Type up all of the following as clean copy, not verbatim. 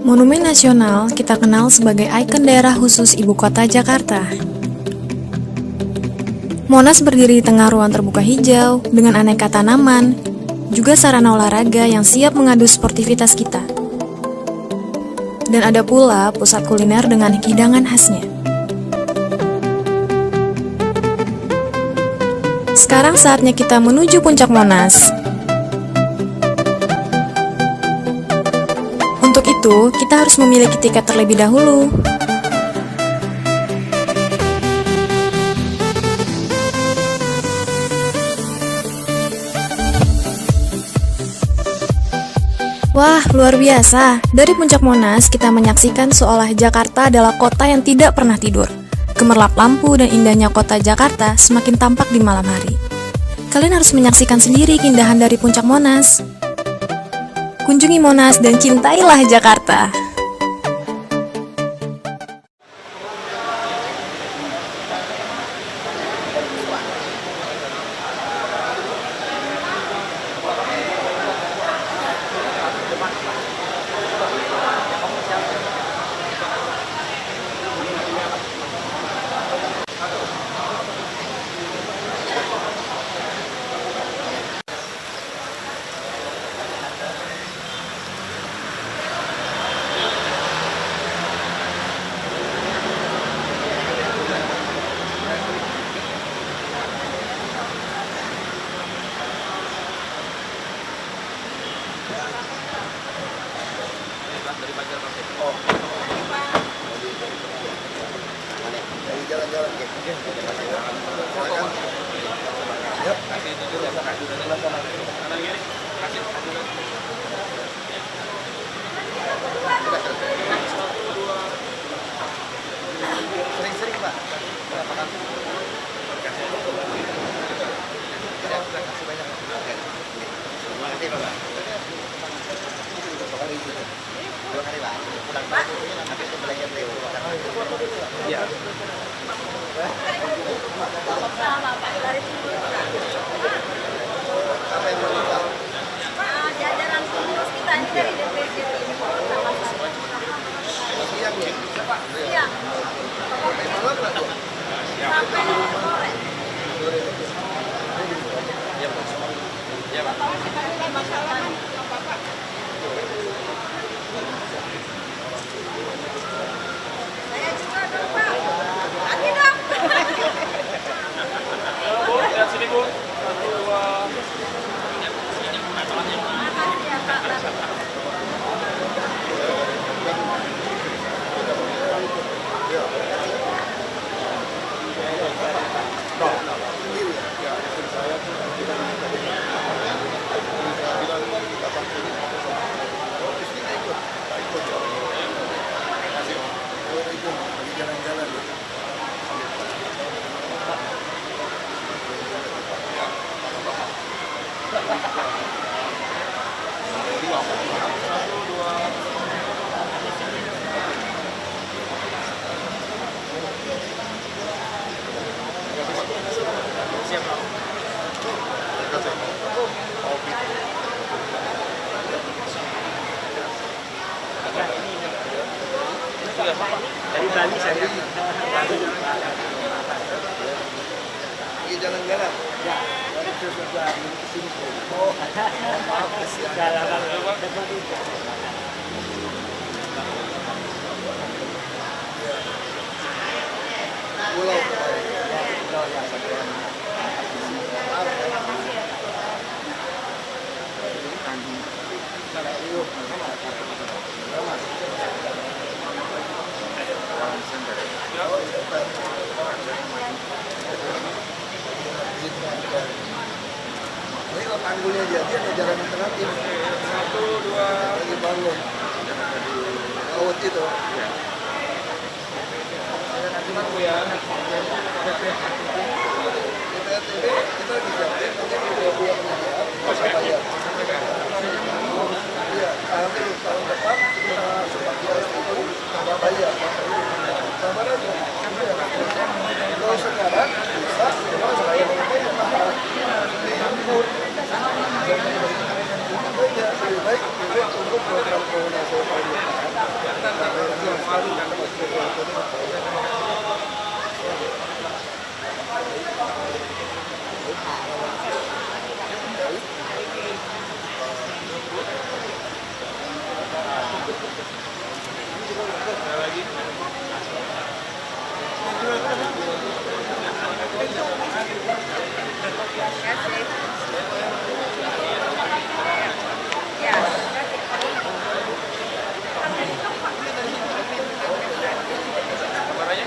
Monumen Nasional kita kenal sebagai ikon daerah khusus ibu kota Jakarta. Monas berdiri di tengah ruang terbuka hijau dengan aneka tanaman, juga sarana olahraga yang siap mengadu sportivitas kita. Dan ada pula pusat kuliner dengan hidangan khasnya. Sekarang saatnya kita menuju puncak Monas. Untuk itu, kita harus memiliki tiket terlebih dahulu. Wah, luar biasa. Dari puncak Monas, kita menyaksikan seolah Jakarta adalah kota yang tidak pernah tidur. Gemerlap lampu dan indahnya kota Jakarta semakin tampak di malam hari. Kalian harus menyaksikan sendiri keindahan dari puncak Monas. Kunjungi Monas dan cintailah Jakarta. Sering-sering Pak. Terima kasih Pak. Dua kali Pak. Pulang Pak. Nanti itu belajar deh. Iya. Sama Pak dari sini. Apa yang mau Pak? Jajaran pengurus kita ini dari DPD Siang ya? Siang. Sampai malam nggak tuh? Sampai sore. Iya Pak. Iya Pak. Saya juga dong Pak. Lagi dong. Bu, lihat sini Bu. Satu, dua. Makasih ya Pak. Jalan-jalan ya. Dari Bali saya. Pergi jalan-jalan. Ya, itu sudah ke sini. Oh, maaf kesian. Pulau kemarin. Ini kalau tanggulnya jadi ada jalan alternatif. Satu, dua. Lagi bangun. Laut itu. Tenang Bu ya. Kita lagi siapin, nanti dia pengajian, masa bayar. Iya, nanti tahun depan kita sebagian itu nggak bayar. Sabar aja. Kalau sekarang bisa, cuma saya baik untuk program koordinasi kameranya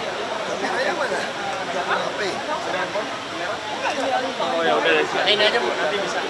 mana? HP. Oh ya udah, ini aja Bu, nanti bisa.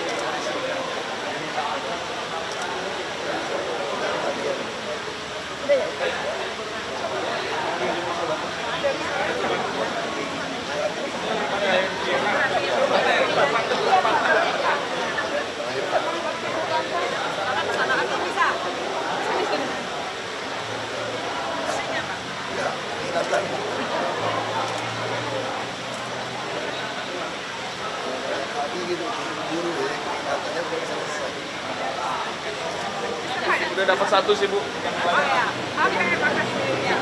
Udah dapat satu sih Bu. Oh ya, oke, makasih. Ya.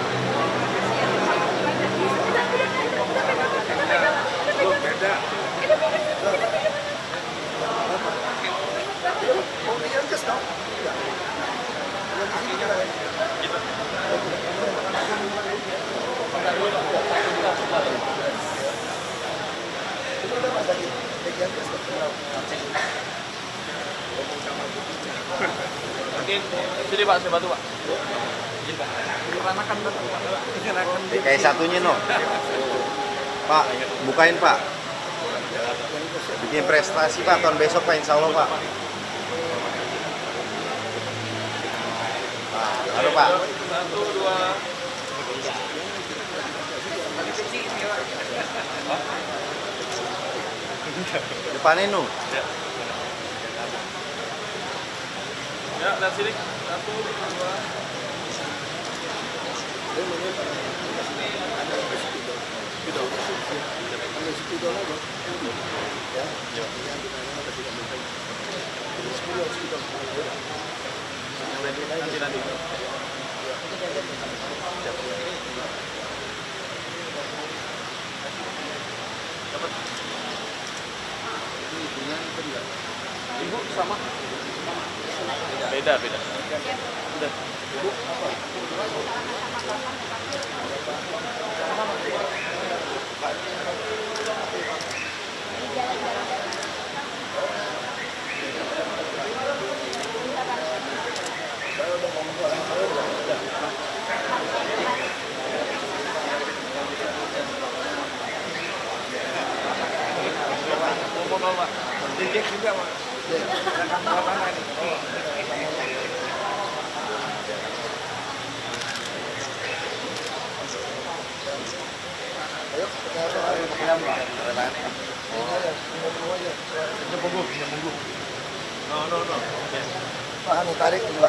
Bu, beda. Mau diangkas dong? Enggak. Yang di sini kan. Itu udah Mas tadi. Diangkas dong. Mungkin sini Pak, saya bantu Pak. Kayak satunya no. Pak, bukain Pak. Bikin prestasi Pak tahun besok Pak, insya Allah Pak. Halo Pak. 1, 2. Depannya nu. Ya, lihat sini. 1, 2. Nanti. Dapat. Ibu sama. Beda. Udah. Ibu. Ngomong Pak. Dicek juga Pak. Ada kamu nih. Ayo, kita No. Pak, tarik dulu.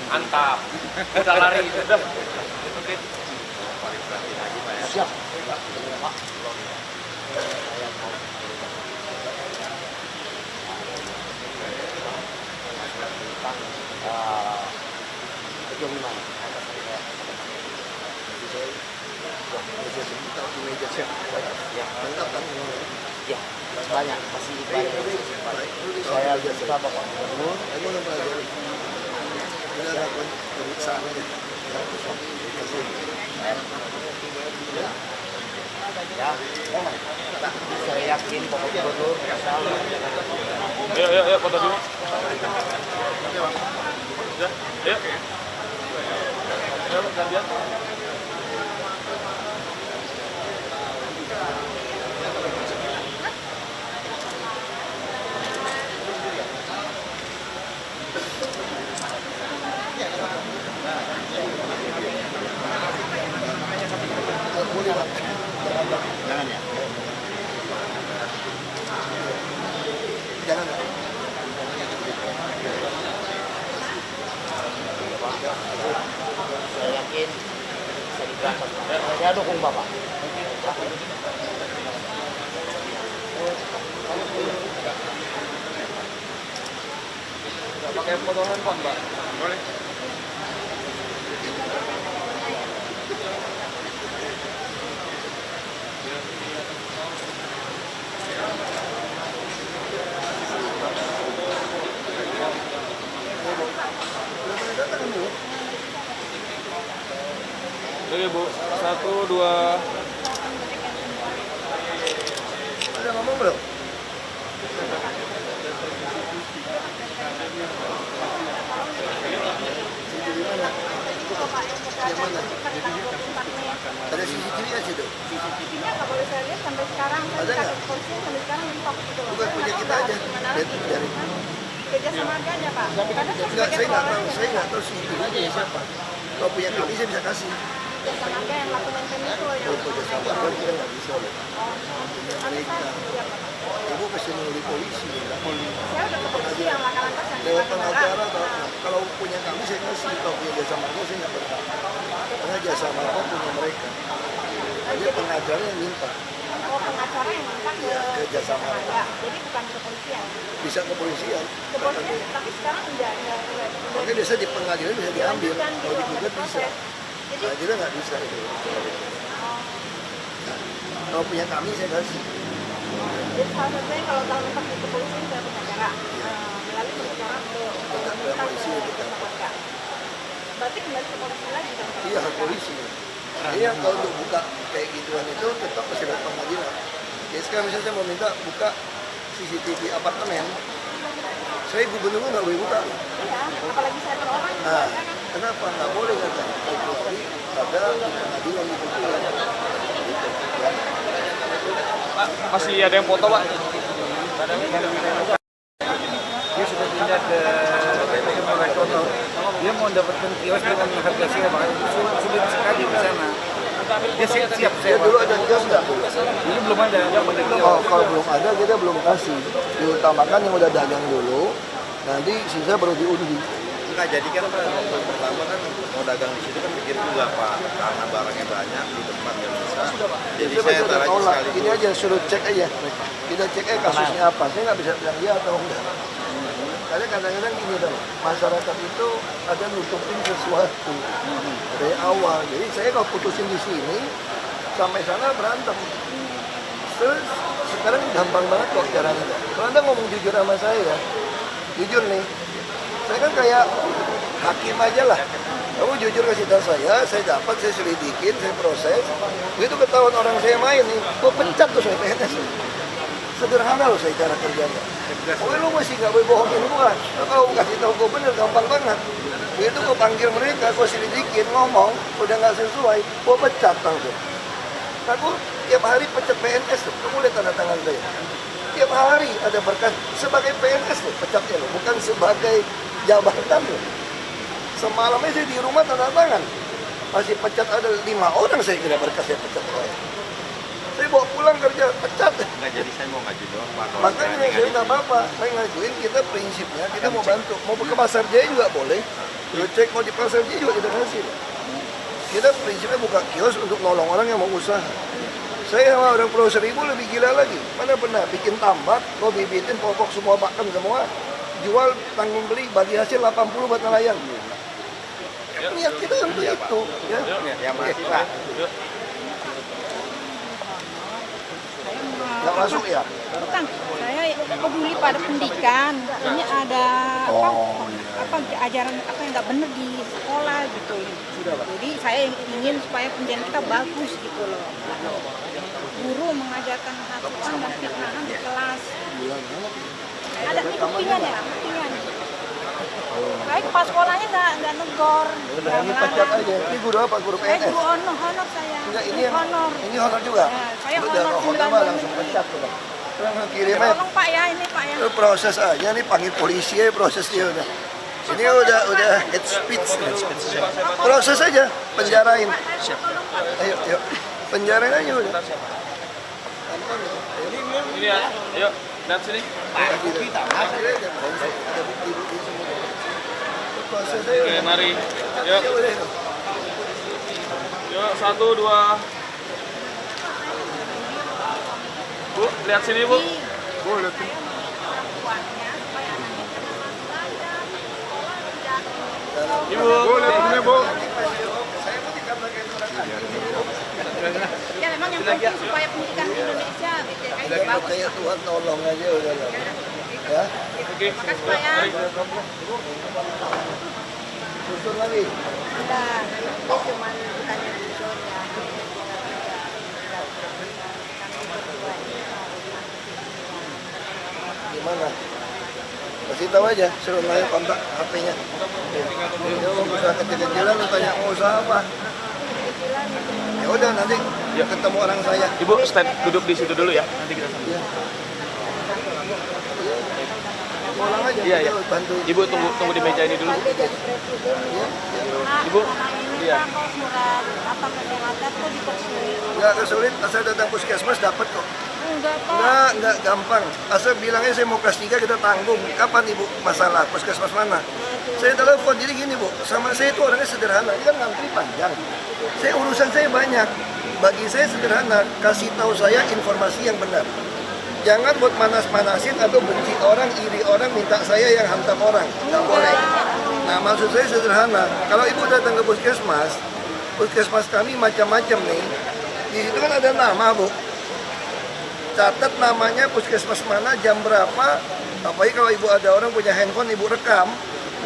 Mantap. Udah lari. Udah. Oke. Siap. Ya, banyak masih banyak. Saya juga Bapak Gubernur. Sudah lakukan pemeriksaan aja. Ya, saya yakin Bapak Gubernur selalu. Ayo, foto dulu. Udah, ayo. Ayo, gantian. Jangan ya. Jangan. Saya yakin Saya dukung Bapak. Pakai foto handphone, Pak. Boleh. Oke, Bu. 1, 2. Ada ngomong belum? Ada CCTV kan situ? CCTV-nya nggak boleh saya lihat sampai sekarang. Saya Ada minta nggak? ke kepolisian sampai sekarang mentok gitu loh. Bukan Saya punya nggak kita tahu aja. gimana Dari kerja sama aja aja Pak. Karena saya Enggak, sebagai perorangan saya nggak tahu CCTV-nya siapa. Kalau punya kami saya bisa kasih. kerja sama aja yang lakukan itu yang Kalau kerja sama kan kita nggak bisa loh. nanti saya siap Pak. Ibu pasti melalui polisi. Saya udah ke polisi yang laka-lantas yang Lewat di Bandung pengacara Barat. atau kalau punya kami saya kasih. Kalau punya jasa marga saya nggak berhak. Karena jasa marga punya mereka. Dia pengacara yang minta. Oh, pengacara yang minta Ke jasa marga. ya, jadi bukan ke kepolisian. Bisa ke polisian. Ke polisian, tapi sekarang enggak. Makanya biasa di pengadilan bisa diambil. Dilanjutkan Kalau gitu, digugat ada bisa. proses. Jadi Pengadilan nggak bisa itu. Kalau punya kami saya kasih. jadi salah satunya kalau tahun depan ke kepolisian ke pengacara, melalui pengacara ke polisi ke kita. jasa marga. Berarti kembali ke polisi lagi kan? Iya ke polisi. Iya kalau untuk buka kayak gituan itu tetap masih ada pengadilan. Jadi sekarang misalnya saya mau minta buka CCTV apartemen, saya gubernur nggak boleh buka. Iya, apalagi saya perorangan juga Nah, kan. kenapa nggak boleh kata? Kecuali ada pengadilan di buku ya. Pak, masih ada yang foto, Pak? Dia sudah pindah ke PT Marakono. Dia mau dapatkan kios dengan harga sewa, sulit sekali di sana. Dia siap Ya sewa. dulu ada gas nggak? Dulu belum ada Kalau belum ada kita belum kasih. Diutamakan yang udah dagang dulu, nanti sisa baru diundi. Enggak, jadi kan waktu pertama kan mau dagang di situ kan pikir juga Pak, karena barangnya banyak di tempat nggak bisa. Jadi Saya saya bisa tar aja tolak. sekali. Ini aja suruh cek aja. Kita cek kasusnya apa. Saya nggak bisa bilang iya atau enggak. Karena kadang-kadang gini dong, masyarakat itu ada nutupin sesuatu dari awal. Jadi saya kalau putusin di sini, sampai sana berantem. Terus sekarang gampang banget kok caranya. Kalau Anda ngomong jujur sama saya, jujur nih, saya kan kayak hakim aja lah. Kamu jujur kasih tahu saya dapat, saya selidikin, saya proses. Begitu ketahuan orang saya main nih, gue pecat tuh saya PNS. Sederhana loh saya cara kerjanya. Pokoknya lu masih nggak boleh bohongin gua. Nah, kalau kasih tahu gua bener gampang banget. Begitu gua panggil mereka, gua selidikin, ngomong, udah nggak sesuai, gua pecat langsung. Aku tiap hari pecat PNS tuh, kamu lihat tanda tangan saya. Tiap hari ada berkas sebagai PNS tuh pecatnya loh, bukan sebagai jabatan loh. Semalamnya saya di rumah tanda tangan, masih pecat ada 5 orang saya kira berkas saya pecat. Saya bawa pulang kerja, pecat. Enggak, jadi saya mau ngaji doang Pak. Kalau Makanya saya saya nggak apa-apa, saya ngajuin kita prinsipnya, kita mau bantu. Mau ke pasar Jaya juga boleh. Lu cek mau di pasar Jaya juga kita kasih. Kita prinsipnya buka kios untuk nolong orang yang mau usaha. Saya sama orang Pulau Seribu lebih gila lagi. Mana pernah bikin tambak, mau bibitin pokok semua pakan semua, jual tanggung beli, bagi hasil 80 buat nelayan. Niat kita untuk itu. Ya, Ya masih Pak. nggak masuk ya? Bukan, saya peduli pada pendidikan. Ini ada apa ajaran apa yang nggak benar di sekolah gitu. Jadi saya ingin supaya pendidikan kita bagus gitu loh. Guru mengajarkan hasutan dan fitnahan di kelas. Ada buktinya ya, buktinya. Baik, pas sekolahnya nggak negor, nggak Ini pecat melarang. aja. Ini guru apa? Guru Saya PNS? guru honor saya. Enggak, ini yang honor. ini honor juga. Ya, saya Udah honor honor 9 mah tahun langsung negeri. pecat tuh. Bang. Kirim aja. Tolong Pak ya, ini Pak ya. Lu proses aja nih, panggil polisi aja proses dia udah. Ini udah hate speech. Proses aja, penjarain. Ayo, penjarain aja udah. Ini ya, ayo, lihat sini. Proses Oke, aja. mari. Yuk. Udah. Yuk, 1, 2. Bu, lihat sini Bu. Bu, lihat sini. Ibu, lihat sini Bu. Ya memang yang penting supaya pendidikan di Indonesia BTS Udah bagus. percaya Tuhan tolong aja udah lah. Ya, Oke. Maka supaya susun lagi. udah itu cuma bukannya susun ya. Gimana? Kasih tahu aja, suruh nanya kontak HP-nya. Ya, lo usaha kecil-kecilan, lu tanya mau usaha apa? Ya udah nanti ketemu orang saya. Ibu, stand duduk di situ dulu ya. Nanti kita sambil. Iya. Pulang aja, Iya, iya. kita bantu. Ibu tunggu di meja ini dulu. Bu. Ibu, iya. Surat apa kesehatan kok dipersulit? Nggak kesulit, asal datang puskesmas dapat kok. Enggak Pak. Nggak gampang. Asal bilangnya saya mau kelas 3 kita tanggung. Kapan Ibu masalah? Puskesmas mana? Saya telepon, jadi gini Bu, sama saya itu orangnya sederhana. Ini kan ngantri panjang. Urusan saya banyak. Bagi saya sederhana, kasih tahu saya informasi yang benar. Jangan buat manas-manasin atau benci orang, iri orang, minta saya yang hantam orang. Nggak boleh. Nah, maksud saya sederhana. Kalau Ibu datang ke puskesmas kami macam-macam nih. Di situ kan ada nama Bu. Catat namanya puskesmas mana, jam berapa. Apalagi kalau Ibu ada orang punya handphone, Ibu rekam.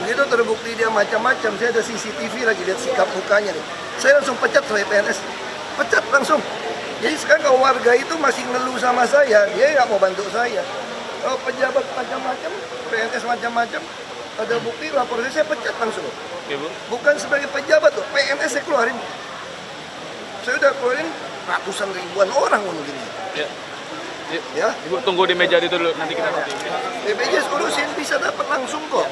Begitu terbukti dia macam-macam, saya ada CCTV lagi, lihat sikap mukanya nih. Saya langsung pecat sebagai PNS. Pecat langsung. Jadi sekarang kalau warga itu masih ngeluh sama saya, dia nggak mau bantu saya. Kalau pejabat macam-macam, PNS macam-macam, ada bukti lapor saya pecat langsung. Oke, Bu. Bukan sebagai pejabat tuh, PNS saya keluarin. Saya udah keluarin ratusan ribuan orang mungkin. Ya. Yuk. Ya, Ibu tunggu di meja itu dulu, nanti kita nanti. BPJS urusin bisa dapat langsung kok.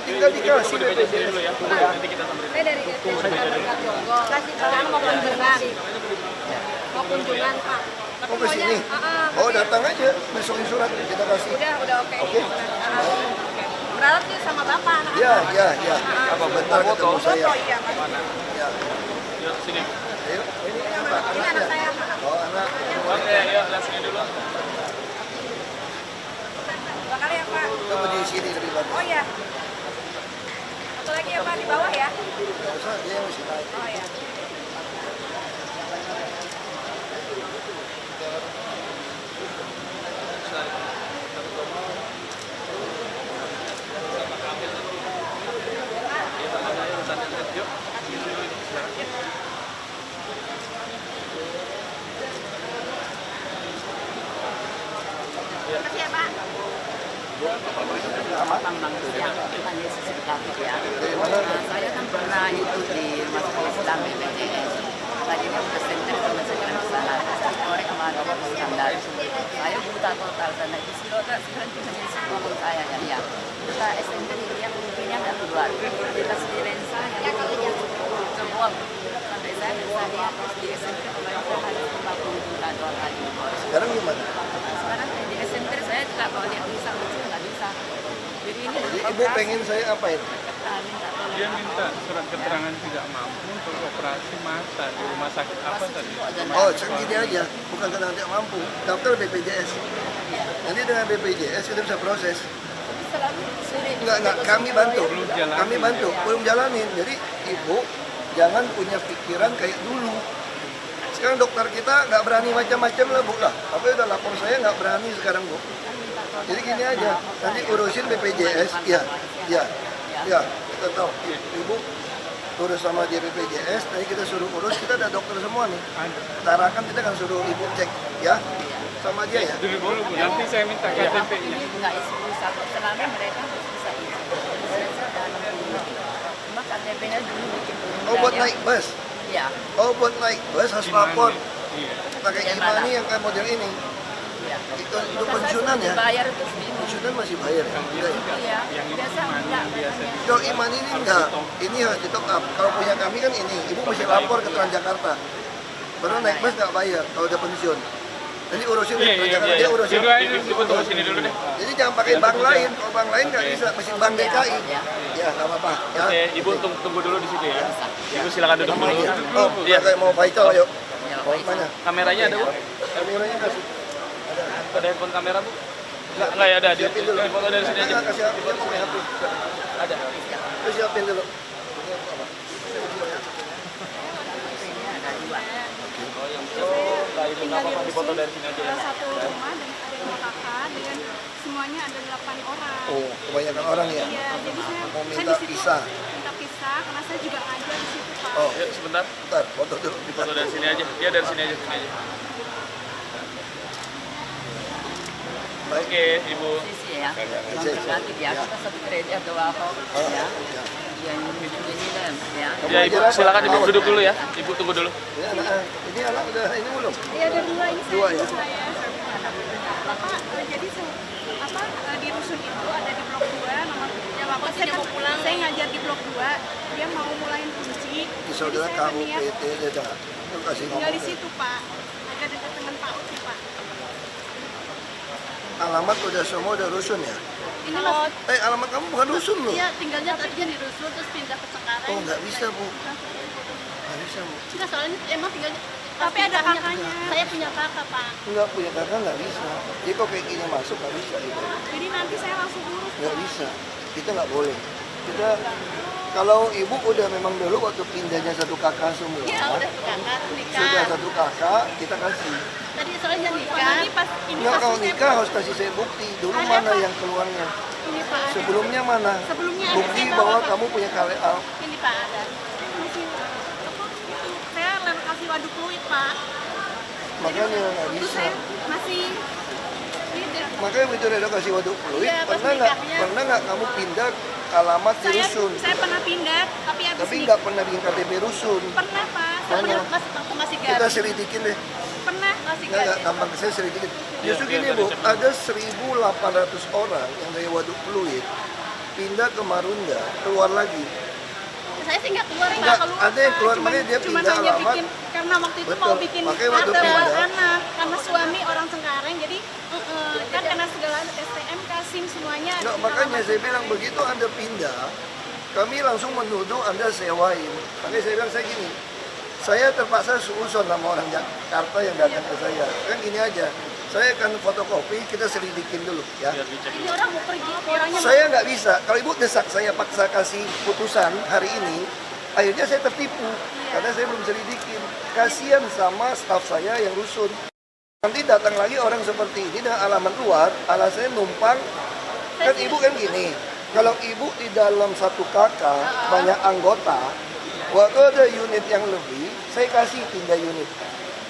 Tinggal dikasih Tunggu di meja sini BPJS. dulu ya. Nanti kita sambil. Saya dari Jonggol. Kasih tahu mau kunjungan. Mau kunjungan Pak. Mau ke sini? Oh, datang aja, masukin surat kita kasih. Udah oke. Oke. Beralat sih sama Bapak. Ya. Apa bentar ketemu saya? Iya Pak. Ya. Yuk, sini. Ayo. Pak, Ini anak saya. Oh, anak. Oke, yuk, lihat sini dulu. Dua kali ya Pak. Kita berdiri sini lebih bagus. Oh iya. Satu lagi ya Pak di bawah ya. Nggak usah, dia yang mesti naik. Oh iya. Makasih ya Pak. Saya kan pernah itu di Rumah Sakit Islam BPJS. Tadinya udah center sama sekarang di sana. Orang kemarin skandal. Saya buta total karena di Silotra sekarang cuma jadi ngomong saya ya. Kita SMP yang mungkinnya nggak keluar. Kita sendiri lensa yang semua sampai saya bisa lihat di SMP kemarin saya harus 50 juta dolar. Sekarang gimana? Sekarang di SMP saya juga kalau lihat bisa nggak bisa. Jadi ini Jadi Ibu pengen saya apain? minta tolong. Dia minta surat keterangan tidak mampu untuk operasi mata di rumah sakit apa tadi? Oh, gini aja, bukan karena tidak mampu. Daftar BPJS. Nanti dengan BPJS kita bisa proses. Selalu sulit. Enggak, kami bantu. Belum jalanin. Kami bantu, belum jalanin. Jadi Ibu jangan punya pikiran kayak dulu. Sekarang dokter kita nggak berani macam-macam lah Bu lah. Apa udah lapor saya nggak berani sekarang Bu. Jadi gini aja, nanti urusin BPJS, ya, kita tahu. Ibu urus sama dia BPJS, nanti kita suruh urus, kita ada dokter semua nih. Tarakan kita kan suruh Ibu cek, ya, sama dia ya. Dulu Bu, nanti saya minta KTP-nya. Ini nggak isi pulsa kok. Selama mereka bisa isi. Saya dalam dulu. Cuma KTP-nya dulu bikin dulu. Oh, buat naik bus? Iya. Oh, buat naik bus harus lapor. Iya. Pakai Imani yang kayak model ini. Iya. Itu pensiunan ya? Bayar terus ini. Pensiunan masih bayar ya? Enggak ya? Iya. Biasa enggak. Kalau Iman ini enggak, ini harus di top up. Kalau punya kami kan ini, Ibu mesti lapor ke Transjakarta. Baru naik bus nggak bayar kalau udah pensiun. Nanti urusin Iya. dia urusin. Ini tunggu sini dulu deh. Jadi jangan pakai bank lain, kalau bank lain nggak bisa, mesti bank DKI. Ya nggak apa-apa. Ya. Oke, Ibu tunggu dulu di situ ya. Ibu silakan duduk dulu. Oh, Iya. kayak mau Faisal, ayo. Mau mana? Kameranya ada, Bu? Kameranya kasih. Ada handphone kamera, Bu? Enggak ya, ada. Siapin dulu. Foto dari sini aja. Nggak, kasih dia mau HP. Ada. Terus siapin dulu. Enggak, Ibu enggak apa-apa difoto dari sini aja ya. Satu rumah dan ada 2 kakak dengan semuanya ada 8 orang. Oh, kebanyakan orang ya. Iya, jadi Mau saya minta di situ pisah. minta pisah karena saya juga ngajar di situ, Pak. Oh, Yuk, sebentar. bentar, foto dulu. Foto dari sini aja. Iya, dari sini aja, sini aja. Baik. Oke, Ibu. Sisi ya. Nanti dia kita satu gereja atau apa ya. Yang ini kan ya. Ya, Ibu silakan Ibu duduk dulu ya. Ibu tunggu dulu. Ini anak udah ini belum? Iya, ada 2 ini saya. Dua ya? Saya. Bapak, jadi di rusun itu ada di blok 2 nomor ya Bapak saya mau pulang. Saya ngajar di blok 2. Dia mau mulain kunci. Di saudara KUPT Deda. Itu kasih Tinggal di ngomong. situ, Pak. Agak dekat dengan Pak Uci, Pak. Alamat udah semua udah rusun ya? Ini Mas. Alamat kamu bukan rusun loh. Iya, tinggalnya tadinya di rusun terus pindah ke Cengkareng. Oh, nggak bisa, Bu. Nggak bisa, Bu. Enggak, soalnya emang tinggalnya tapi ada kakaknya. Saya punya kakak, Pak. Nggak punya kakak nggak bisa. Jadi kok kayak gini masuk nggak bisa itu. Jadi nanti saya langsung urus. Nggak bisa. Kita nggak boleh. Kita kalau ibu udah memang dulu waktu pindahnya satu kakak semua. Ya, udah kakak nikah. Sudah satu kakak kita kasih. Tadi soalnya nikah. Ini pas ini Nggak, kalau kasusnya, nikah harus kasih saya bukti. Dulu Ada, mana Pak. yang keluarnya? Ini Pak ada. Sebelumnya mana? Sebelumnya ada, Bukti saya bawa, bahwa Pak. kamu punya KLA. Ini Pak ada. Masih apa itu? Saya kasih waduk fluid, Pak. Makanya nggak Itu bisa. saya masih ini Makanya begitu Redo kasih waduk fluid, Iya, pas pernah nikahnya. nggak kamu pindah alamat di rusun? saya pernah pindah, tapi habis Tapi nikah nggak pernah bikin KTP rusun. pernah, Pak. Soalnya masih Kita garis. selidikin deh. Pernah masih Nggak, garis. gampang saya selidikin. Justru Iya, gini biar Bu, cepat. ada 1.800 orang yang dari waduk fluid pindah ke Marunda, keluar lagi. Saya sih nggak keluar, Nggak, Pak. Keluar, ada yang Pak. keluar, Cuman- makanya dia cuman pindah hanya alamat. bikin, karena waktu itu Betul, mau bikin makanya waktu akte buat pindah. anak. Karena suami orang Cengkareng, jadi kan karena segala STM, KASIM semuanya. ada Nggak, di makanya alamat saya itu. bilang begitu Anda pindah, kami langsung menuduh Anda sewain. Makanya saya bilang saya gini, saya terpaksa seuzon sama orang Jakarta yang datang ke saya. Kan gini aja, saya akan fotokopi, kita selidikin dulu ya. Biar dicek. Ini orang mau pergi, orangnya Saya nggak bisa, kalau Ibu desak saya paksa kasih putusan hari ini, akhirnya saya tertipu, karena saya belum selidikin. Kasihan sama staf saya yang rusun. Nanti datang lagi orang seperti ini dengan alamat luar, alasannya numpang. Kan Ibu kan gini, kalau Ibu di dalam satu kakak banyak anggota, waktu ada unit yang lebih, saya kasih pindah unit.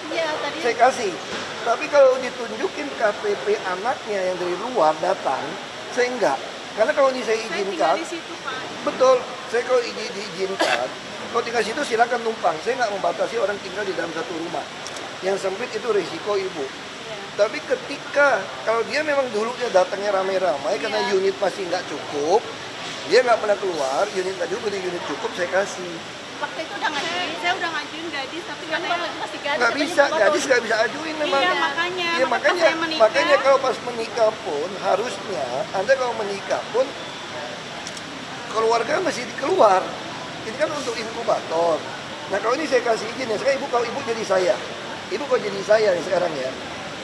Iya, tadi Saya kasih. Tapi kalau ditunjukin KTP anaknya yang dari luar datang, saya enggak. Karena kalau ini saya saya tinggal izinkan, di situ, Pak. betul. Saya kalau diizinkan, kalau tinggal situ silakan numpang. Saya nggak membatasi orang tinggal di dalam satu rumah. Yang sempit itu risiko Ibu. Tapi ketika kalau dia memang dulunya datangnya ramai-ramai karena unit pasti nggak cukup, dia nggak pernah keluar, unit tadi udah unit cukup saya kasih. Waktu itu udah ngajuin, saya udah ngajuin gadis, tapi katanya masih gadis. Nggak katanya bisa, Bapak gadis tuh- nggak bisa ajuin memang. Iya, makanya. Iya, makanya, Pas saya menikah, makanya kalau pas menikah pun harusnya Anda kalau menikah pun keluarga mesti keluar. Ini kan untuk inkubator. Nah kalau ini saya kasih izin ya, sekarang Ibu kalau Ibu jadi saya, Ibu kalau jadi saya nih sekarang ya,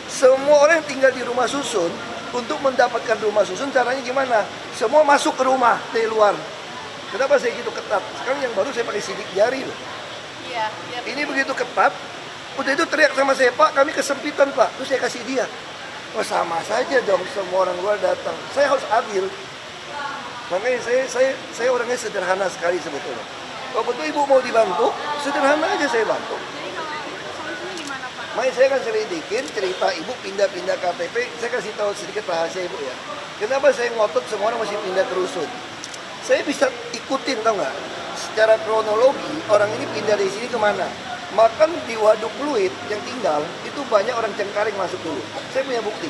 semua orang yang tinggal di rumah susun untuk mendapatkan rumah susun caranya gimana? Semua masuk ke rumah dari luar. Kenapa saya gitu ketat? Sekarang yang baru saya pakai sidik jari loh. Iya, iya. Ini begitu ketat, udah itu teriak sama saya, Pak, kami kesempitan, Pak. Terus saya kasih dia. Oh, sama saja dong, semua orang luar datang. Saya harus adil. Makanya saya orangnya sederhana sekali sebetulnya. Kalau betul Ibu mau dibantu, sederhana aja saya bantu. Jadi kalau solusinya gimana, Pak? Makanya saya akan selidikin cerita Ibu pindah-pindah KTP. Saya kasih tahu sedikit rahasia Ibu ya. Kenapa saya ngotot semua orang masih pindah ke rusun? Saya bisa ikutin, tau nggak? Secara kronologi, orang ini pindah dari sini kemana? Makan di Waduk Fluid yang tinggal, itu banyak orang Cengkareng masuk dulu. Saya punya bukti.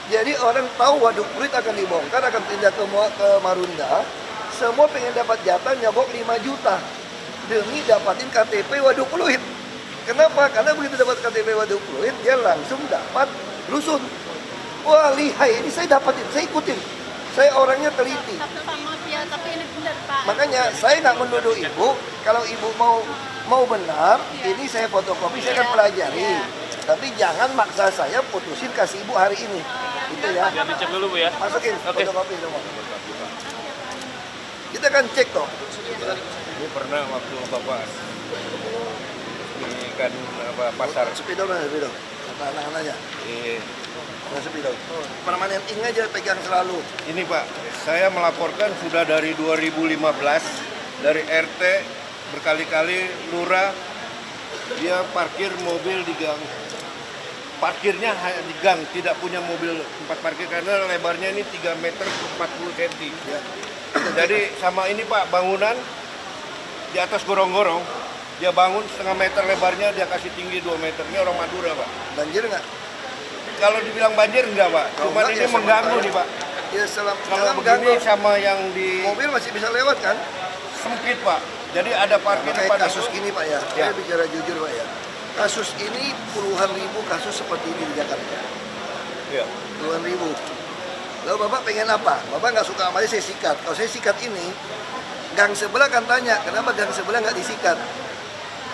Jadi orang tahu Waduk Fluid akan dibongkar, akan pindah ke Marunda. Semua pengen dapat jatah nyobok 5 juta. Demi dapatin KTP Waduk Fluid. Kenapa? Karena begitu dapat KTP Waduk Pluit, dia langsung dapat rusun. Wah, lihai, ini saya dapatin, saya ikutin. Saya orangnya teliti. Tapi ini benar, Pak. Makanya saya nggak menuduh ibu, kalau ibu mau benar, ini saya fotokopi, saya akan pelajari. Tapi jangan maksa saya putusin kasih ibu hari ini. Itu ya. Biar dicek dulu Bu ya. Masukin Oke. fotokopi semua. Kita akan cek toh. Ini pernah waktu Bapak di kan pasar. Spidol mana spidol? Kata anak-anaknya. Nah, spidol. Permanen ink aja pegang selalu. Ini Pak, saya melaporkan sudah dari 2015 dari RT berkali-kali lurah dia parkir mobil di gang. Parkirnya di gang, tidak punya mobil tempat parkir karena lebarnya ini 3 meter 40 cm. Ya. Jadi sama ini Pak, bangunan di atas gorong-gorong, dia bangun setengah meter lebarnya, dia kasih tinggi 2 meter. Ini orang Madura Pak. Banjir nggak? Kalau dibilang banjir enggak Pak, Kalau cuman enggak, ini ya sama mengganggu aja. nih Pak. Ya Kalau begini sama yang di mobil masih bisa lewat kan? sempit Pak. Jadi ada parkir Kayak depan kasus itu. ini Pak ya, saya bicara jujur Pak ya. Kasus ini puluhan ribu kasus seperti ini di Jakarta. Ya. Puluhan ribu. Lalu Bapak pengen apa? Bapak nggak suka sama saya sikat. Kalau saya sikat ini, gang sebelah kan tanya, kenapa gang sebelah nggak disikat?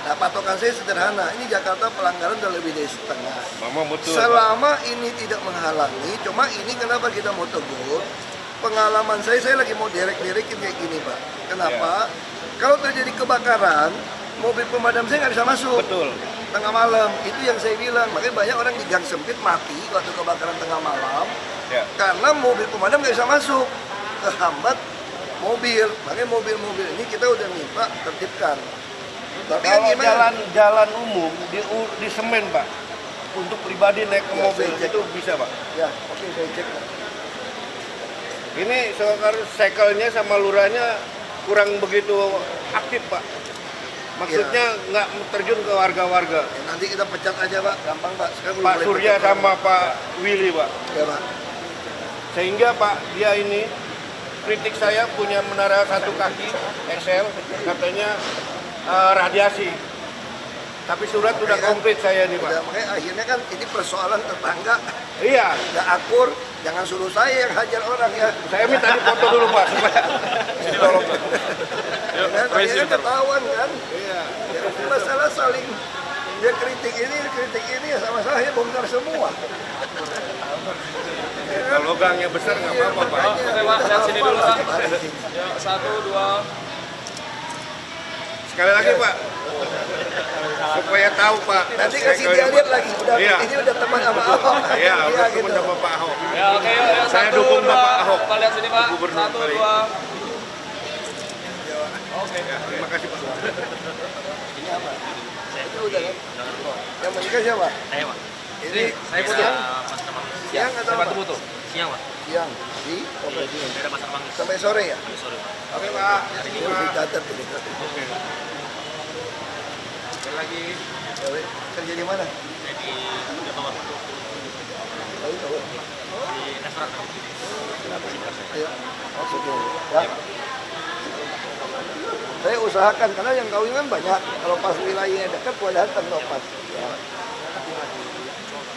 Nah, patokan saya sederhana. Ini Jakarta pelanggaran udah lebih dari setengah. Mama betul. Selama ini tidak menghalangi, cuma ini kenapa kita mau tegur? Pengalaman saya lagi mau derek-derekin kayak gini Pak. Kenapa? Kalau terjadi kebakaran, mobil pemadam saya nggak bisa masuk. Betul. Tengah malam, itu yang saya bilang. Makanya banyak orang di gang sempit mati waktu kebakaran tengah malam. Ya. Karena mobil pemadam nggak bisa masuk. Kehambat mobil. Makanya mobil-mobil ini kita udah minta tertibkan. Tapi kan Kalau gimana? jalan umum di semen Pak, untuk pribadi naik ke Ya, mobil saya cek. itu bisa Pak. Ya, oke saya cek. Ini sekarang sekelnya sama lurahnya kurang begitu aktif Pak. Maksudnya nggak terjun ke warga-warga. Ya, nanti kita pecat aja Pak, gampang Pak. Sekarang Pak boleh Surya pecat sama orang. Pak Willy Pak. Ya Pak. Sehingga Pak dia ini kritik saya punya menara 1 kaki XL katanya radiasi. Tapi surat udah Makanya kan- komplit saya nih Pak. Udah, makanya akhirnya kan ini persoalan tetangga. Iya. Nggak akur, jangan suruh saya yang hajar orang ya. Saya minta foto dulu Pak supaya Sini tolong. Yuk, Kan Pres akhirnya sebentar. ketahuan kan. iya. Ya, masalah saling dia kritik ini ya sama saya bongkar semua. Kalau gangnya besar nggak apa-apa Pak. Makanya Oke, Pak, lihat sini dulu, Pak. balikin. Ya, 1, 2. Sekali lagi Pak. Supaya tahu Pak. Nanti kasih dia lihat lagi, udah Iya. ini udah teman sama Ahok. Iya, udah gitu. teman sama Pak Ahok. Ya, oke, yuk, yuk. Saya 1, dukung 2. Bapak Ahok. Pak lihat sini, Pak. Gubernur 1, kali. 2. Terima kasih Pak. Ini apa? Itu udah kan? Yang menikah siapa? Saya Pak. Ini Saya foto. siang atau Saya apa? bantu foto. Siang Pak. Siang di operasi Daerah Pasar Manggis. sampai sore ya? Sore Pak. Oke Pak. Ini dicatat ini. Sekali lagi. Kerja di mana? Jadi Jawa Barat. Tahu. Di restoran. Ayo. Oke. Ya. Saya usahakan karena yang kawin kan banyak. Kalau pas wilayahnya dekat, gua datang loh pas. Ya.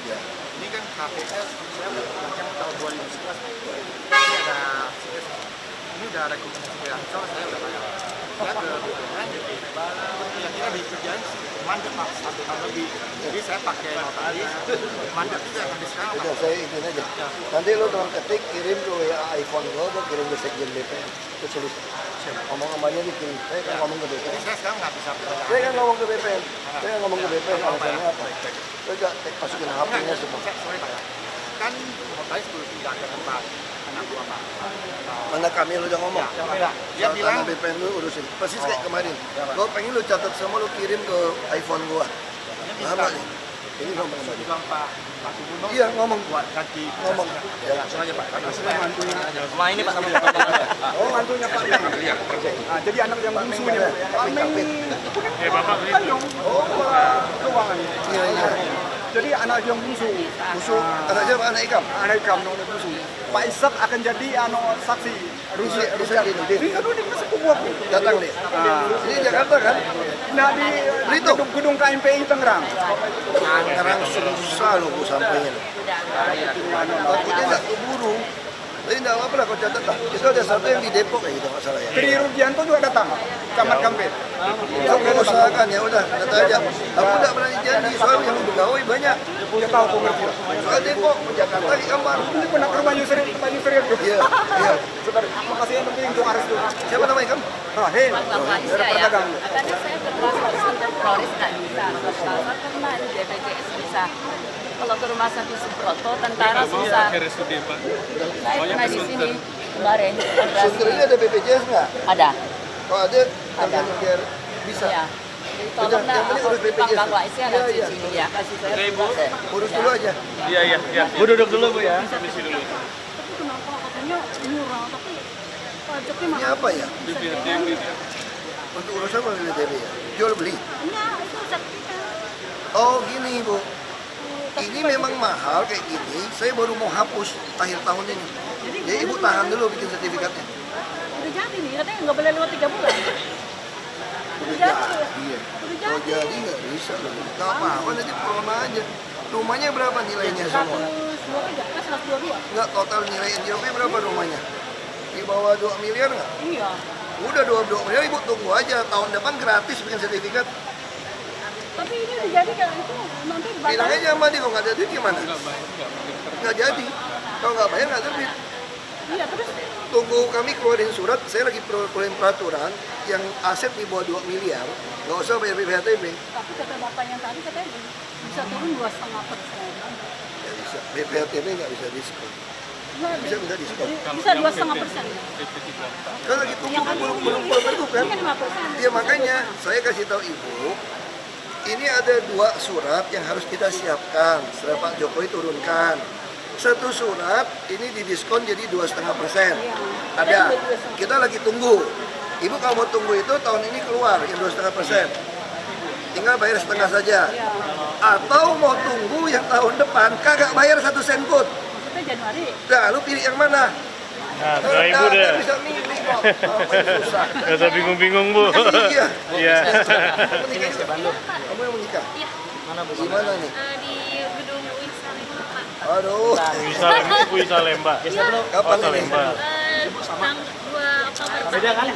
Ya. Ini kan KPS, saya baca tahun 2011. Ini ada, ini udah rekomendasi ke Ancol, saya udah tanya. Saya ke BPN, kira-kira dikerjain mandek Pak, 1 tahun lebih. Jadi saya pakai notaris, mandek juga sampai sekarang Pak. Udah saya ikutin aja. Nanti lo tolong ketik, kirim ke WA iPhone lo, atau kirim ke sekjen BPN. Itu selesai. Ngomong-ngomongnya dikirim. Saya kan ngomong ke Jadi BPN. saya sekarang nggak bisa percaya. Saya kan ngomong ke BPN. Saya kan ngomong ke BPN alasannya apa. Saya gak masukin HP-nya semua. Sorry Pak, kan notaris perlu pindah ke tempat anak gua Pak. Mana kami lo udah ngomong. Ya, dia Soal bilang tanah BPN lu urusin. Persis kayak kemarin. Lo pengen lu catat semua, lu kirim ke iPhone gua. Lama nih. Ini ngomong sama dia. bilang Pak Gubernur Iya ngomong. buat ganti Ngomong. Ya. langsung aja Pak. Karena saya mantunya. Rumah ini Pak. Oh mantunya Pak. Nah, jadi anak yang bungsunya. Kapit. Ya Bapak ini. Oh, Keuangan. iya iya. Jadi anak yang bungsu. Musuh anak siapa? Anak Ikam. Anak kamu nomor bungsu. Pak Ishak akan jadi saksi. Rusia ini. Iya, dulu di sepupu aku. Datang nih. Ini Jakarta kan? Nah, di gedung KMPI Tangerang. Sekarang susah loh gue sampainya. Takutnya nggak keburu. Tapi nggak apa-apa lah, kau catat lah. Itu ada satu yang di Depok kayak gitu masalah ya. Tri Rudianto juga datang, camat Kampet. Aku usahakan ya udah, kata aja. Aku nggak berani janji, soalnya yang pegawai banyak. Dia tahu aku ngerti. Soal Depok, Jakarta di kamar. Ini pernah ke rumah Yusri itu. Iya, iya. Saudara, makasih yang penting untuk Aris dulu. Siapa namanya kamu? Rahel, Malaysia dari ya. perdagang. Karena saya berpuasa di Flores nggak bisa, puasa pernah di BPJS bisa. Kalau ke rumah sakit Subroto, tentara susah. Saya pernah di sini kemarin. Sunter ini ada BPJS nggak? Ada. Kalau ada, tergantung biar bisa. Ya. Jadi tolong Yang penting urus BPJS. Bang Malaysia Iya, nanti iya. sini ya. Kasih saya. Urus dulu aja. Iya. Bu duduk dulu Bu ya. Tapi kenapa katanya murah, tapi pajaknya Ini mahal. apa ya? Untuk urusan apa BPJS ya? Jual beli? Enggak, itu sertifikat. Oh gini Bu. Ini memang mahal kayak gini, saya baru mau hapus akhir tahun ini. Jadi Ibu tahan dulu bikin sertifikatnya. Udah jadi nih, katanya nggak boleh lewat 3 bulan. Udah jadi. Iya. Udah Kalau jadi. jadi nggak bisa loh. Nggak apa-apa, nanti corona aja. Rumahnya berapa nilainya semua? 122. Nggak, total nilai NJOP berapa rumahnya? Di bawah 2 miliar nggak? Iya. Udah 2 miliar, Ibu tunggu aja. Tahun depan gratis bikin sertifikat. Tapi ini udah jadi kan itu nanti Bilang batal. aja sama dia, kalau nggak ada duit gimana? Nggak jadi. Kalau nggak bayar nggak terbit. Iya, terus Tunggu kami keluarin surat, saya lagi keluarin peraturan yang aset di bawah 2 miliar, nggak usah bayar BPHTB. tapi kata bapak yang tadi katanya bisa turun 2,5%. Ya bisa, BPHTB nggak bisa diskon. Nggak, Bisa minta diskon. bisa 2,5%. Kan lagi tunggu kan belum berbentuk kan? Ini kan 5%. Ya makanya saya kasih tahu Ibu, ini ada 2 surat yang harus kita siapkan setelah Pak Jokowi turunkan. Satu surat ini didiskon jadi 2,5%. Ada. Kita lagi tunggu. Ibu kalau mau tunggu itu tahun ini keluar yang 2,5%. Tinggal bayar setengah saja. Atau mau tunggu yang tahun depan kagak bayar 1 sen pun. Maksudnya Januari. Nah, lu pilih yang mana? Nah, Mbak Ibu deh. Nggak bisa milih kok. Oh, susah. Gak usah bingung-bingung Bu. Iya. Iya. Kamu nikah di Bandung? Kamu yang menikah? Iya. Di mana nih? Di gedung Wisma Pak. Aduh. Bisa Lemba. Kapan Oh, ini? Lemba. Tanggal 2 Oktober. Beda kan?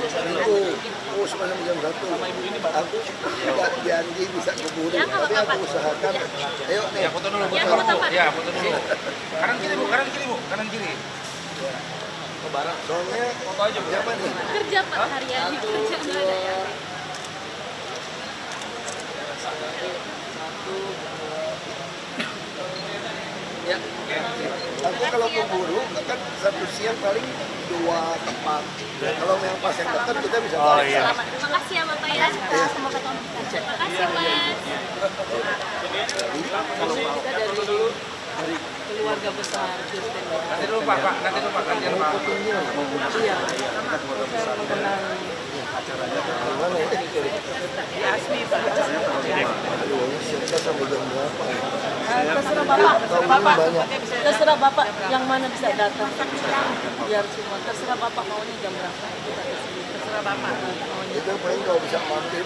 Oh, sebenarnya jam 1. Aku nggak janji bisa keburu, tapi aku usahakan. Ayo nih. Ya, foto dulu, Ya, foto. foto, Pak. Ya, foto dulu. Kanan kiri Bu, kanan kiri Bu, kanan kiri. Soalnya Foto aja Bu. siapa nih? Kerja Pak harian. Kerja nggak ada ya. Aku kalau keburu kan 1 siang paling 2 tempat. Kalau yang pas yang dekat kita bisa Oh balik. iya. Terima kasih ya Bapak ya. Semoga tahun depan. Terima kasih Mas. Keluarga besar Kristen. Nanti dulu Pak, nanti dulu Pak, gantian Pak. Iya. Saya mengenal Gimana ya? di Asmi Pak. Kita sampai jam berapa? Terserah Bapak, terserah Bapak yang mana bisa datang. Biar semua, terserah Bapak maunya jam berapa. Kita kesini. Terserah Bapak maunya. Itu paling kalau bisa mampir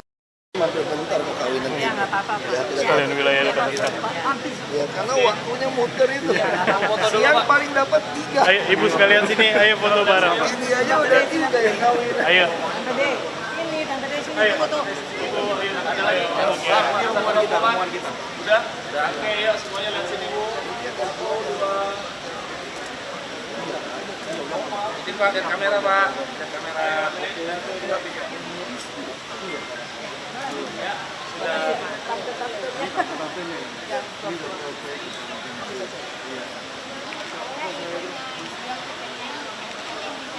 bentar mau kawin nanti. Ya nggak apa-apa. Ya, tidak Sekalian wilayah depan kita. Ya, karena waktunya muter itu. Siang paling dapat 3. Ayo Ibu sekalian sini, ayo foto bareng. Ini aja udah 3 yang kawin. Ayo. Ini Tante Desi Ayo. foto. Ada lagi. Udah? Oke, ya semuanya lihat sini Bu. Ini Pak, lihat kamera Pak. Lihat kamera.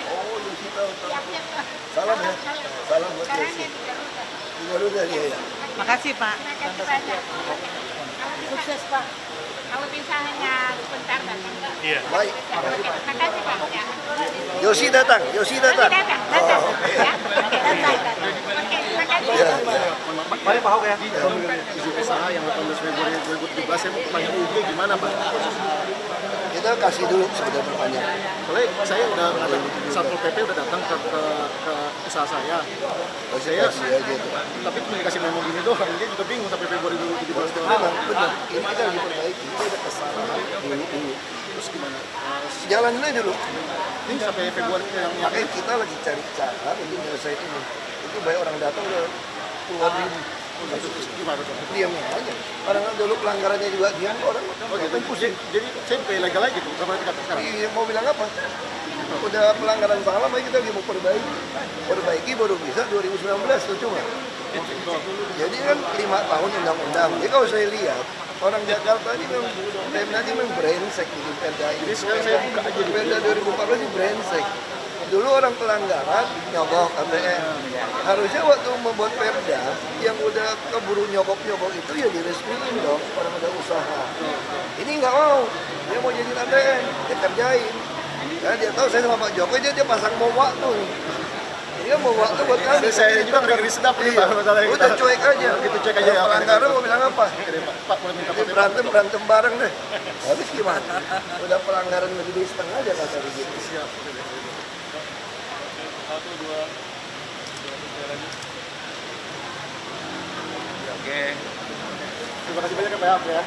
Oh, Yosi tahu. Salam ya. Salam buat Yosi. Tinggal dulu dari ya. Makasih Pak. Sukses Pak. Kalau bisa hanya sebentar datang. Iya. Baik. Makasih Pak. Ya. Yosi datang. Yosi datang. Datang. Oh, oke. Ya. Oke, datang. Oke, terima kasih. Ya. Mari Pak Ahok ya. Izin usaha yang 18 Februari 2017 saya mau tanya UG gimana Pak? Itu kita kasih dulu sudah berpanjang. Soalnya saya udah ada Satpol PP udah datang ke usaha saya. Saya Kasih aja tuh. tapi cuma dikasih memo gini doang, dia juga bingung sampai Februari 2017 doang. Memang benar. Ini kita lagi perbaiki. Kita ada kesalahan dulu. Terus gimana? Jalanin aja dulu. Ini sampai Februari yang Makanya kita lagi cari cara untuk menyelesaikan ini. Itu banyak orang datang ke puluhan ribu. terus gimana tuh? Diamnya aja. Orang dulu pelanggarannya juga diam orang. Oh gitu. Jadi saya bukan ilegal lagi gitu. Berapa kata sekarang? Iya, mau bilang apa? Udah pelanggaran salah, makanya kita lagi mau perbaiki. Perbaiki baru bisa 2019 tuh cuma. Jadi kan 5 tahun undang-undang. Jadi kalau saya lihat orang Jakarta ini memang Pemda ini memang brengsek di Perda ini. Jadi sekarang saya buka aja Di Perda 2014 ini brengsek. Dulu orang pelanggaran nyogok ATM. Harusnya waktu membuat Perda yang udah keburu nyogok-nyogok itu ya diresmiin dong orang udah usaha. Ini nggak mau. Dia mau jadi ATM, dia kerjain. Karena dia tahu saya sama Pak Jokowi dia pasang mau waktu. Dia mau waktu buat kami. Saya juga ngeri sedap nih Pak masalahnya. Udah cuek aja. Gitu cuek aja ya. Pelanggaran mau bilang apa? Pak boleh minta foto Berantem bareng deh. Habis gimana? Udah pelanggaran lebih dari setengah aja kata begitu. siap. Oke. Terima kasih banyak ya Pak ya.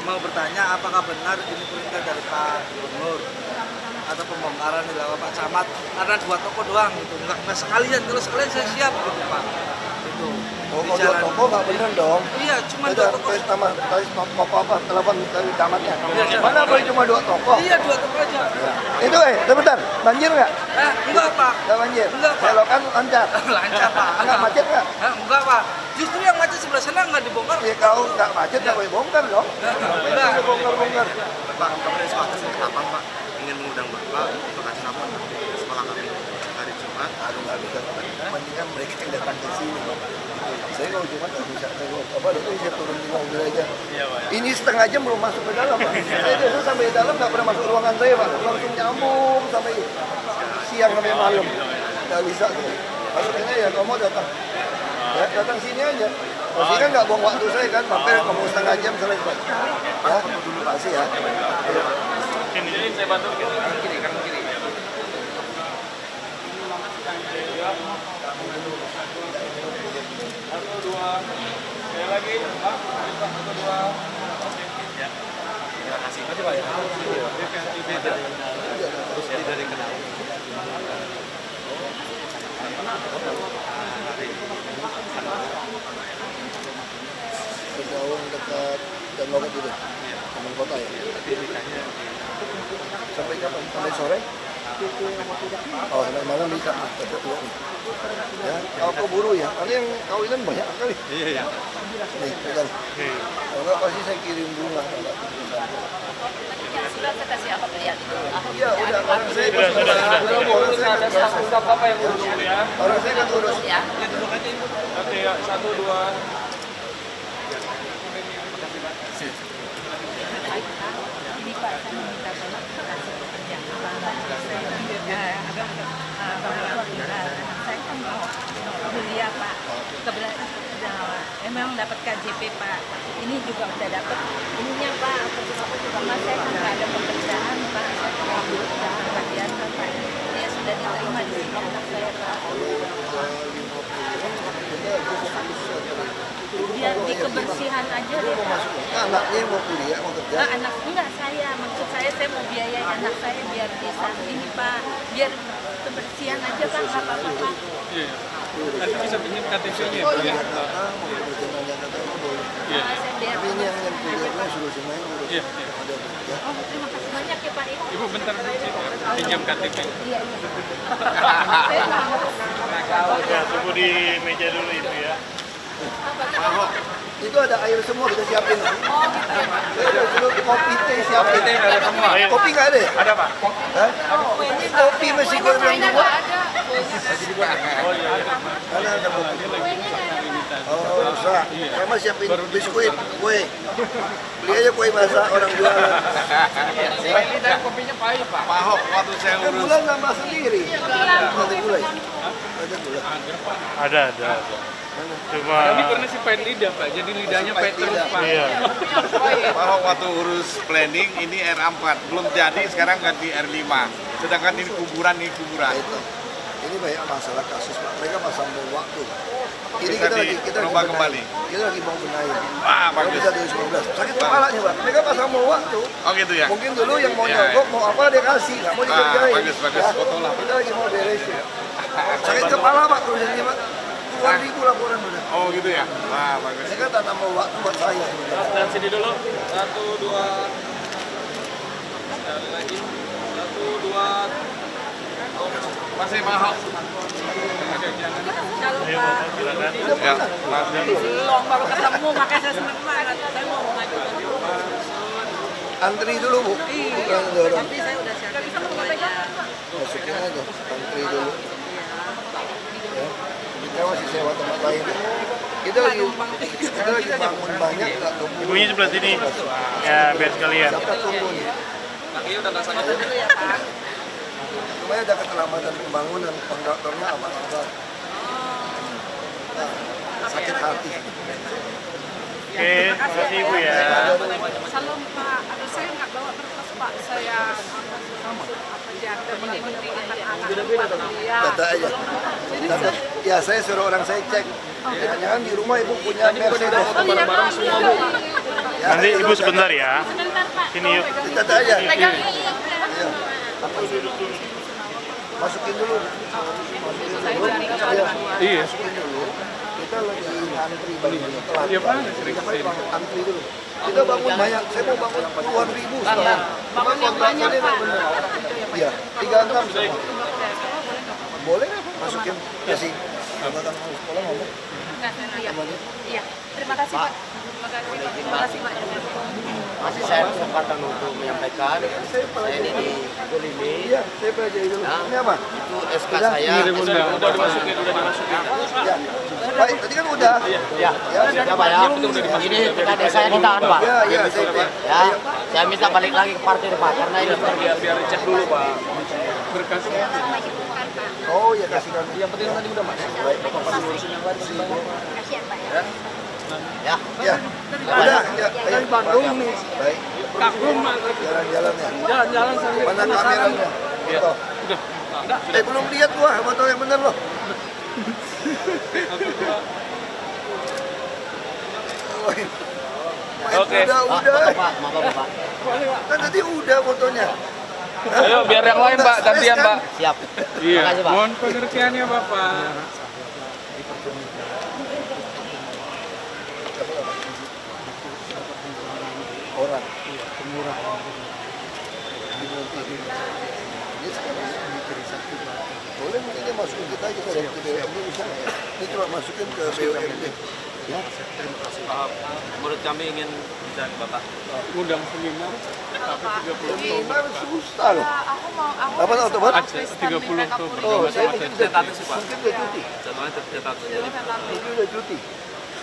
Mau bertanya apakah benar ini perintah dari Pak Gubernur atau pembongkaran dilakukan Pak Camat karena 2 toko doang gitu, nggak sekalian, kalau sekalian saya siap gitu Pak. Itu Oh, kalau 2 toko nggak bener dong. Iya, cuma 2 Udah, toko. toko apa? Telepon dari camatnya. Mana boleh cuma 2 toko? Iya, 2 toko aja. Itu sebentar, banjir nggak? Enggak Pak. Nggak banjir? Enggak, Pak. Belokan lancar? Lancar Pak. Nggak macet nggak? Enggak Pak. Justru yang macet sebelah sana nggak dibongkar. Ya kalau nggak macet nggak boleh bongkar dong. Enggak. Nggak bongkar-bongkar. Pak, kami sepakat kapan Pak ingin mengundang Bapak untuk acara apa? Sekolah kami hari Jumat. Aduh nggak bisa. Mendingan mereka yang datang ke sini. Saya kalau Jumat nggak bisa. Saya turun di mobil aja. Ini setengah jam belum masuk ke dalam Pak. Saya biasa sampai dalam nggak pernah masuk ruangan saya Pak. Langsung nyambung sampai siang sampai malam. Nggak bisa tuh. Maksudnya ya kalau mau datang. Ya, datang sini aja. Pasti kan nggak buang waktu saya kan, mampir kamu setengah jam selesai. Ya, terima kasih ya. Ini saya bantu. Kanan kiri. Satu, dua. Sekali lagi, Pak. Satu, dua. Ya. Terima kasih. Terima kasih Pak ya. Terus dari kenal. Bergaung dekat dan loket itu, Taman Kota ya. Sampai kapan? Sampai sore? Oh, sampai malam bisa. Tetap dua nih. Ya, kalau keburu ya. Karena yang kawinan banyak kali. Iya. Nih, pegang. Kalau nggak pasti saya kirim bunga. Sudah saya kasih apa lihat itu. Iya, udah. Orang saya udah boleh. Ada apa yang urus ya? Orang saya kan urus. Ya. Oke, ya. Satu, dua. Ini Pak, saya minta tolong kasih pekerjaan saya kan mau kuliah Pak, kebetulan emang dapat KJP Pak, ini juga udah dapat ininya Pak, karena saya kan nggak ada pekerjaan Pak, saya mau tempat biasa Pak, dia sudah diterima di sini anak saya Pak. Biar di kebersihan aja deh Pak. Anaknya mau kuliah, mau kerja. Nah, anak enggak saya, maksud saya mau biayai anak saya biar bisa ini Pak, biar kebersihan aja Pak, nggak apa-apa Pak. Iya. Nanti bisa pinjam KTP-nya. Oh iya. Iya. Saya biar. Tapi ini yang kuliahnya suruh semuanya urus. Iya. Ada tuh, ya. Oh, terima kasih banyak ya Pak. Ibu bentar pinjam KTP. Iya. Saya nggak Ya, tunggu di meja dulu itu ya. Itu ada air semua kita siapin. Dulu kopi teh siapin. Kopi teh ada semua. Kopi nggak ada ya? Ada Pak. Hah? Kopi masih gue bilang dibuat. Oh iya. Karena ada kopi. Oh, usah. Saya mah siapin biskuit, kue. Beli aja kue masak orang jualan. Ini dan kopinya pahit Pak. Pak Ahok waktu saya Kan urus. bulan nambah sendiri. Nanti mulai. Ada gula. Ada. Cuma Kami pernah sih pahit lidah Pak, jadi lidahnya pahit terus Pak. iya. Pak Ahok waktu urus planning ini R4 belum jadi, sekarang ganti R5. Sedangkan ini kuburan. Nah, itu. Ini banyak masalah kasus Pak. Mereka pasang bom waktu. Ini Bisa kita lagi dirubah benahi. kembali. Kita lagi mau benahi. Wah, Kalau bagus. bisa 2019. Sakit kepalanya Pak. Mereka pasang bom waktu. Oh gitu ya. Mungkin dulu yang mau Iya, nyogok, mau apa dia kasih, nggak mau dikerjain. bagus. Foto lah. Kita lagi mau beresin. Sakit kepala Pak, tulisannya Pak. Puluhan ribu laporan udah. Oh gitu ya. Wah, bagus. Ini kan tanam bom waktu buat saya. Dan sini dulu. 1, 2. Sekali lagi. 1, 2. Masih Pak Ahok. Ayo Bapak silakan. Ya, Mas. Belum baru ketemu, makanya saya senang banget. Saya mau maju. Antri dulu Bu. Bukan dorong. Tapi saya udah siapin semuanya. Masukin aja. Antri dulu. Ya. Kita masih sewa tempat lain. Kita lagi bangun banyak nggak tumbuh. Ibunya sebelah sini. Ya, biar sekalian. Siapa tumbuh nih? Kakinya udah rasanya. Supaya ada keterlambatan pembangunan, kontraktornya amat-amat. Nah, sakit hati. Oke, terima kasih Ibu ya. Salam Pak, aduh saya nggak bawa berkas Pak, saya apa jaga menteri anak-anak. Data aja. Data. Ya saya suruh orang saya cek. Jangan di rumah ibu punya Mercedes. Bareng-bareng semua Bu. Ya, Nanti Ibu sebentar ya. Sini yuk. data aja. Pegang Ya. Masukin dulu. Iya. Masukin dulu. Kita lagi antri bangun. Iya Pak, sering kesini. Antri dulu. Kita bangun banyak. Saya mau bangun puluhan ribu sekarang. Cuma kontraktornya nggak benar. Iya. 36 semua. Boleh masukin ke sini. Angkatan sekolah ngomong. Iya, terima kasih Pak. Terima kasih Pak. Masih saya kesempatan untuk menyampaikan saya ini di Golimi. Iya, saya pelajari dulu. Ini apa? Itu SK saya. Udah dimasukin. Ya. Baik, tadi kan udah. Ya, ya Pak ya. Ini PKD saya ditahan Pak. Ya, ya, saya Ya, saya minta balik lagi ke partai Pak karena ini Biar cek dulu Pak. Berkasnya. Oh, ya kasihkan. Yang penting tadi udah Mas. Baik, ya. ya. Udah, ya. Dari Bandung nih. Baik. Kagum Mas. Jalan-jalan ya. Jalan-jalan sambil Mana kameranya? Iya. Foto. Udah. Belum lihat gua foto yang bener loh. Oke. Udah. Pak, maaf Pak. Kan tadi udah fotonya. Ayo biar yang lain Pak, gantian Pak. Siap. Iya. Terima kasih, Pak. Mohon pengertiannya Bapak. Orang. Pemurah. Ini sekarang boleh mungkin dia masukin kita aja ke BUMD bisa. Ini cuma masukin ke BUMD. Ya. Menurut kami ingin dan Bapak undang seminar Seminar susah loh. Aku mau Apa otobat? 30 Oktober. Oh, saya mungkin udah cuti. Jadwalnya tercatat. Mungkin udah cuti.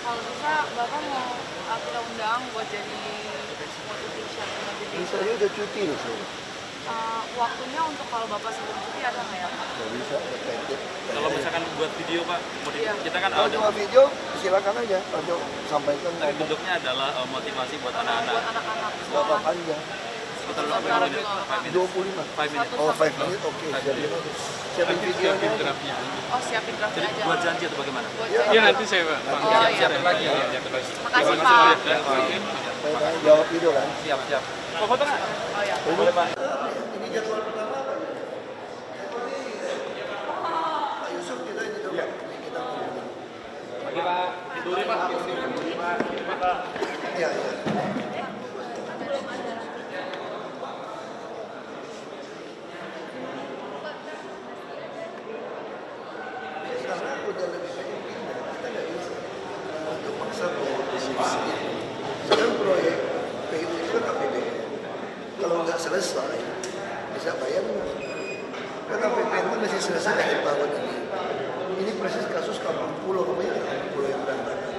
kalau bisa Bapak mau kita undang buat jadi motivation. Ini saya udah cuti loh. Waktunya untuk kalau Bapak sebelum cuti ada nggak ya? Nggak bisa, udah pendek. Kalau misalkan buat video Pak, kita kan Kalau cuma video, silakan aja. Kalau sampaikan tapi bentuknya adalah motivasi buat anak-anak. berapa panjang? Sekitar 5 menit. 25. 5 menit. Oh, 5 menit, oke. Siapin videonya. Siapin draftnya. Oh siapin draftnya Jadi aja. buat janji atau bagaimana? Ya, nanti saya Pak. Siap lagi. Makasih Pak. saya jawab video kan. Siap. Mau foto nggak? Oh ya. Boleh Pak. Ini jadwal pertama apa? Pak Yusuf kita ini dulu. Kita Pagi Pak. Tiduri Pak. ya. Sekarang udah lebih banyak pindah, kita nggak bisa untuk paksa sekarang proyek PU itu kan APBN. Kalau nggak selesai, bisa bayar nggak? Kan APBN kan masih selesai akhir tahun ini. Ini persis kasus Kampung Pulau, namanya Kampung Pulau yang berantakan.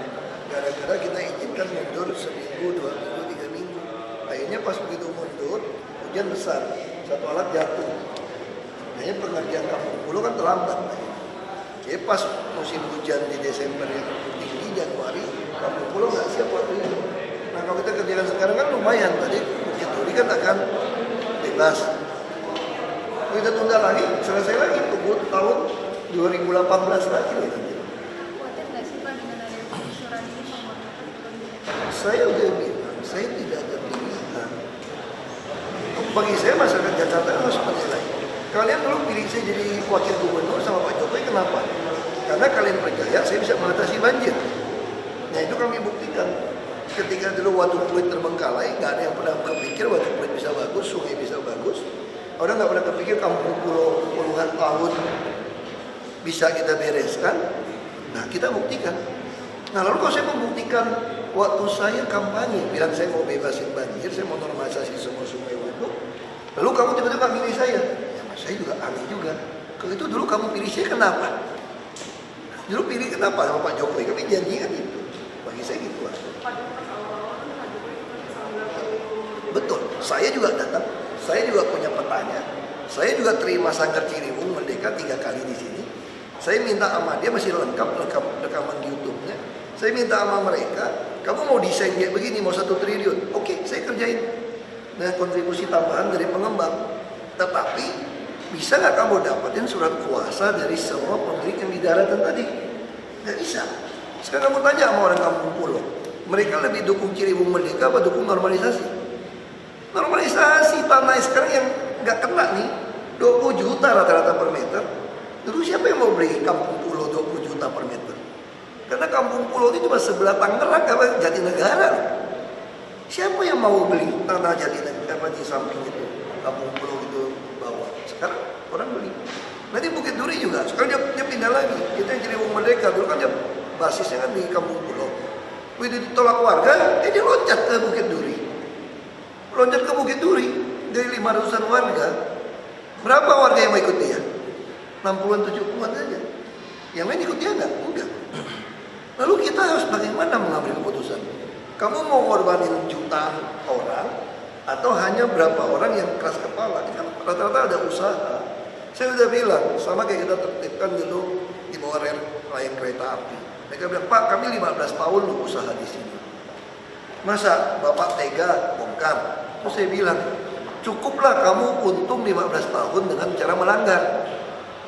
Gara-gara kita izinkan mundur seminggu, 2 minggu, 3 minggu. Akhirnya pas begitu mundur, hujan besar, satu alat jatuh. Akhirnya pengerjaan Kampung Pulau kan terlambat. Jadi pas musim hujan di Desember yang tinggi, Januari, Kampung Pulau nggak siap waktu itu. Nah kalau kita kerjakan sekarang kan lumayan, tadi Bukit Duri kan akan bebas. Kita tunda lagi, selesai lagi, tunggu tahun 2018 lagi. Saya udah bilang, saya tidak ada pilihan. Bagi saya masyarakat Jakarta harus menilai. Kalian dulu pilih saya jadi wakil gubernur sama Pak Jokowi, kenapa? Karena kalian percaya saya bisa mengatasi banjir. Nah itu kami buktikan. Ketika dulu Waduk Pluit terbengkalai, nggak ada yang pernah kepikir Waduk Pluit bisa bagus, sungai bisa bagus. Orang nggak pernah kepikir Kampung Pulau puluhan tahun bisa kita bereskan. Nah kita buktikan. Nah lalu kalau saya membuktikan waktu saya kampanye, bilang saya mau bebasin banjir, saya mau normalisasi semua sungai waduk, lalu kamu tiba-tiba milih saya. Ya saya juga aneh juga. Kalau itu dulu kamu pilih saya kenapa? Dulu pilih kenapa sama Pak Jokowi? Kami janjikan itu. Bagi saya gitu lah. Betul, saya juga datang. Saya juga punya petanya. Saya juga terima Sanggar Ciliwung Merdeka 3 kali di sini. Saya minta sama dia, masih lengkap rekaman di YouTube-nya. Saya minta sama mereka, kamu mau desain kayak begini, mau 1 triliun. Oke, saya kerjain. Dengan kontribusi tambahan dari pengembang. Tetapi, bisa nggak kamu dapatin surat kuasa dari semua pemilik yang di daratan tadi? Nggak bisa. Sekarang kamu tanya sama orang Kampung Pulau. Mereka lebih dukung Ciliwung Merdeka apa dukung normalisasi? Normalisasi tanah sekarang yang nggak kena nih, 20 juta rata-rata per meter. Dulu siapa yang mau beli Kampung Pulau 20 juta per meter? Karena Kampung Pulau ini cuma sebelah Tangerang, apa Jatinegara. Siapa yang mau beli tanah Jatinegara di samping itu? Kampung Pulau itu bawah. Sekarang orang beli. Nanti Bukit Duri juga. Sekarang dia pindah lagi. Kita yang Ciliwung Merdeka dulu kan dia basisnya kan di Kampung Pulau. Begitu ditolak warga, dia loncat ke Bukit Duri. Loncat ke Bukit Duri dari 500-an warga. Berapa warga yang mau ikut dia? 60-an, 70-an saja. Yang lain ikut dia enggak? Enggak. Lalu kita harus bagaimana mengambil keputusan? Kamu mau ngorbanin jutaan orang atau hanya berapa orang yang keras kepala? Ini kan rata-rata ada usaha. Saya udah bilang, sama kayak kita tertibkan dulu di bawah rel layang kereta api. Mereka bilang, Pak kami 15 tahun loh usaha di sini. Masa Bapak tega bongkar? Terus saya bilang, cukuplah kamu untung 15 tahun dengan cara melanggar.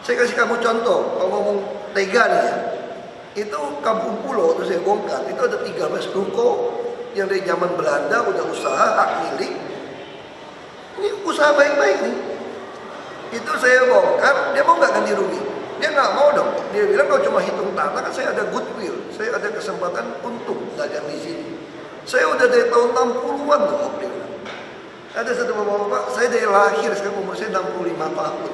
Saya kasih kamu contoh, kalau ngomong tega nih ya, itu Kampung Pulau, terus saya bongkar, itu ada 13 ruko yang dari zaman Belanda udah usaha hak milik. Ini usaha baik-baik nih. Itu saya bongkar, dia mau nggak ganti rugi? Dia nggak mau dong. Dia bilang kalau cuma hitung tanah kan saya ada goodwill, saya ada kesempatan untung dagang di sini. Saya udah dari tahun 60-an loh, dia bilang. Ada satu bapak-bapak, saya dari lahir sekarang umur saya 65 tahun.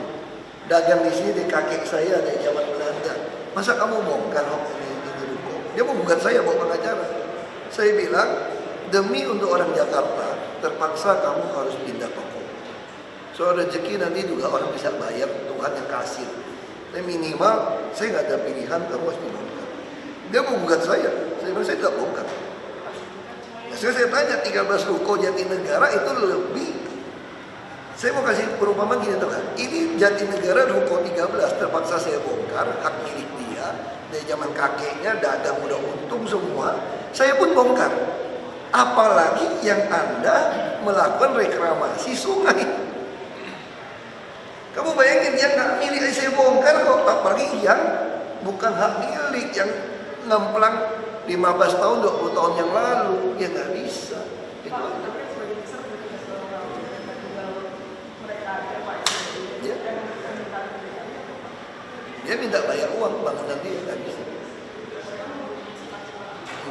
Dagang di sini dari kakek saya dari zaman Belanda. Masa kamu bongkar ini ruko? Dia mau bukan saya bawa pengacara. Saya bilang demi untuk orang Jakarta terpaksa kamu harus pindah toko. Soal rezeki nanti juga orang bisa bayar, Tuhan yang kasih. Tapi minimal saya nggak ada pilihan, kamu harus dibongkar. Dia mau bukan saya bilang saya tidak bongkar. Nah, saya tanya 13 ruko Jatinegara itu lebih. Saya mau kasih perumpamaan gini tuh kan. Ini Jatinegara ruko 13 terpaksa saya bongkar, hak milik dia. Dari zaman kakeknya dagang udah untung semua. Saya pun bongkar. Apalagi yang Anda melakukan reklamasi sungai. Kamu bayangin yang hak milik saya bongkar kok. Apalagi yang bukan hak milik, yang ngemplang 15 tahun, 20 tahun yang lalu. Ya nggak bisa. Itu aja. Dia minta bayar uang bangunan dia nggak bisa.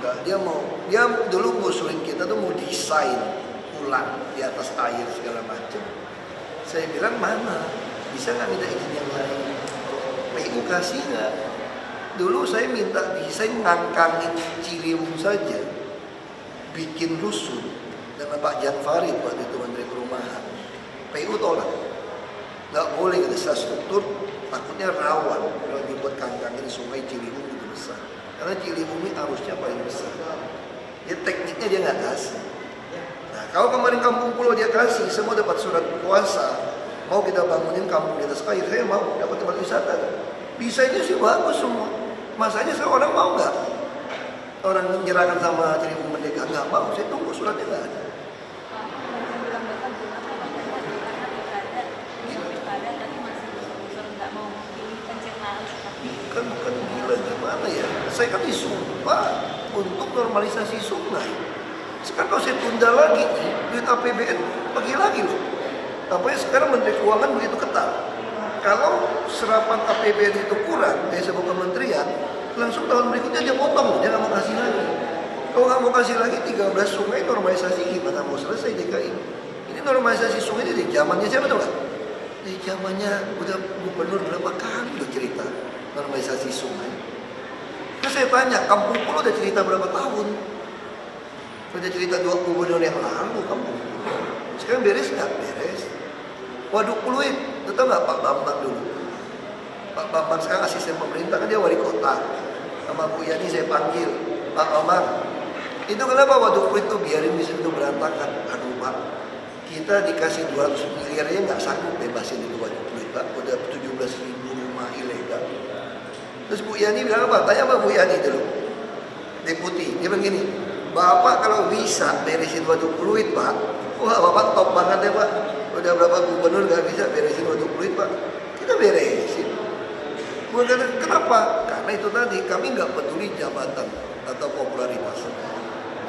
Enggak, dia dulu ngusulin kita tuh mau desain ulang di atas air segala macam. Saya bilang mana? Bisa nggak minta izin yang lain? PU kasih nggak? Dulu saya minta desain ngangkangin Ciliwung saja, bikin rusun dengan Pak Jan Farid waktu itu Menteri Perumahan. PU tolak. Nggak boleh ada struktur, takutnya rawan kalau dibuat kangkangin sungai Ciliwung itu besar. Karena Ciliwung ini arusnya paling besar. Dia tekniknya dia nggak kasih. Nah kalau kemarin Kampung Pulau dia kasih, semua dapat surat kuasa. Mau kita bangunin kampung di atas air, saya mau dapat tempat wisata. Desainnya sih bagus semua. Masanya seorang mau nggak? Orang menyerahkan sama Seribu Merdeka nggak mau. Saya tunggu suratnya nggak ada. Kan gila gimana ya? Saya kan disumpah untuk normalisasi sungai. Sekarang kalau saya tunda lagi, duit APBN pergi lagi loh. Apalagi sekarang Menteri Keuangan begitu ketat. Kalau serapan APBN itu kurang dari sebuah kementerian, langsung tahun berikutnya dia potong, dia nggak mau kasih lagi. Kalau nggak mau kasih lagi 13 sungai normalisasi gimana mau selesai DKI? Ini normalisasi sungai ini di zamannya siapa tuh nggak? Di zamannya udah gubernur berapa kali udah cerita normalisasi sungai. Terus saya tanya, Kampung Pulau udah cerita berapa tahun? Udah cerita 2 gubernur yang lalu Kampung Pulau. Sekarang beres nggak? Beres. Waduk Pluit, itu tahu nggak Pak Bambang dulu? Pak Bambang sekarang asisten pemerintah, kan dia wali kota. Sama Bu Yani saya panggil, Pak Bambang, itu kenapa Waduk Pluit itu biarin di situ berantakan? Aduh Pak, kita dikasih 200 miliar aja nggak sanggup bebasin itu Waduk Pluit Pak. Udah 17.000 rumah ilegal. Terus Bu Yani bilang apa? Tanya apa Bu Yani dulu? Deputi, dia begini, Bapak kalau bisa beresin Waduk Pluit Pak, wah Bapak top banget ya Pak. Udah berapa gubernur gak bisa beresin Waduk Pluit Pak? Kita beresin. Bukan kenapa? Karena itu tadi kami nggak peduli jabatan atau popularitas.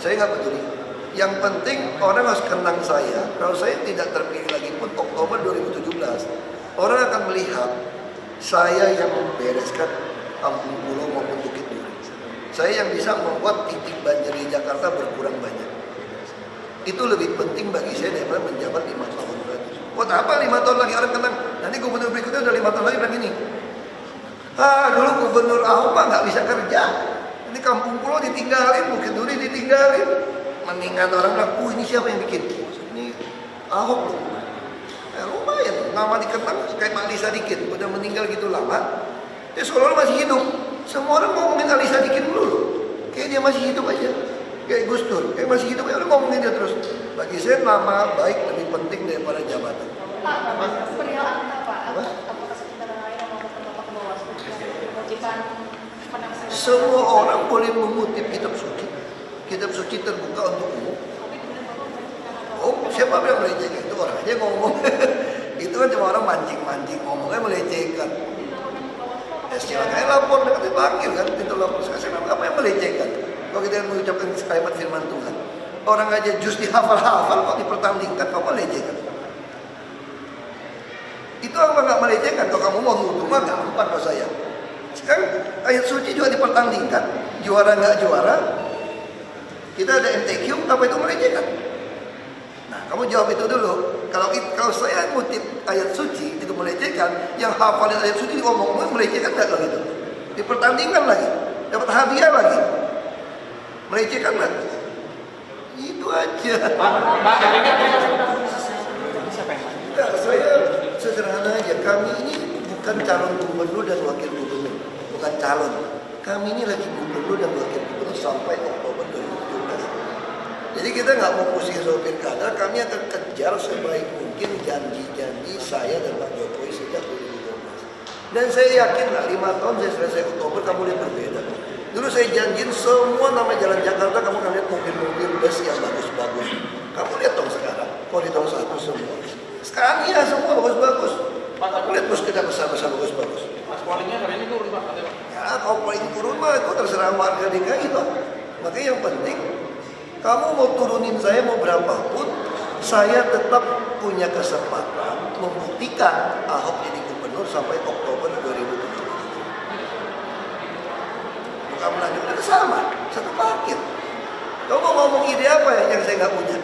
Saya nggak peduli. Yang penting orang harus kenang saya. Kalau saya tidak terpilih lagi pun Oktober 2017, orang akan melihat saya yang membereskan Kampung Pulau maupun Bukit Duri. Saya yang bisa membuat titik banjir di Jakarta berkurang banyak. Itu lebih penting bagi saya daripada menjabat 5 tahun lagi. Buat apa 5 tahun lagi orang kenang? Nanti gubernur berikutnya udah 5 tahun lagi bilang gini. Dulu gubernur Ahok mah nggak bisa kerja. Ini Kampung Pulau ditinggalin, Bukit Duri ditinggalin. Mendingan orang bilang, ini siapa yang bikin? Ini Ahok loh. Lumayan, nama dikenang kayak Pak Ali Sadikin. Udah meninggal gitu lama, dia seolah-olah masih hidup. Semua orang ngomongin Ali Sadikin dulu loh. Kayak dia masih hidup aja. Kayak Gus Dur, kayak masih hidup, ya udah ngomongin dia terus. Bagi saya nama baik lebih penting daripada jabatan. Pak, perihal apa? Apakah sekitar lain mau Bapak ke Bawaslu? Kewajiban penafsiran. Semua orang boleh mengutip kitab suci. Kitab suci terbuka untuk umum. Oh, siapa yang melecehkan? Itu orang aja ngomong. Itu kan cuma orang mancing-mancing ngomongnya melecehkan. Ya silakan lapor, nanti panggil kan pintu lapor. Sekarang apa yang melecehkan? Kalau kita mengucapkan kalimat firman Tuhan, orang aja jus dihafal-hafal kok dipertandingkan, kamu melecehkan. Itu apa nggak melecehkan? Kalau kamu mau nuduh mah gampang kalau saya. Sekarang ayat suci juga dipertandingkan, juara nggak juara. Kita ada MTQ, apa itu melecehkan? Nah, kamu jawab itu dulu. Kalau saya ngutip ayat suci itu melecehkan, yang hafalin ayat suci ngomong melecehkan nggak kalau gitu? Dipertandingkan lagi, dapat hadiah lagi. Melecehkan nggak? Itu aja. Enggak, saya sederhana aja. Kami ini bukan calon gubernur dan wakil gubernur, bukan calon. Kami ini lagi gubernur dan wakil gubernur sampai Oktober 2017. Jadi kita nggak mau pusing soal pilkada, kami akan kejar sebaik mungkin janji-janji saya dan Pak Jokowi sejak 2012. Dan saya yakin lah 5 tahun saya selesai Oktober kamu lihat berbeda. Dulu saya janjiin semua nama jalan Jakarta kamu akan lihat mobil-mobil bus yang bagus-bagus. Kamu lihat dong sekarang, koridor 1 semua. Sekarang iya semua bagus-bagus. Kamu lihat bus kita besar-besar bagus-bagus. Mas pollingnya hari ini turun Pak. Ya kalau paling turun mah itu terserah warga DKI Pak. Makanya yang penting kamu mau turunin saya mau berapapun, saya tetap punya kesempatan membuktikan Ahok jadi gubernur sampai Oktober 2017. Kamu lanjutkan sama, satu paket. Kamu mau ngomong ide apa ya yang saya nggak punya?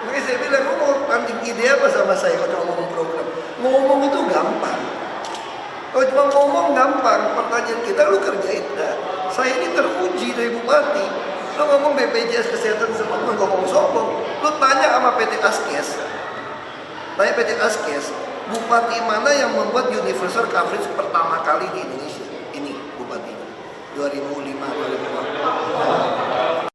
Makanya saya bilang, kamu mau tanding ide apa sama saya kalau cuma ngomong program? Ngomong itu gampang. Kalau cuma ngomong gampang, pertanyaan kita lu kerjain. Nah, saya ini teruji dari bupati. Lu ngomong BPJS Kesehatan semua ngomong sombong. Lu tanya sama PT Askes. Tanya PT Askes, bupati mana yang membuat universal coverage pertama kali di Indonesia? Ini bupati. 2005-2006.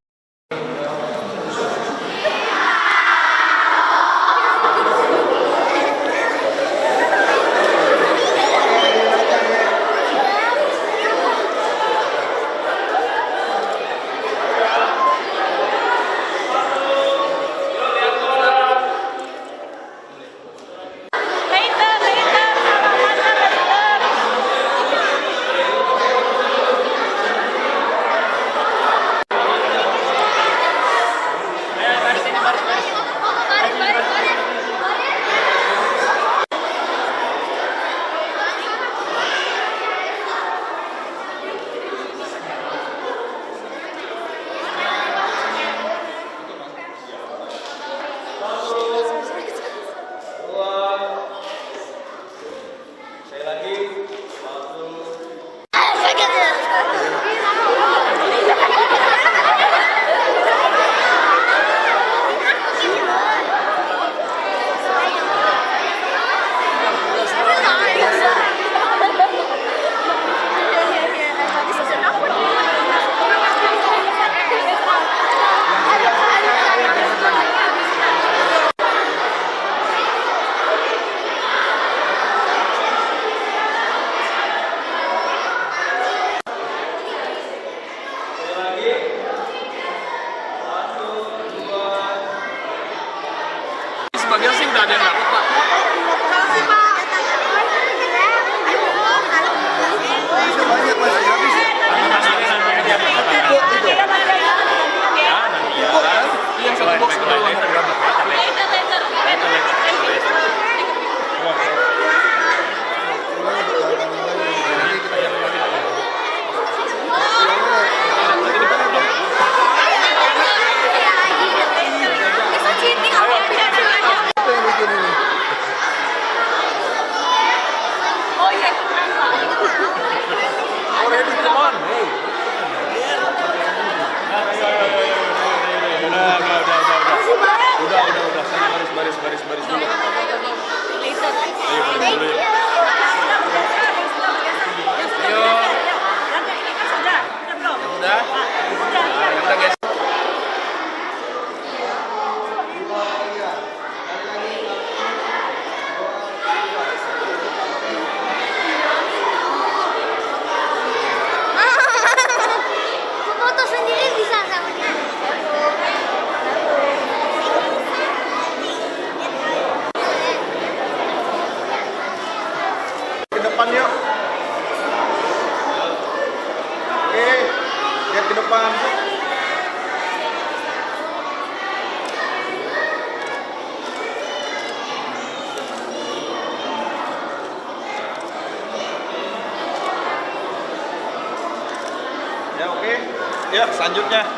Ya, selanjutnya.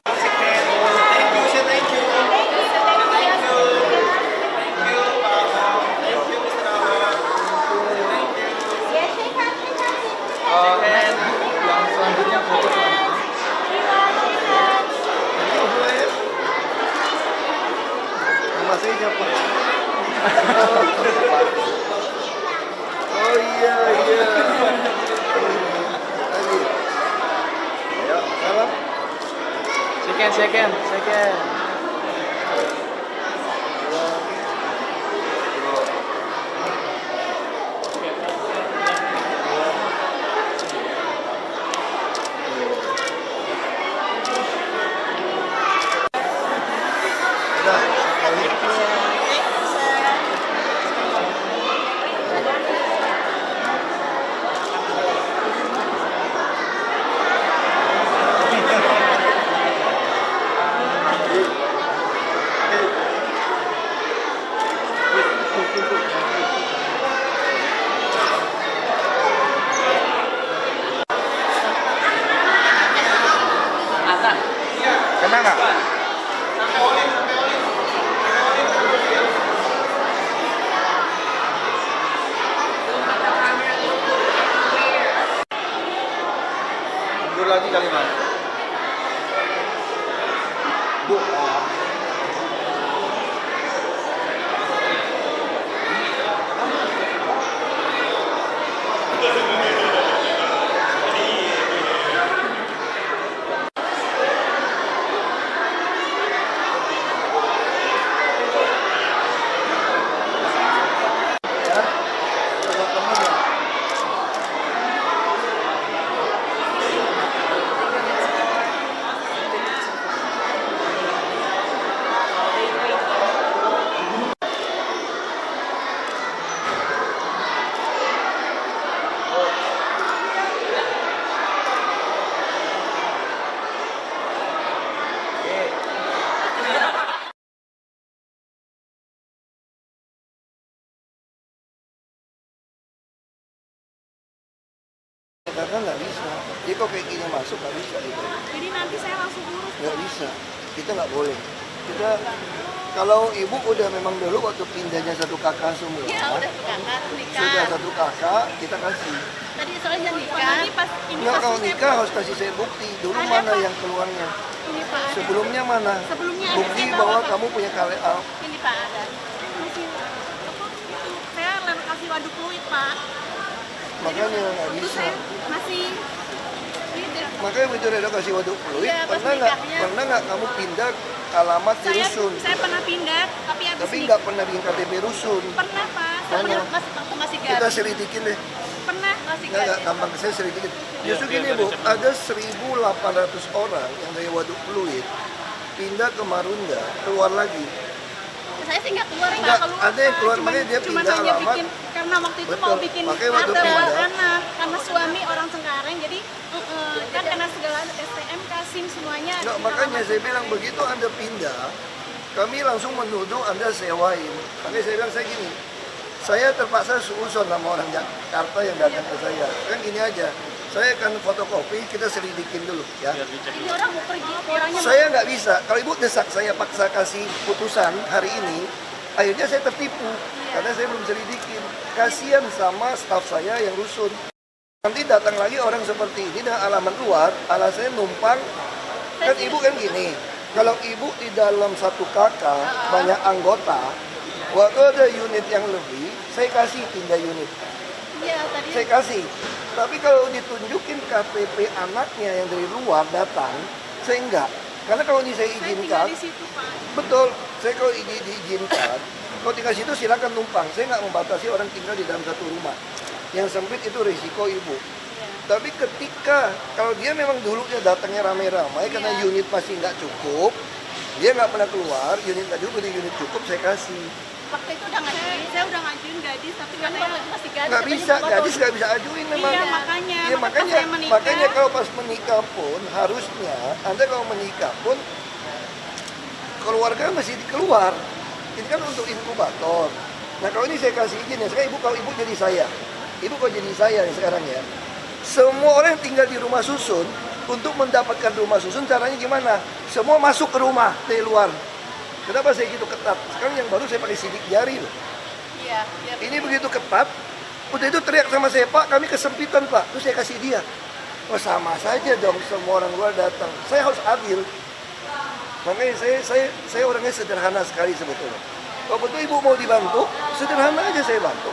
Nama saya siapa? Oh iya. Lagi. Ayo, salam. Second. Kena nggak? Mundur lagi kali Mas. Bu. Karena nggak bisa. Jadi kok kayak gini masuk nggak bisa gitu. Jadi nanti saya langsung urus. Nggak bisa. Kita nggak boleh. Kita kalau ibu udah memang dulu waktu pindahnya satu kakak semua. Ya udah kakak nikah. Sudah satu kakak kita kasih. Tadi soalnya nikah. Nggak, kalau nikah harus kasih saya bukti. Dulu Ada, mana Pak. yang keluarnya? Ini Pak ada. Sebelumnya mana? Sebelumnya ada, Bukti saya bawa, bahwa Pak. kamu punya KLA. Ini Pak ada. Masih apa itu? Saya kasih waduk fluid Pak. Makanya nggak Itu bisa. saya masih ini. Makanya begitu Reda kasih waduk fluid, Iya, pas pernah nikahnya. nggak kamu pindah alamat di rusun? Saya pernah pindah, tapi habis Tapi nikah. nggak pernah bikin KTP rusun. Pernah Pak. Saya Mana? waktu masih Kita gadis. selidikin deh. Pernah masih Nggak, gadis. gampang saya selidikin. Justru biar gini pada Bu, cepat. ada 1.800 orang yang dari waduk fluid pindah ke Marunda, keluar lagi. Saya sih nggak keluar, Nggak, keluar. ada yang keluar, Cuman- makanya dia cuman pindah hanya alamat. bikin, karena waktu itu Betul, mau bikin makanya waktu ada pindah. karena suami orang Cengkareng, jadi kan karena segala STM, SIM semuanya. Nggak, di makanya alamat saya bilang Cengkareng. begitu Anda pindah, kami langsung menuduh Anda sewain. Makanya saya bilang saya gini, saya terpaksa seuzon sama orang Jakarta yang datang ke saya. Kan gini aja, saya akan fotokopi, kita selidikin dulu ya. Ini orang mau pergi, orangnya Saya nggak bisa, kalau ibu desak saya paksa kasih putusan hari ini, akhirnya saya tertipu karena saya belum selidikin. Kasihan sama staf saya yang rusun. Nanti datang lagi orang seperti ini dengan alamat luar, alasannya numpang. Kan ibu kan gini, kalau ibu di dalam satu kakak banyak anggota, waktu ada unit yang lebih, saya kasih pindah unit. Iya, tadi Saya kasih. Tapi kalau ditunjukin KTP anaknya yang dari luar datang, saya enggak. Karena kalau ini saya tinggal izinkan, di situ Pak. betul. Saya kalau ini diizinkan, kalau tinggal situ silakan numpang. Saya nggak membatasi orang tinggal di dalam satu rumah. Yang sempit itu risiko ibu. Tapi ketika kalau dia memang dulunya datangnya ramai-ramai karena unit masih nggak cukup, dia nggak pernah keluar, unit nggak cukup, unit cukup saya kasih. Waktu itu udah ngajuin, saya udah ngajuin gadis, tapi katanya masih gadis. Nggak katanya bisa, Bapak gadis nggak bisa ajuin memang. Iya, makanya. Iya, Pas saya menikah, makanya kalau pas menikah pun harusnya Anda kalau menikah pun keluarga mesti dikeluar. Ini kan untuk inkubator. Nah kalau ini saya kasih izin ya, sekarang ibu kalau ibu jadi saya, ibu kalau jadi saya nih sekarang ya, semua orang yang tinggal di rumah susun Untuk mendapatkan rumah susun caranya gimana? Semua masuk ke rumah dari luar. Kenapa saya gitu ketat? Sekarang yang baru saya pakai sidik jari loh. Iya. Ini begitu ketat, udah itu teriak sama saya, Pak kami kesempitan Pak. Terus saya kasih dia. Oh sama saja dong, semua orang luar datang. Saya harus adil. Makanya saya orangnya sederhana sekali sebetulnya. Kalau betul ibu mau dibantu, sederhana aja saya bantu.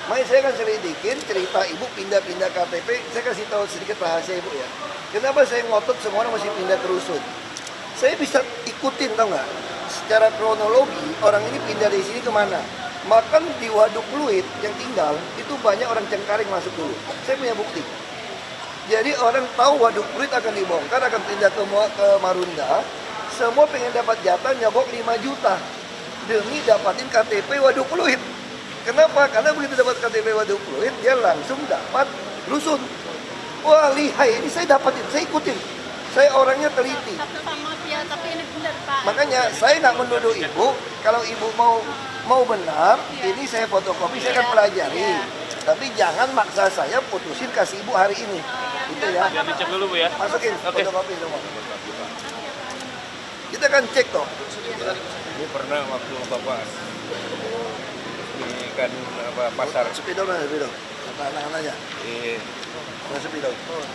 Makanya saya akan selidikin cerita ibu pindah-pindah KTP. Saya kasih tahu sedikit rahasia ibu ya. Kenapa saya ngotot semua orang masih pindah ke rusun? Saya bisa ikutin, tau nggak? Secara kronologi orang ini pindah dari sini kemana? Makan di Waduk Pluit yang tinggal itu banyak orang Cengkareng masuk dulu. Saya punya bukti. Jadi orang tahu Waduk Pluit akan dibongkar, akan pindah ke Marunda. Semua pengen dapat jatah nyobok 5 juta demi dapatin KTP Waduk Pluit. Kenapa? Karena begitu dapat KTP Waduk Pluit, dia langsung dapat rusun. Wah lihai, ini saya dapatin, saya ikutin. Saya orangnya teliti. Tapi ini benar Pak. Makanya saya nggak menuduh ibu. Kalau ibu mau benar, ini saya fotokopi, saya akan pelajari. Tapi jangan maksa saya putusin kasih ibu hari ini. Itu ya. Biar dicek dulu Bu ya. Masukin fotokopi semua. Kita akan cek toh. Ini pernah waktu Bapak di kan pasar sepidol mana sepidol? Anak-anaknya. Nah, sepidol.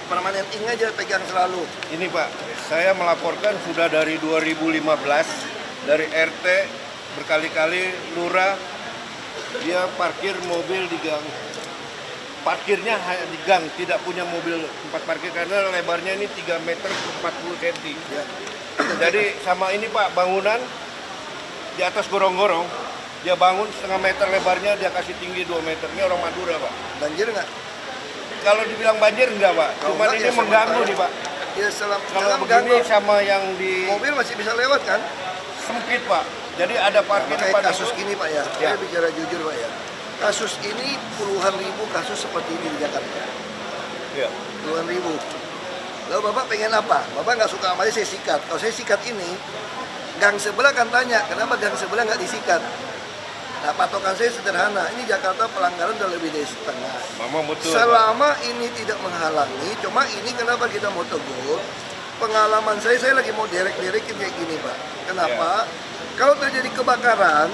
Permanen ing aja pegang selalu. Ini Pak, saya melaporkan sudah dari 2015 dari RT berkali-kali lurah dia parkir mobil di gang. Parkirnya di gang, tidak punya mobil tempat parkir karena lebarnya ini 3 meter 40 cm. Ya. Jadi sama ini Pak, bangunan di atas gorong-gorong, dia bangun setengah meter lebarnya, dia kasih tinggi 2 meter. Ini orang Madura Pak. Banjir nggak? Kalau dibilang banjir enggak Pak, cuman ini ya mengganggu nih Pak. Ya kalau begini sama yang di mobil masih bisa lewat kan? Sempit Pak. Jadi ada parkir depan kasus ini Pak ya. Saya bicara jujur Pak ya. Kasus ini puluhan ribu kasus seperti ini di Jakarta. Ya. Puluhan ribu. Lalu Bapak pengen apa? Bapak nggak suka sama saya sikat. Kalau saya sikat ini, gang sebelah kan tanya, kenapa gang sebelah nggak disikat? Nah patokan saya sederhana, ini Jakarta pelanggaran udah lebih dari setengah. Betul, selama ini tidak menghalangi, cuma ini kenapa kita mau tegur? Pengalaman saya lagi mau derek-derekin kayak gini Pak. Kenapa? Kalau terjadi kebakaran,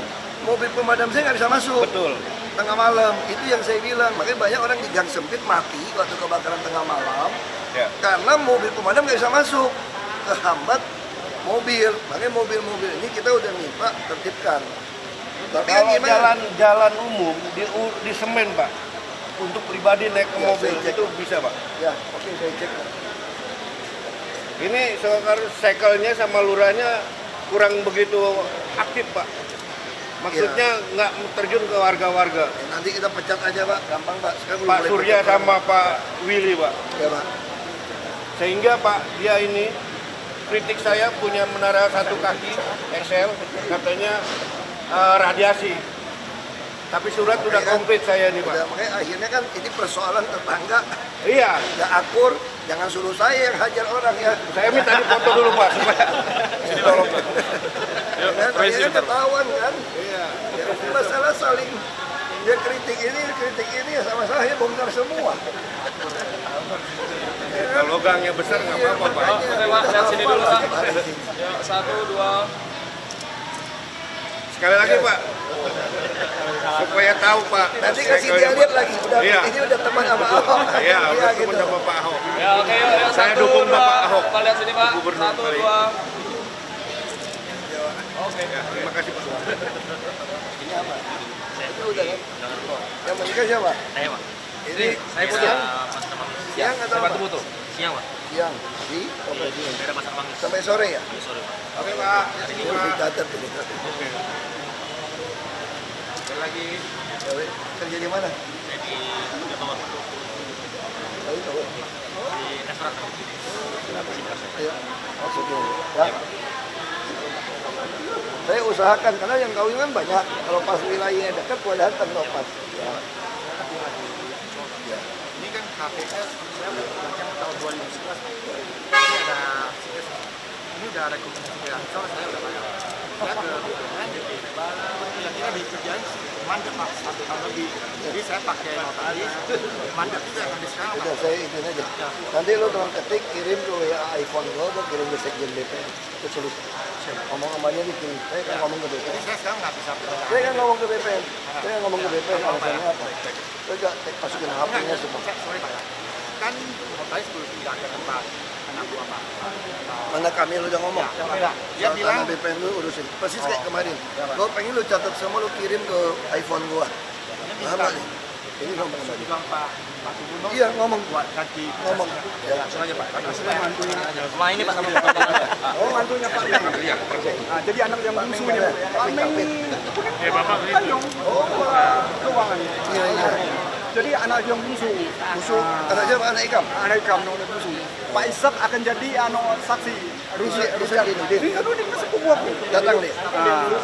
mobil pemadam saya nggak bisa masuk. Betul. Tengah malam, itu yang saya bilang. Makanya banyak orang di gang sempit mati waktu kebakaran tengah malam. Ya. Karena mobil pemadam nggak bisa masuk, kehambat mobil. Makanya mobil-mobil ini kita udah minta tertibkan. Tapi kalau kan jalan umum di semen Pak, untuk pribadi naik ke mobil itu bisa Pak. Ya, oke saya cek. Ini sekarang sekelnya sama lurahnya kurang begitu aktif Pak. Maksudnya nggak terjun ke warga-warga. Nanti kita pecat aja Pak, gampang Pak. Sekarang Pak Surya sama Pak Willy Pak. Ya Pak. Sehingga Pak dia ini kritik saya punya menara 1 kaki XL katanya radiasi. Tapi surat udah komplit saya nih Pak. Makanya akhirnya kan ini persoalan tetangga. Iya. Nggak akur, jangan suruh saya yang hajar orang ya. Saya minta foto dulu Pak supaya. Sini tolong Pak. Kan akhirnya ketahuan kan. Iya. Ya, masalah saling dia kritik ini ya sama saya bongkar semua. Kalau gangnya besar nggak apa-apa Pak. Oke Pak, lihat sini dulu Pak. Ya, 1, 2. Sekali lagi Pak, supaya tahu Pak. Nanti kasih dia lihat lagi, ini udah teman sama Ahok. Iya, udah teman sama Pak Ahok. Ya oke, yuk, saya 1, dukung 2. Bapak Ahok. Pak lihat sini Pak, 1, 2. Oke, terima kasih Pak. Ini apa? Itu udah kan? Yang menikah siapa? Saya Pak. Ini Saya siang? Siang atau apa? foto. Siang Pak. Siang. Di? Daerah Pasar Manggis. Sampai sore ya? Sore Pak. Oke Pak. Dicatat ini. Sekali lagi. Kerja di mana? Jadi Jatawar. Di restoran. Ayo. Oke. Ya. Saya usahakan karena yang kawin kan banyak. Kalau pas wilayahnya dekat, gua datang loh pas. Ya. Ini kan KPK saya baca tahun 2011. Ini ada ini udah rekomendasi dari Ancol, saya udah bayar. saya ke BPN, kira-kira di kerjaan mandek Pak 1 tahun lebih. Jadi saya pakai notaris, mandek juga sampai sekarang. Udah saya itu aja. Nanti lo tolong ketik, kirim ke WA iPhone lo, atau kirim ke sekjen BPN. Itu solusi. Ngomong kembali dikirim. Saya kan ngomong ke BPN. Jadi saya sekarang nggak bisa bertanya. Saya kan ngomong ke BPN. Saya ngomong ke BPN alasannya apa? Saya nggak masukin HP-nya semua. Sorry Pak. Kan notaris perlu pindah ke tempat anak gua Pak. Mana kami lo udah ngomong? Dia bilang BPN lu urusin. Persis kayak kemarin. Lo pengen lo catat semua lo kirim ke iPhone gua. Paham nggak nih? Ini ngomong tadi. Pak Gubernur. Iya ngomong. Buat ganti. Ngomong. Ya langsung aja Pak. Mantunya. Sama ini Pak sama Oh mantunya Pak. Nah, jadi anak yang bungsunya. Ya Bapak ini. Oh keuangan. Iya iya. Jadi anak yang bungsu. Musuh anak siapa? Anak Ikam. Anak Ikam nomor bungsu. Pak Ishak akan jadi saksi. Rusia ini. Aduh ini sepupu aku. Datang nih.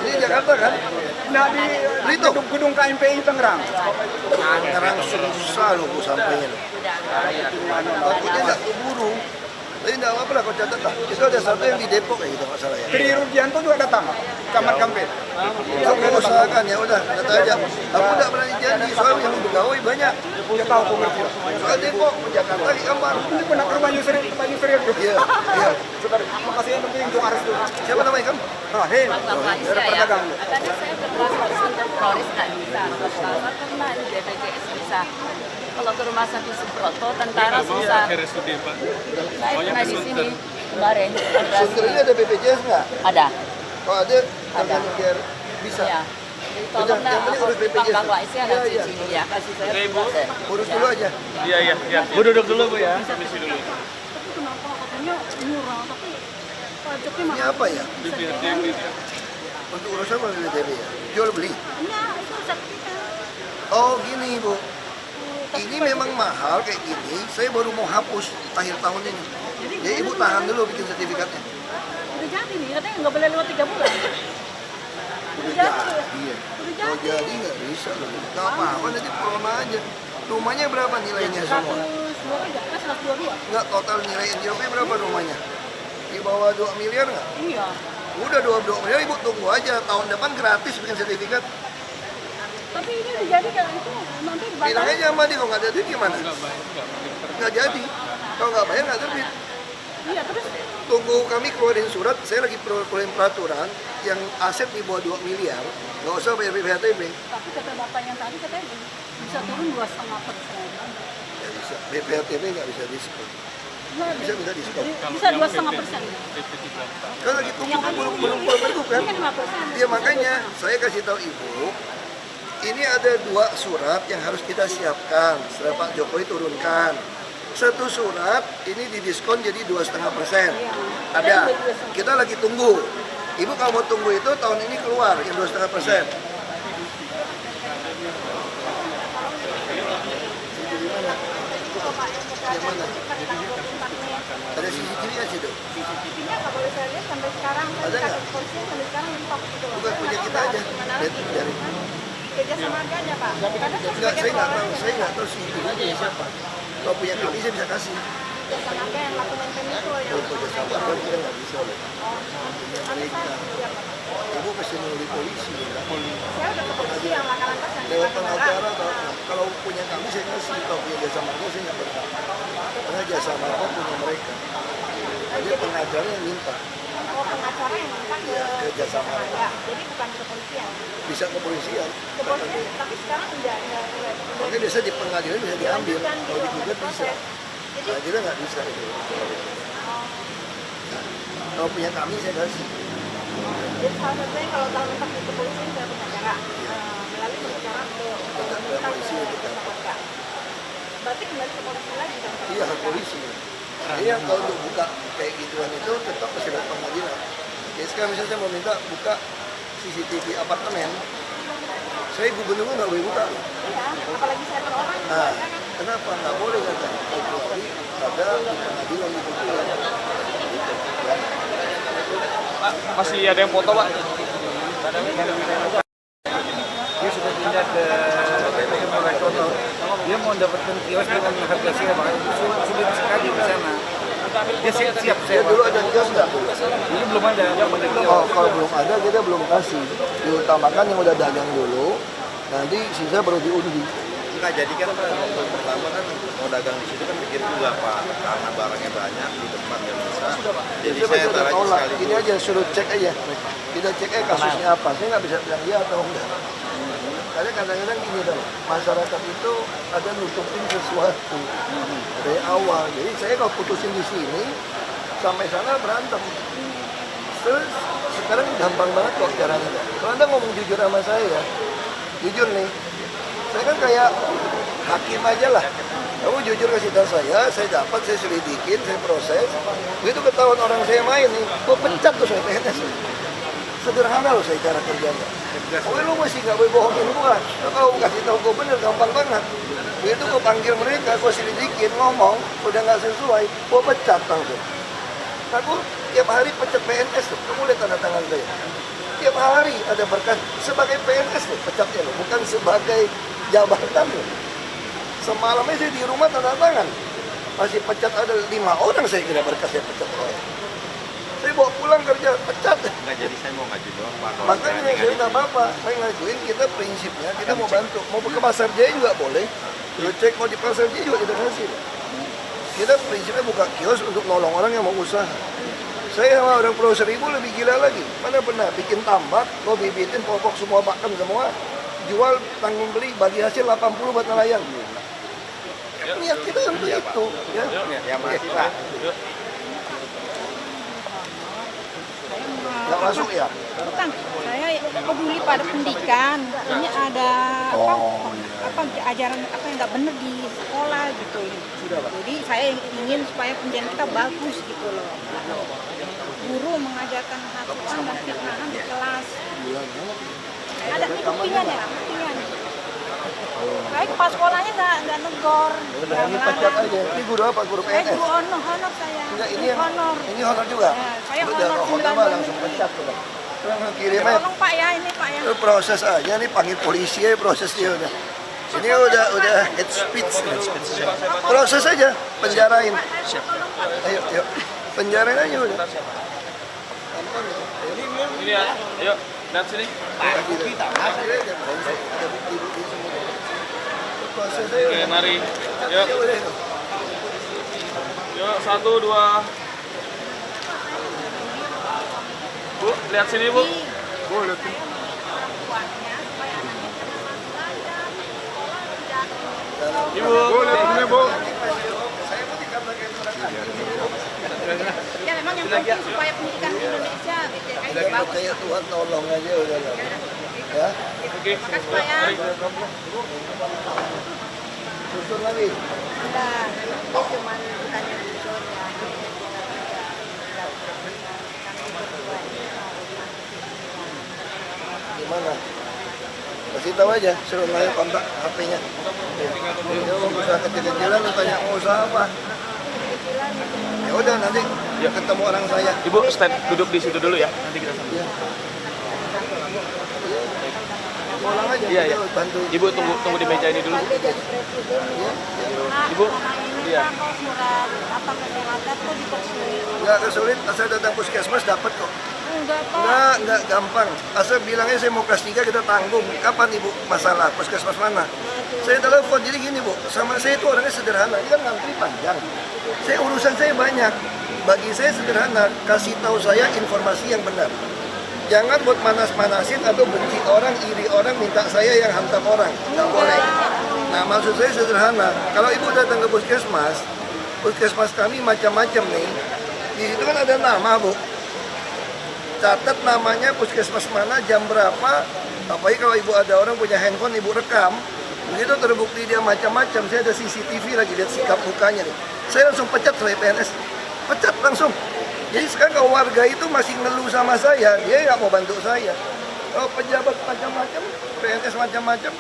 Ini Jakarta kan? Nah di gedung KMPI Tangerang. Tangerang susah lo gue sampaikan. Takutnya nggak keburu. Tapi nggak apa-apa lah kau catat lah. Itu ada satu yang di Depok kayak gitu masalah ya. Tri Rudianto juga datang. Camat Kampet. Aku usahakan ya udah kata aja. Aku nggak berani janji soal yang pegawai banyak. Dia tahu aku ngerti. Soal Depok, Jakarta di kamar. Ini pernah ke rumah Yusri itu. Iya, iya. Saudara, makasih yang penting untuk harus dulu. Siapa namanya kamu? Rahim. Dari perdagang. Karena saya berkelas center Flores nggak bisa. Kalau pernah di BPJS bisa. Kalau ke rumah sakit Subroto, tentara susah. Saya pernah di sini kemarin. Sunter ini ada BPJS nggak? Ada. Kalau ada, tergantung biar bisa. Ya. Jadi tolong Pak Kang Waisi ada di sini ya. Kasih saya. Urus dulu aja. Iya iya iya. Bu duduk dulu Bu ya. Misi dulu. Tapi kenapa katanya murah, tapi pajaknya Ini mahal. apa ya? BPNT ya. Untuk urusan apa BPTB ya? Jual beli. Enggak, itu sertifikat. Oh gini Bu. Ini memang mahal kayak gini. Saya baru mau hapus akhir tahun ini. Jadi Ibu tahan dulu bikin sertifikatnya. Udah jadi nih, katanya nggak boleh lewat 3 bulan. Udah jadi. Iya. Udah Kalau jadi. jadi nggak bisa loh. Nggak apa-apa nanti corona aja. Rumahnya berapa nilainya semua? 122. Nggak total nilai NJOP berapa rumahnya? Di bawah 2 miliar nggak? Iya. Udah 2 miliar Ibu tunggu aja. Tahun depan gratis bikin sertifikat. Tapi ini udah jadi kan itu nanti Bilang dibatalin. aja sama dia kalau nggak jadi gimana? Nggak jadi. Kalau nggak bayar nggak terbit. Iya, terus Tunggu kami keluarin surat, saya lagi keluarin peraturan yang aset di bawah 2 miliar, nggak usah bayar BPHTB. tapi kata bapak yang tadi katanya bisa turun 2,5%. Nggak bisa, BPHTB nggak bisa diskon. Nggak, Bisa minta diskon. bisa 2,5%. Kan lagi tunggu belum berbentuk kan? Ini 5%. Ya makanya saya kasih tahu Ibu, ini ada 2 surat yang harus kita siapkan setelah Pak Jokowi turunkan. Satu surat ini didiskon jadi 2,5%. Ada. Kita lagi tunggu. Ibu kalau mau tunggu itu tahun ini keluar yang 2,5%. Yang mana? Ada CCTV nggak situ? CCTV-nya nggak boleh saya lihat sampai sekarang. Ada nggak? Polisinya sampai sekarang mentok gitu. Bukan punya kita aja. Lihat dari. Kerja sama harga aja Pak. Karena Enggak, saya nggak tahu CCTV-nya siapa. Kalau punya kami saya bisa kasih. kerja sama harga yang laku maintain itu yang Kalau kerja sama kan kita nggak bisa loh. Mereka. Ibu pasti melalui polisi. saya udah ke polisi yang laka-lantas yang Lewat pengacara atau kalau punya kami saya kasih. Kalau punya jasa marga saya nggak pernah. Karena jasa marga punya mereka. Jadi pengacara yang minta oh pengacara yang minta ke jasa marga. ya, jadi bukan ke kepolisian. Bisa ke polisian. Ke polisian tapi sekarang enggak. Makanya biasa di pengadilan bisa diambil. Kalau digugat bisa. Pengadilan nggak bisa itu. Kalau punya kami saya kasih. Jadi salah satunya kalau tahun depan ke kepolisian ke pengacara melalui pengacara ke polisi kita. berarti kembali ke polisi lagi kan? Iya ke polisi. Ini yang kalau untuk buka kayak gituan itu tetap masih ada pengadilan. Jadi sekarang misalnya saya mau minta buka CCTV apartemen, saya gubernur nggak boleh buka. Iya, apalagi saya orang. Nah, kenapa nggak boleh kata? Kecuali ada pengadilan di Bogor. Pak, masih ada yang foto Pak? Dia sudah pindah ke BPM Mulai Contoh. Dia mau dapatkan kios dengan harga sewa, sulit sekali di sana. Dia siap Dia dulu ada kios nggak? Ini belum ada. Kalau belum ada kita belum kasih. Diutamakan yang udah dagang dulu, nanti sisa baru diundi. Enggak, jadi kan waktu pertama kan mau dagang di situ kan pikir juga Pak, karena barangnya banyak di tempat nggak bisa. Jadi saya udah tarik tolak. sekali. Ini aja suruh cek aja. Kita cek kasusnya apa. Saya nggak bisa bilang iya atau enggak. Karena kadang-kadang gini dong, masyarakat itu ada nutupin sesuatu dari awal. Jadi saya kalau putusin di sini, sampai sana berantem. Terus sekarang gampang banget kok caranya. Kalau Anda ngomong jujur sama saya, jujur nih, saya kan kayak hakim aja lah. Kamu jujur kasih tahu saya dapat, saya selidikin, saya proses. Begitu ketahuan orang saya main nih, gue pecat tuh saya PNS. Sederhana loh saya cara kerjanya. Oh lu masih nggak boleh bohongin gua. Kalau kasih tahu gua bener gampang banget. Begitu gua panggil mereka, gua selidikin, ngomong, udah nggak sesuai, gua pecat langsung. Aku tiap hari pecat PNS tuh. Kamu lihat tanda tangan saya. Tiap hari ada berkas sebagai PNS tuh pecatnya loh, bukan sebagai jabatan loh. Semalamnya saya di rumah tanda tangan. Masih pecat ada 5 orang saya kira berkasnya pecat orang. Saya bawa pulang kerja, pecat. Enggak, jadi saya mau ngaji doang Pak. Makanya saya nggak apa-apa, saya ngajuin kita prinsipnya, kita mau bantu. Mau ke Pasar Jaya juga boleh. Lu cek mau di Pasar Jaya juga kita kasih. Kita prinsipnya buka kios untuk nolong orang yang mau usaha. Saya sama orang Pulau Seribu lebih gila lagi. Mana pernah bikin tambak, lo bibitin pokok semua pakan semua, jual tanggung beli, bagi hasil 80 buat nelayan. Niat kita untuk itu. Ya, ya masih Pak. Nggak masuk ya? Bukan, saya peduli pada pendidikan. Ini ada apa ajaran apa yang nggak benar di sekolah gitu. Jadi saya ingin supaya pendidikan kita bagus gitu loh. Guru mengajarkan hasutan dan fitnahan di kelas. Ada buktinya ya, buktinya. Baik, kepala sekolahnya nggak negor. Ini pecat aja. Ini guru apa? Guru PNS? Guru honor saya. Enggak, ini yang honor. Ini honor juga? Ya, saya udah honor mah langsung pecat tuh. Kirim aja. Tolong Pak ya, ini Pak ya. Itu proses aja nih, panggil polisi aja proses dia udah. Ini udah head speech. Proses aja, penjarain. Ayo. Penjarain aja udah. Ini ya, ayo, lihat sini. Oke, mari. Yuk. Yuk, 1, 2. Bu, lihat sini, Bu. Bu, lihat sini. Ibu, lihat sini, Bu. Ya memang yang penting supaya pendidikan di Indonesia bagus. Percaya Tuhan tolong aja udah. Ya. Oke. Makasih Pak ya. Susun lagi. Enggak, ini cuma bukannya susun ya. Gimana? Kasih tahu aja, suruh nanya kontak HP-nya. Dia mau usaha kecil-kecilan, lu tanya mau usaha apa? Ya udah nanti ketemu orang saya. Ibu stand duduk di situ dulu ya. Nanti kita sambil. Ya. Pulang aja. Iya. Bantu. Ibu tunggu di meja ini dulu. Ibu. Iya. Enggak kesulit, asal datang puskesmas dapat kok. Enggak gampang. Asal bilangnya saya mau kelas 3 kita tanggung. Kapan Ibu masalah? Puskesmas mana? Saya telepon, jadi gini Bu, sama saya itu orangnya sederhana. Ini kan ngantri panjang. Urusan saya banyak. Bagi saya sederhana, kasih tahu saya informasi yang benar. Jangan buat manas-manasin atau benci orang, iri orang, minta saya yang hantam orang. Nggak boleh. Nah maksud saya sederhana. Kalau Ibu datang ke puskesmas kami macam-macam nih. Di situ kan ada nama Bu. Catat namanya puskesmas mana, jam berapa. Apalagi kalau Ibu ada orang punya handphone, Ibu rekam. Begitu terbukti dia macam-macam, saya ada CCTV lagi, lihat sikap mukanya nih. Saya langsung pecat sebagai PNS. Pecat langsung. Jadi sekarang kalau warga itu masih ngeluh sama saya, dia nggak mau bantu saya. Kalau pejabat macam-macam, PNS macam-macam,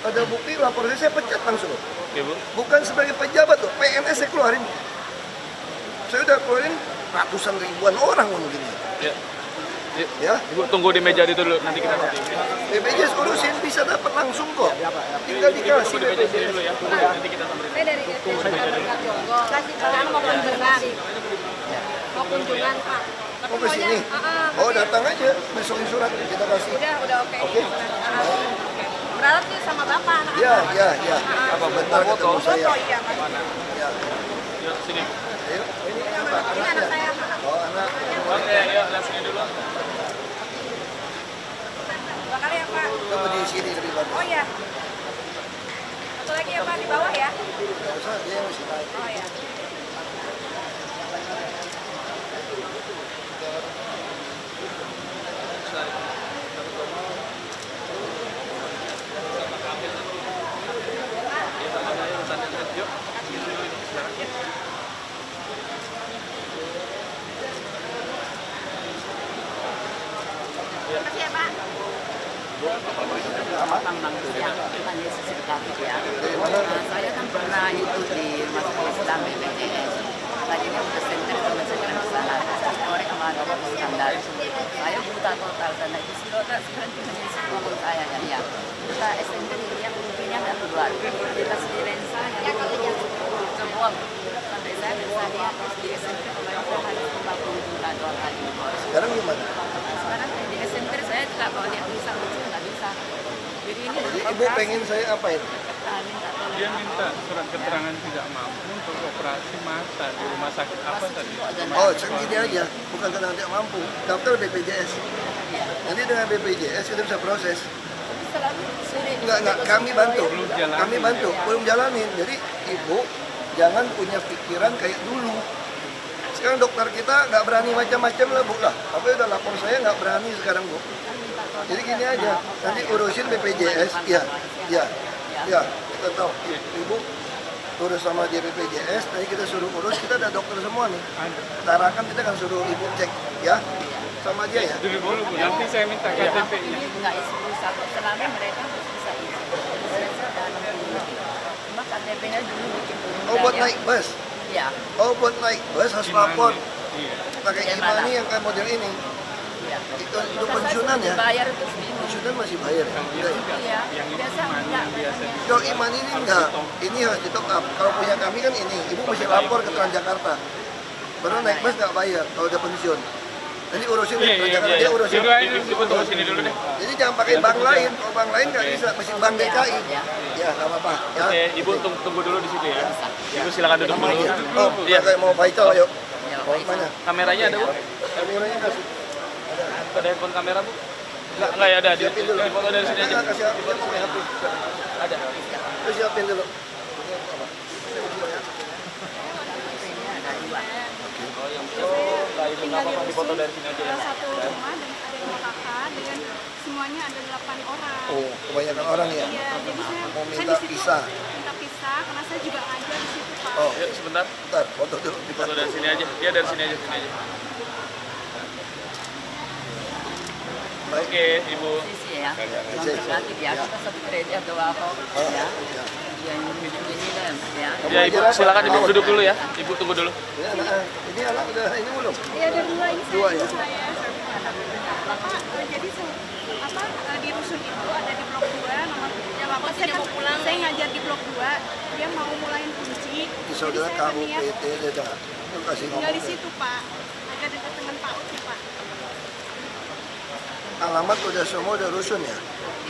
ada bukti lapor saya pecat langsung. Oke, Bu. Bukan sebagai pejabat tuh, PNS saya keluarin. Saya udah keluarin ratusan ribuan orang mungkin. Ya. Ya. Ibu tunggu di meja itu dulu, nanti kita sambil. BPJS urusin bisa dapat langsung kok. Tinggal dikasih Tunggu di meja sini BPJS. dulu ya. Nanti kita sambil. Saya dari itu kasih tahu mau konfirmasi. Mau kunjungan Pak. Tapi Oh, ke maunya, sini? Oh, datang aja, besok surat kita kasih. udah oke. Oke. Berharap sih sama Bapak anak-anak. Ya. Apa bentar ketemu saya? Foto iya Pak. Ya. Yuk, sini. Ayo. Ini apa? Ini anak Anaknya? saya. Oh, anak. Oke, yuk, lihat sini dulu. Dua kali ya Pak. Coba di sini lebih bagus. Oh iya. Satu lagi ya Pak di bawah ya. Nggak usah, dia masih naik. Oh iya. Makasih ya Pak. Saya kan pernah itu di Masjid Islam BPJS. Tadinya udah center teman saya kena kesalahan. Orang kemarin skandal. Saya buta total karena itu silota sekarang cuma ngomong saya ya. Kita SMP yang mungkinnya nggak keluar. Kita sendiri lensa yang semua sampai saya bisa lihat di SMP kemarin saya harus 50 juta dolar. Sekarang gimana? Sekarang di SMP saya tidak mau lihat bisa nggak bisa. Jadi ini Jadi ibu pengen saya apain? Dia minta surat keterangan tidak mampu untuk operasi mata di rumah sakit apa tadi? Oh, gini aja, bukan karena tidak mampu. Daftar BPJS. Nanti dengan BPJS kita bisa proses. Enggak, kami bantu. Kami bantu, belum jalanin. Jadi ibu jangan punya pikiran kayak dulu. Sekarang dokter kita nggak berani macam-macam lah bu lah. Apa udah lapor saya nggak berani sekarang bu. Jadi gini aja, nanti urusin BPJS, ya, kita tahu. Ibu urus sama dia BPJS, nanti kita suruh urus, kita ada dokter semua nih. Tarakan kita kan suruh ibu cek, ya, sama dia ya. Dulu, nanti saya minta KTP-nya. Ini nggak isi satu selama mereka harus bisa isi. Cuma KTP-nya dulu bikin Oh buat naik bus? Iya. Oh buat naik bus harus lapor. Iya. Pakai Imani yang kayak model ini. Iya. Itu pensiunan ya? Bayar itu sendiri. Pensiunan masih bayar ya? Enggak ya? Iya. Biasa enggak. Kalau Imani ini enggak, ini harus di top up. Kalau punya kami kan ini, ibu mesti lapor ke Transjakarta. Baru naik bus nggak bayar kalau udah pensiun. Nanti urusin Transjakarta, dia urusin. Ibu tunggu sini dulu deh. Jadi jangan pakai bank lain, kalau bank lain nggak bisa, mesti bank DKI. Ya nggak apa-apa. Ya. Oke, ibu tunggu dulu di situ ya. Ibu silakan duduk dulu. Oh, Iya. kayak mau vital, ayo. Mau mana? Kameranya ada bu? Kameranya kasih. Ada handphone kamera bu? Enggak ya ada. Siapin dulu. Foto dari sini aja. Kasih HP. Ada. Terus siapin dulu. Tinggal di rusun, satu rumah dan ada 2 kakak dengan semuanya ada 8 orang. Oh, kebanyakan orang ya? Iya, jadi Mau saya minta di situ pisah. minta pisah karena saya juga ngajar di situ Pak. Oh, Yuk sebentar. bentar, foto dulu. Foto dari sini aja. Iya dari sini aja, sini aja. Oke, ibu. Sisi ya. Nanti dia kita satu gereja atau apa ya. Yang ini kan ya. Ya ibu silakan ibu duduk dulu ya. Ibu tunggu dulu. Ini anak udah ini belum? Iya ada 2 ini Dua saya, ya? saya. Bapak jadi di rusun itu ada di blok 2 nomor ya Bapak saya kan mau pulang. Saya ngajar di blok 2. Dia mau mulain kunci. Di saudara KUPT Deda. Itu kasih Tinggal di ngomong. situ Pak. Agak dekat dengan Pak Uci Pak. Alamat udah semua udah rusun ya?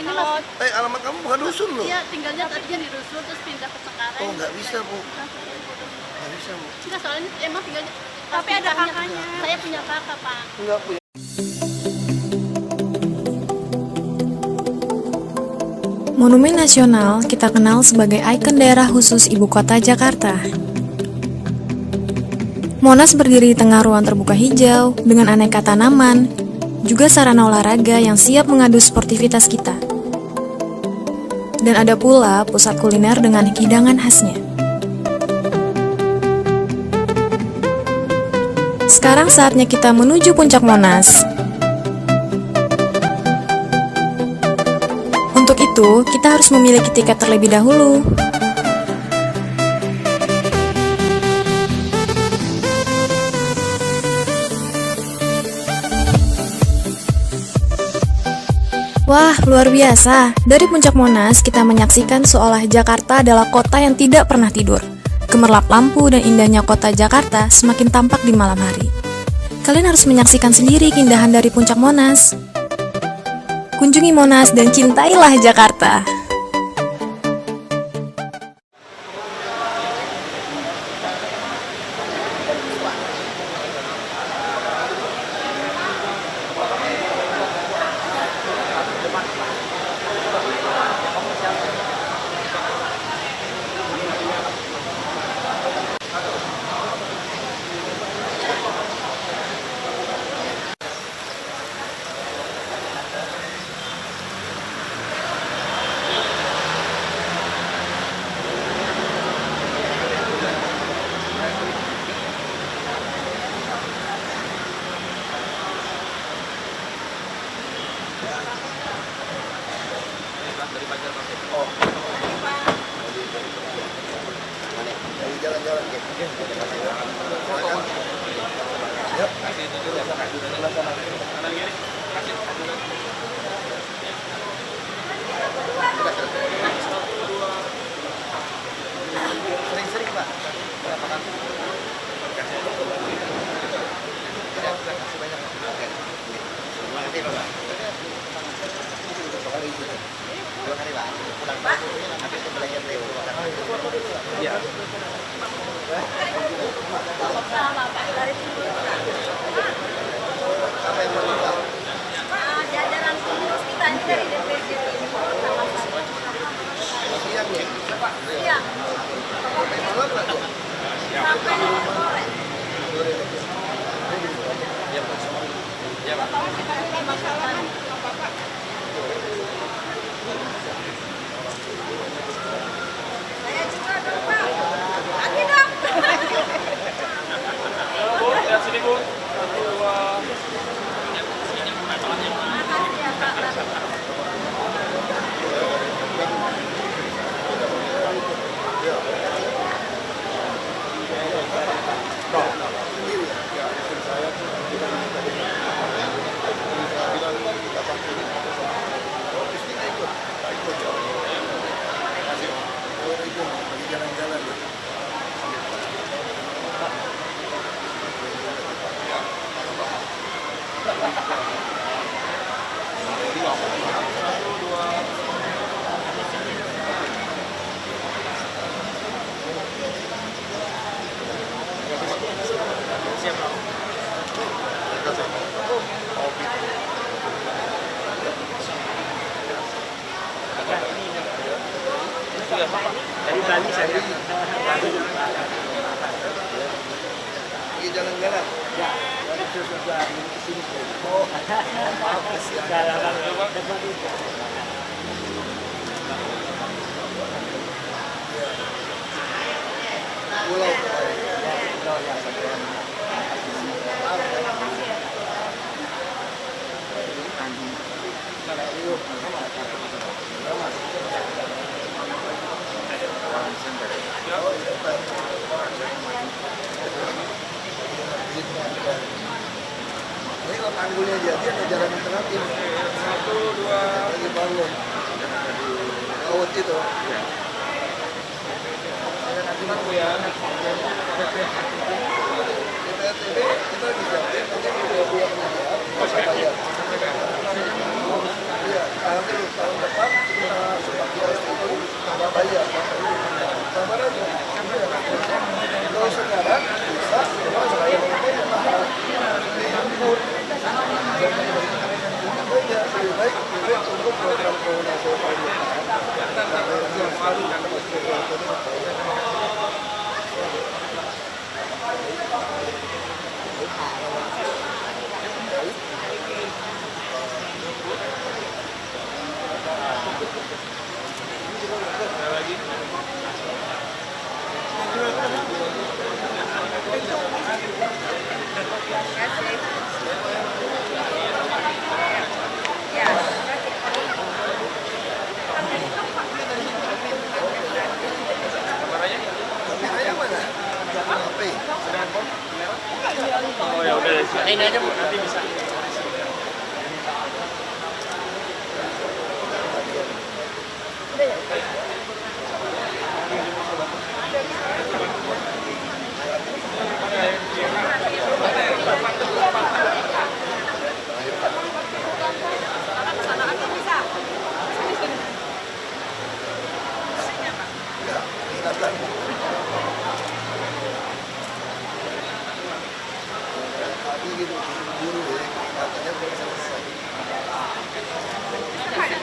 Ini Mas. Alamat kamu bukan rusun loh? Iya, tinggalnya tadinya di rusun terus pindah ke Cengkareng. Oh, nggak bisa bu. Nggak bisa bu. Enggak, soalnya emang tinggalnya. Tapi ada kakaknya. Saya punya kakak, Pak. Nggak punya. Monumen Nasional kita kenal sebagai ikon daerah khusus ibu kota Jakarta. Monas berdiri di tengah ruang terbuka hijau dengan aneka tanaman, juga sarana olahraga yang siap mengadu sportivitas kita. Dan ada pula pusat kuliner dengan hidangan khasnya. Sekarang saatnya kita menuju puncak Monas. Untuk itu, kita harus memiliki tiket terlebih dahulu. Wah, luar biasa. Dari puncak Monas, kita menyaksikan seolah Jakarta adalah kota yang tidak pernah tidur. Gemerlap lampu dan indahnya kota Jakarta semakin tampak di malam hari. Kalian harus menyaksikan sendiri keindahan dari puncak Monas. Kunjungi Monas dan cintailah Jakarta. Sering-sering Pak. Terima kasih Pak. Dua kali Pak. Pulang Pak. Habis itu belajar dari Iya. Apa yang mau Pak? Jajaran pengurus kita ini dari DPD ini. Siang ya? Iya. Sampai malam nggak tuh? Sampai sore. Iya Pak. Iya Pak. Saya juga dong Pak. Lagi dong. Bu, lihat sini Bu. 1, 2. Makasih ya Pak. Dari Bali saya. Pergi jalan-jalan. Ya. Dari sudah ke sini. Oh, maaf kesian. Pulau. Pulau ya sampai. Ini kalau tanggulnya jadi ada jalan alternatif. 1, 2. Lagi bangun. Laut itu. Bu ya. Kita bisa nanti dia bisa bayar. Iya, nanti tahun depan kita sebagai itu nggak bayar. Sabar aja. Kalau sekarang bisa, kalau sekarang lebih baik kita tunggu program koordinasi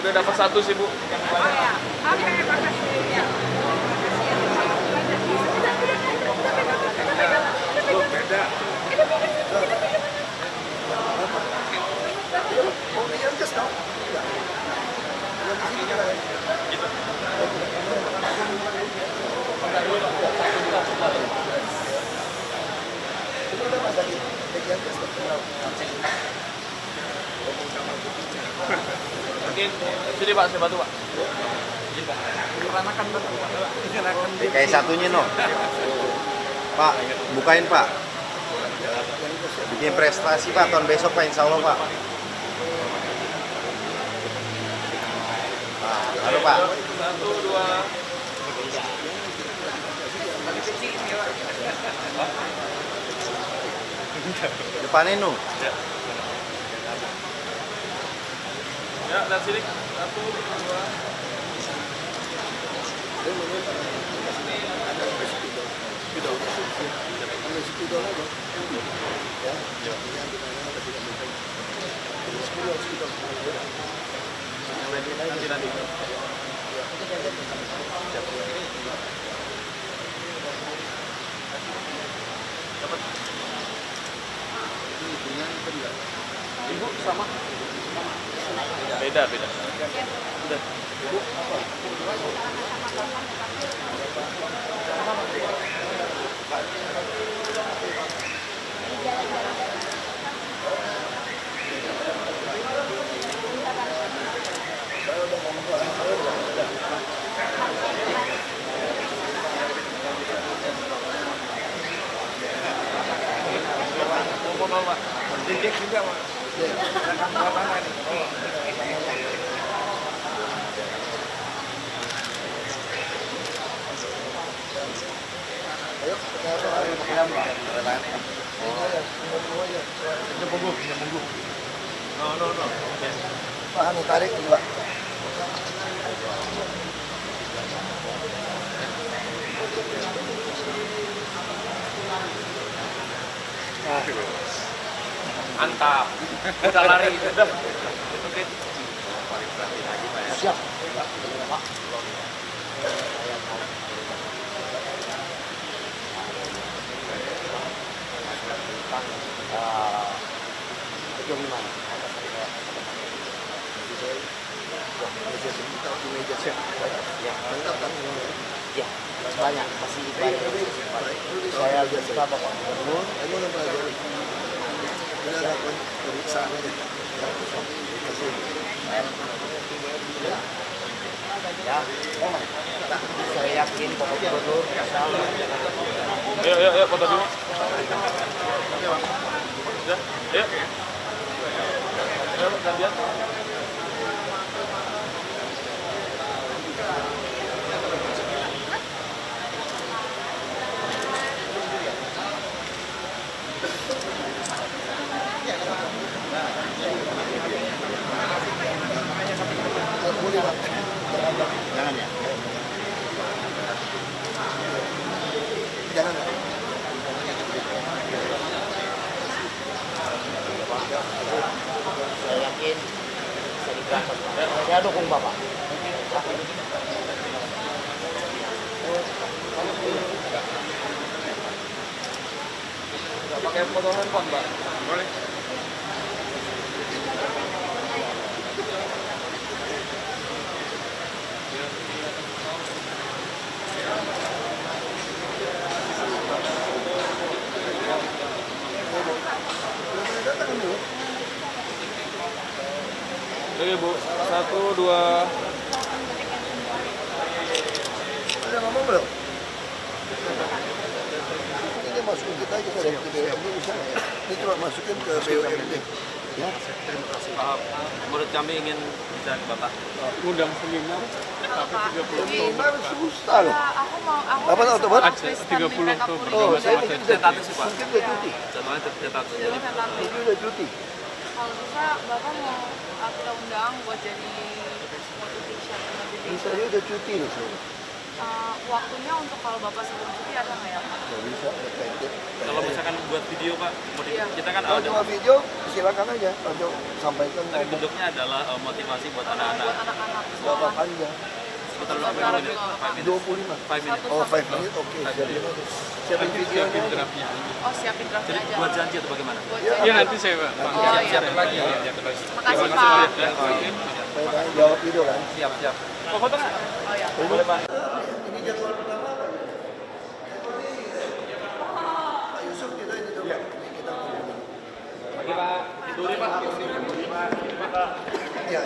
Udah dapat 1 sih Bu. Yang Oh ya, oke, makasih. Ya. Bu, beda. Mau diangkas dong? Enggak. Yang di sini kan. Itu udah Mas tadi. Diangkas dong. Mungkin sini Pak, saya bantu Pak. Kayak satunya no. Pak, bukain Pak. Bikin prestasi Pak tahun besok Pak, insya Allah Pak. Halo Pak. 1, 2. Depannya nu. Ya, lihat sini. 1, 2. Nanti. Dapat. Ibu sama. Beda. Udah. Ibu apa? Mau Pak. Dicek juga Pak. Ayo, No. Pak, anu tarik dulu Pak. Mantap. Udah lari. Udah. Siap. Gimana? Ya, Mantap kan? ya, banyak, masih banyak. Saya suka Bapak Gubernur. Aku mau pelajari. Udah lakukan pemeriksaan aja. Ya, saya yakin Bapak Gubernur bisa. Ayo, foto dulu. Ya, ayo. Ayo, gantian. Jangan ya. Jangan. Saya yakin bisa diberangkat. Saya dukung Bapak. Nggak pakai foto handphone, Pak? Boleh. Oke Bu, 1, 2. Udah ngomong belum? Ini masukin kita aja dari BUMD bisa nggak ya? Ini cuma masukin ke BUMD. Ya. Terima kasih. Menurut kami ingin bicara ke Bapak. Undang seminar. Seminar susah loh. Aku Apa tahu teman? 30 Oktober. Oh, saya mungkin udah Tentatif sih Pak. mungkin udah cuti. Jadwalnya tentatif. Jadi Mungkin udah cuti. Kalau bisa Bapak mau kita undang buat jadi motivation. Ini saya udah cuti loh saya. waktunya untuk kalau Bapak sebelum cuti ada nggak ya? Nggak bisa, pendek. Kalau misalkan buat video Pak, kita kan Kalau cuma video, silakan aja. Kalau sampaikan. Tapi bentuknya adalah motivasi buat anak-anak. Berapa panjang? Sekitar berapa menit? 25. 5 menit. Oh, 5 menit, oke. Siapin videonya. Siapin draftnya. Oh, siapin draftnya aja. Buat janji atau bagaimana? Iya, nanti saya Pak. Siap lagi. Makasih Pak. Saya jawab video kan. Siap. Oh, foto nggak? Oh ya. Boleh Pak. Ini jadwal pertama apa? Pak Yusuf kita ini dulu. Kita Pagi Pak. Tiduri Pak. Pak. Iya.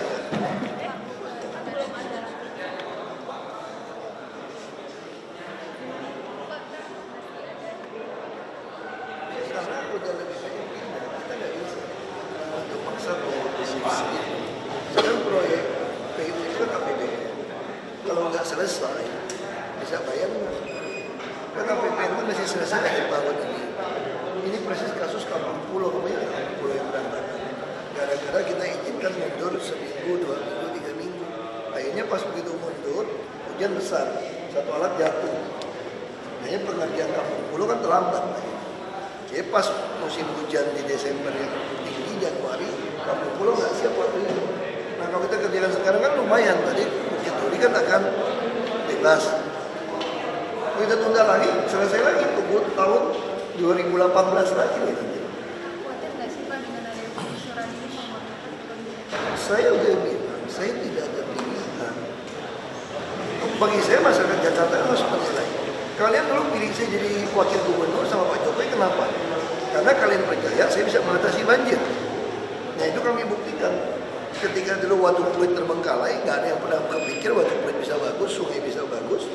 Karena udah lebih banyak pindah, kita nggak bisa untuk paksa proyek. Sekarang proyek PU itu kan APBN. Kalau nggak selesai, bisa bayar nggak? Karena APBN kan masih selesai akhir tahun ini. Ini persis kasus Kampung Pulau, namanya Kampung Pulau yang berantakan. Gara-gara kita izinkan mundur seminggu, 2 minggu, 3 minggu. Akhirnya pas begitu mundur, hujan besar, satu alat jatuh. Akhirnya pengerjaan Kampung Pulau kan terlambat. Jadi pas musim hujan di Desember yang tinggi, Januari, Kampung Pulau nggak siap waktu itu. Nah kalau kita kerjakan sekarang kan lumayan, tadi Bukit Duri kan akan bebas. Kalau kita tunda lagi, selesai lagi, tunggu tahun 2018 lagi nih nanti. Khawatir nggak sih Pak dengan adanya penggusuran ini Saya udah bilang, saya tidak ada pilihan. Bagi saya masyarakat Jakarta harus menilai. Kalian dulu pilih saya jadi wakil gubernur sama Pak Jokowi, kenapa? Karena kalian percaya saya bisa mengatasi banjir. Nah itu kami buktikan. Ketika dulu Waduk Pluit terbengkalai, nggak ada yang pernah kepikir Waduk Pluit bisa bagus, sungai bisa bagus.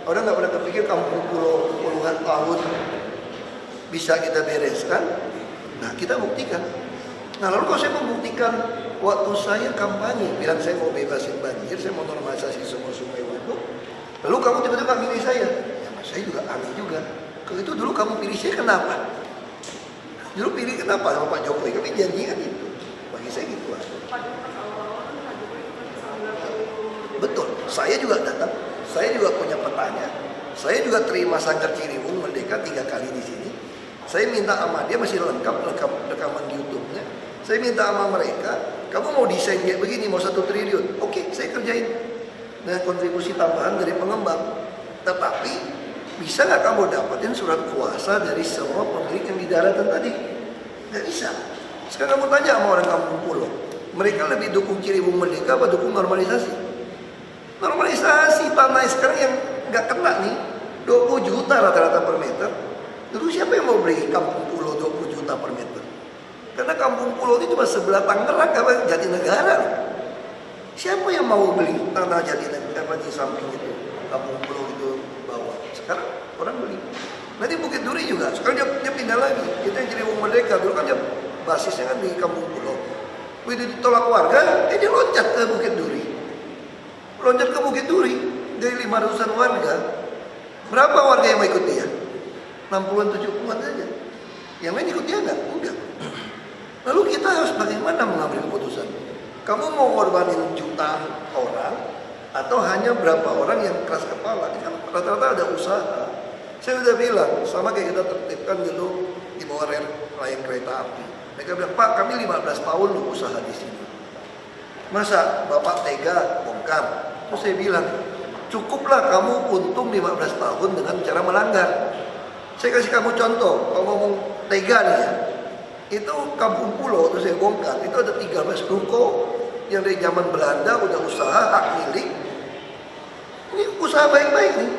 Orang nggak pernah kepikir Kampung Pulau puluhan tahun bisa kita bereskan. Nah kita buktikan. Nah lalu kalau saya membuktikan waktu saya kampanye, bilang saya mau bebasin banjir, saya mau normalisasi semua sungai waduk, lalu kamu tiba-tiba milih saya. Saya juga aneh juga. Kalau itu dulu kamu pilih saya kenapa? Dulu pilih kenapa sama Pak Jokowi? Kami janjikan itu. Bagi saya gitu aja. Betul. Saya juga datang. Saya juga punya petanya. Saya juga terima Sanggar Ciliwung Merdeka 3 kali di sini. Saya minta sama dia, masih lengkap rekaman di YouTube-nya. Saya minta sama mereka, kamu mau desain kayak begini, mau 1 triliun. Oke, saya kerjain. Dengan kontribusi tambahan dari pengembang. Tetapi bisa nggak kamu dapatin surat kuasa dari semua pemilik yang di daratan tadi? Nggak bisa. Sekarang kamu tanya sama orang Kampung Pulau, mereka lebih dukung Ciliwung Merdeka apa dukung normalisasi? Normalisasi tanah sekarang yang nggak kena nih, 20 juta rata-rata per meter. Dulu siapa yang mau beli Kampung Pulau 20 juta per meter? Karena Kampung Pulau itu cuma sebelah Tangerang, apa Jatinegara. Siapa yang mau beli tanah Jatinegara di samping itu? Kampung Pulau itu bawah. Sekarang orang beli. Nanti Bukit Duri juga. Sekarang dia pindah lagi. Kita yang Ciliwung Merdeka dulu kan dia basisnya kan di Kampung Pulau. Begitu ditolak warga, dia loncat ke Bukit Duri. Loncat ke Bukit Duri dari 500-an warga. Berapa warga yang mau ikut dia? 60-an, 70-an saja. Yang lain ikut dia enggak? Enggak. Lalu kita harus bagaimana mengambil keputusan? Kamu mau korbanin jutaan orang atau hanya berapa orang yang keras kepala? Ini kan rata-rata ada usaha. Saya sudah bilang, sama kayak kita tertibkan dulu di bawah rel layang kereta api. Mereka bilang, Pak kami 15 tahun loh usaha di sini. Masa Bapak tega bongkar? Terus saya bilang, cukuplah kamu untung 15 tahun dengan cara melanggar. Saya kasih kamu contoh, kalau ngomong tega nih ya. Itu Kampung Pulau, terus saya bongkar, itu ada 13 ruko yang dari zaman Belanda udah usaha hak milik. Ini usaha baik-baik nih.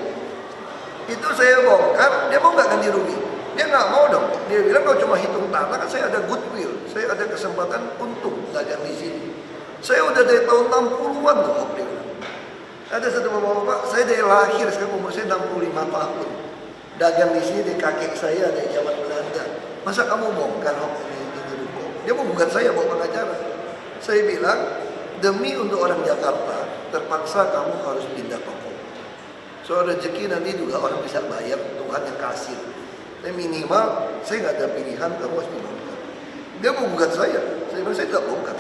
Itu saya bongkar, dia mau nggak ganti rugi? Dia nggak mau dong. Dia bilang kalau cuma hitung tanah kan saya ada goodwill, saya ada kesempatan untung dagang di sini. Saya udah dari tahun 60-an loh. Ada satu bapak-bapak, saya dari lahir sekarang umur saya 65 tahun. Dagang di sini dari kakek saya dari zaman Belanda. Masa kamu bongkar ini ruko? Dia mau bukan saya bawa pengacara. Saya bilang demi untuk orang Jakarta terpaksa kamu harus pindah toko. Soal rezeki nanti juga orang bisa bayar, Tuhan yang kasih. Tapi minimal saya nggak ada pilihan, kamu harus dibongkar. Dia mau bukan saya bilang saya tidak bongkar.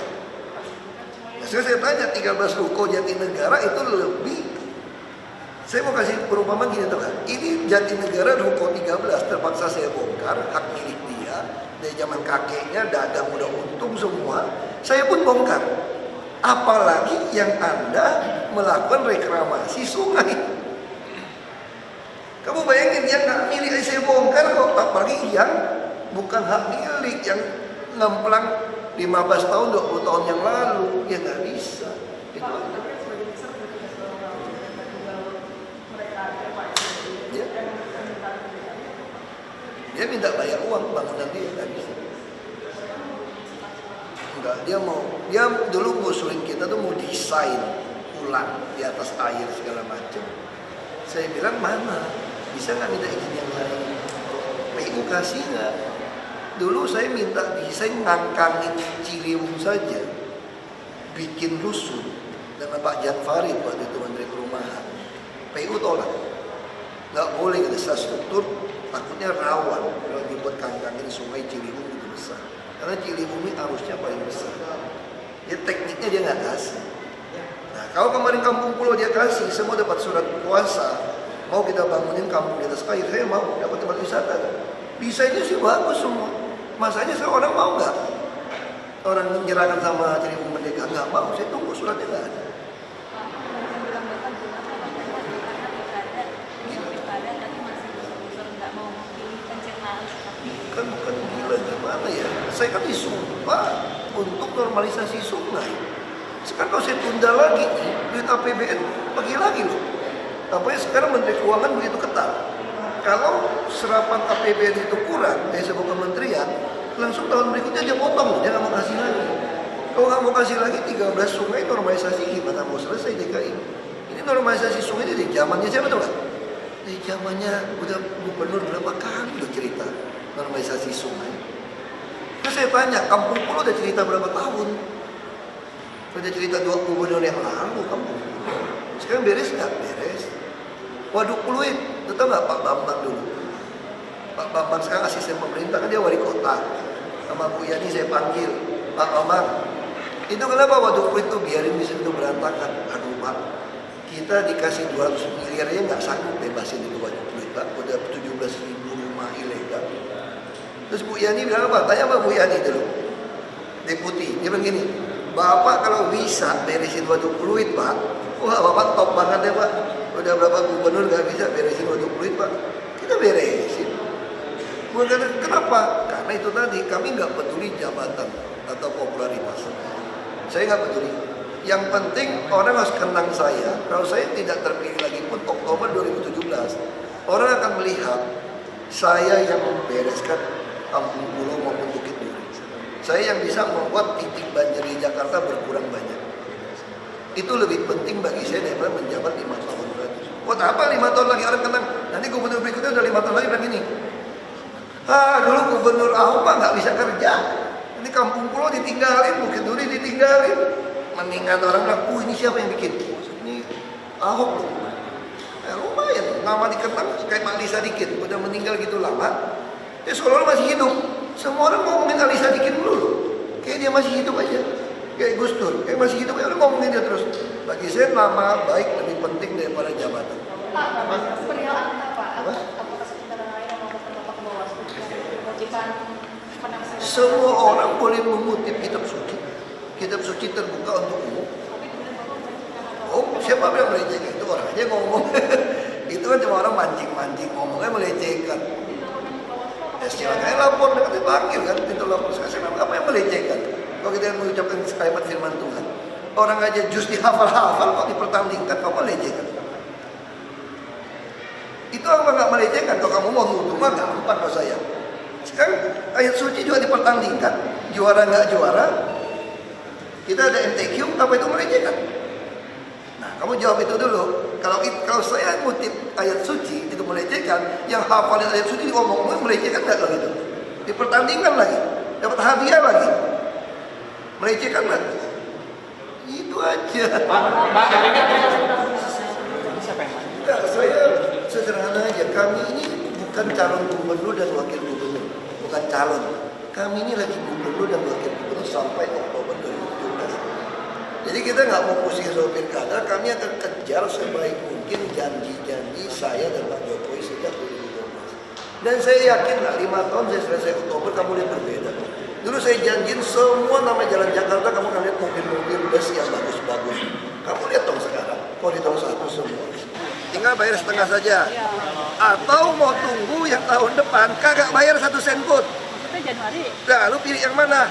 Nah, saya tanya 13 ruko Jatinegara itu lebih Saya mau kasih perumpamaan gini tuh kan. Ini Jatinegara Ruko 13 terpaksa saya bongkar, hak milik dia. Dari zaman kakeknya dagang udah untung semua. Saya pun bongkar. Apalagi yang Anda melakukan reklamasi sungai. Kamu bayangin yang hak milik saya bongkar kok, apalagi yang bukan hak milik, yang ngemplang 15 tahun, 20 tahun yang lalu. Ya nggak bisa. Itu aja. Dia minta bayar uang bangunan dia, nggak bisa. Enggak, dia dulu ngusulin kita tuh mau desain ulang di atas air segala macam. Saya bilang mana, bisa nggak minta izin yang lain? PU kasih nggak? Dulu saya minta desain ngangkangin Ciliwung saja, bikin rusun dengan Pak Jan Farid waktu itu Menteri Perumahan. PU tolak, nggak boleh ada infrastruktur. Takutnya rawan kalau dibuat kangkangin sungai Ciliwung itu besar. Karena Ciliwung ini arusnya paling besar. Ya tekniknya dia nggak kasih. Nah kalau kemarin Kampung Pulau dia kasih, semua dapat surat kuasa. Mau kita bangunin kampung di atas air, saya mau dapat tempat wisata. Bisa itu sih bagus semua. Masanya saya orang mau nggak? Orang menyerahkan sama Ciliwung Merdeka nggak mau. Saya tunggu suratnya nggak ada. Kan bukan gila gimana ya, saya kan disumpah untuk normalisasi sungai. Sekarang kalau saya tunda lagi duit APBN pergi lagi loh. Apalagi sekarang Menteri Keuangan begitu ketat. Kalau serapan APBN itu kurang dari sebuah kementerian, langsung tahun berikutnya dia potong, dia nggak mau kasih lagi. Kalau nggak mau kasih lagi 13 sungai normalisasi gimana mau selesai DKI? Ini normalisasi sungai ini di zamannya siapa tuh nggak? Di zamannya udah gubernur berapa kali udah cerita normalisasi sungai. Nah saya tanya, Kampung Pulau udah cerita berapa tahun? Udah cerita 2 gubernur yang lalu Kampung Pulau. Sekarang beres nggak? Beres. Waduk Pluit, itu tau nggak Pak Bambang dulu? Pak Bambang sekarang asisten pemerintah, kan dia wali kota. Sama Bu Yani saya panggil, Pak Bambang, itu kenapa Waduk Pluit itu biarin di situ berantakan? Aduh Pak, kita dikasih 200 miliar aja nggak sanggup bebasin itu Waduk Pluit Pak. Udah 17.000 rumah ilegal. Terus Bu Yani bilang apa? Tanya apa Bu Yani dulu, deputi. Dia bilang gini, Bapak kalau bisa beresin Waduk Pluit Pak, wah Bapak top banget ya Pak. Udah berapa gubernur gak bisa beresin Waduk Pluit Pak? Kita beresin. Bukan kenapa? Karena itu tadi kami nggak peduli jabatan atau popularitas. Saya nggak peduli. Yang penting orang harus kenang saya. Kalau saya tidak terpilih lagi pun Oktober 2017, orang akan melihat saya yang membereskan Kampung Pulau maupun Bukit Duri. Saya yang bisa membuat titik banjir di Jakarta berkurang banyak. Itu lebih penting bagi saya daripada menjabat 5 tahun lagi. Buat apa 5 tahun lagi orang kenang? Nanti gubernur berikutnya udah 5 tahun lagi bilang gini. Dulu gubernur Ahok mah nggak bisa kerja. Ini Kampung Pulau ditinggalin, Bukit Duri ditinggalin. Mendingan orang bilang, ini siapa yang bikin? Ini Ahok loh. Lumayan, nama dikenang kayak Mak Lisa Dikin, udah meninggal gitu lama. Ya sekolah masih hidup. Semua orang ngomongin Alisa Dikin dulu loh. Kayak dia masih hidup aja. Kayak Gus Dur, kayak masih hidup aja, orang ngomongin dia terus. Bagi saya nama baik lebih penting daripada jabatan. Pak, perihal apa? Apakah sekitar lain melaporkan Bapak ke Bawaslu? Kewajiban penafsiran. Semua orang boleh mengutip kitab suci. Kitab suci terbuka untuk umum. Oh, siapa yang melecehkan? Itu orang aja ngomong. Itu kan cuma orang mancing-mancing, ngomongnya melecehkan. Ya silakan lapor, nanti panggil kan, pintu lapor. Sekarang apa yang melecehkan? Kalau kita mengucapkan kalimat firman Tuhan, orang aja jus dihafal-hafal kok dipertandingkan, kamu melecehkan. Itu apa nggak melecehkan? Kalau kamu mau nuduh mah gampang kalau saya. Sekarang ayat suci juga dipertandingkan, juara nggak juara. Kita ada MTQ, apa itu melecehkan? Nah, kamu jawab itu dulu. Kalau saya ngutip ayat suci itu melecehkan, yang hafalin ayat suci ngomong melecehkan nggak kalau gitu? Dipertandingkan lagi, dapat hadiah lagi, melecehkan nggak? Itu aja. Pak, Enggak, saya sederhana aja. Kami ini bukan calon gubernur dan wakil gubernur, bukan calon. Kami ini lagi gubernur dan wakil gubernur sampai Oktober 2017. Jadi kita nggak mau pusing soal pilkada, kami akan kejar sebaik mungkin bikin janji-janji saya dan Pak Jokowi sejak 2012. Dan saya yakin lah 5 tahun saya selesai Oktober kamu lihat berbeda. Dulu saya janjiin semua nama jalan Jakarta kamu akan lihat mobil-mobil bus yang bagus-bagus. Kamu lihat dong sekarang koridor 1 semua. Tinggal bayar setengah saja. Atau mau tunggu yang tahun depan kagak bayar 1 sen pun. Maksudnya Januari. Nah, lu pilih yang mana?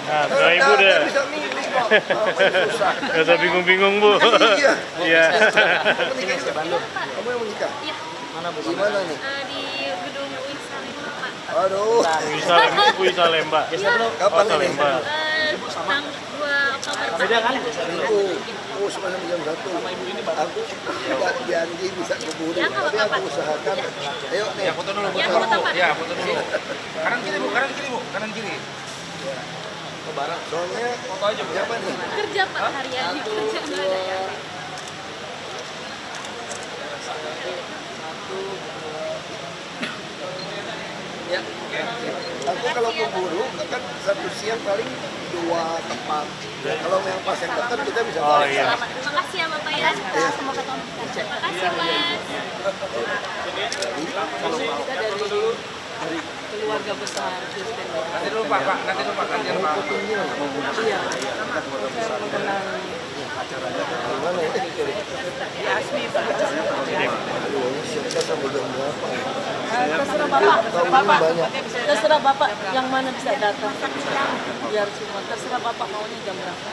Nah, setelah Ibu deh. Bisa milih kok. Susah. Gak usah bingung-bingung, Bu. Iya. Iya. Kamu yang menikah? Iya. Mana Bu? Di mana nih? Di gedung UI Salemba, Pak. Aduh. UI Salemba. Kapan ini? Salemba. Tanggal 2 Oktober. Beda kan? Oh, semuanya jam 1. Aku tidak janji bisa keburu, tapi aku usahakan. Ayo nih. Ya, foto dulu, foto. Ya, foto dulu. Kanan kiri, Bu. Kanan kiri, Bu. Kanan kiri. Lebaran. Soalnya Foto aja, Bu. siapa nih? Kerja, Pak, harian. Kerja nggak ada ya. Aku kalau keburu kan 1 siang paling 2 tempat. Kalau yang pas yang dekat kita bisa Oh balik. iya. Terima kasih ya Bapak ya. Semoga tahun depan. Terima kasih Mas. Keluarga besar Kristen. Nanti dulu, Pak. Nanti dulu, Pak. Gantian, Pak. Iya. Saya mengenal Gimana ya? di Asmi, Pak. Kita sampai jam berapa? Terserah Bapak. Terserah Bapak yang mana bisa datang. Biar semua. Terserah Bapak maunya jam berapa.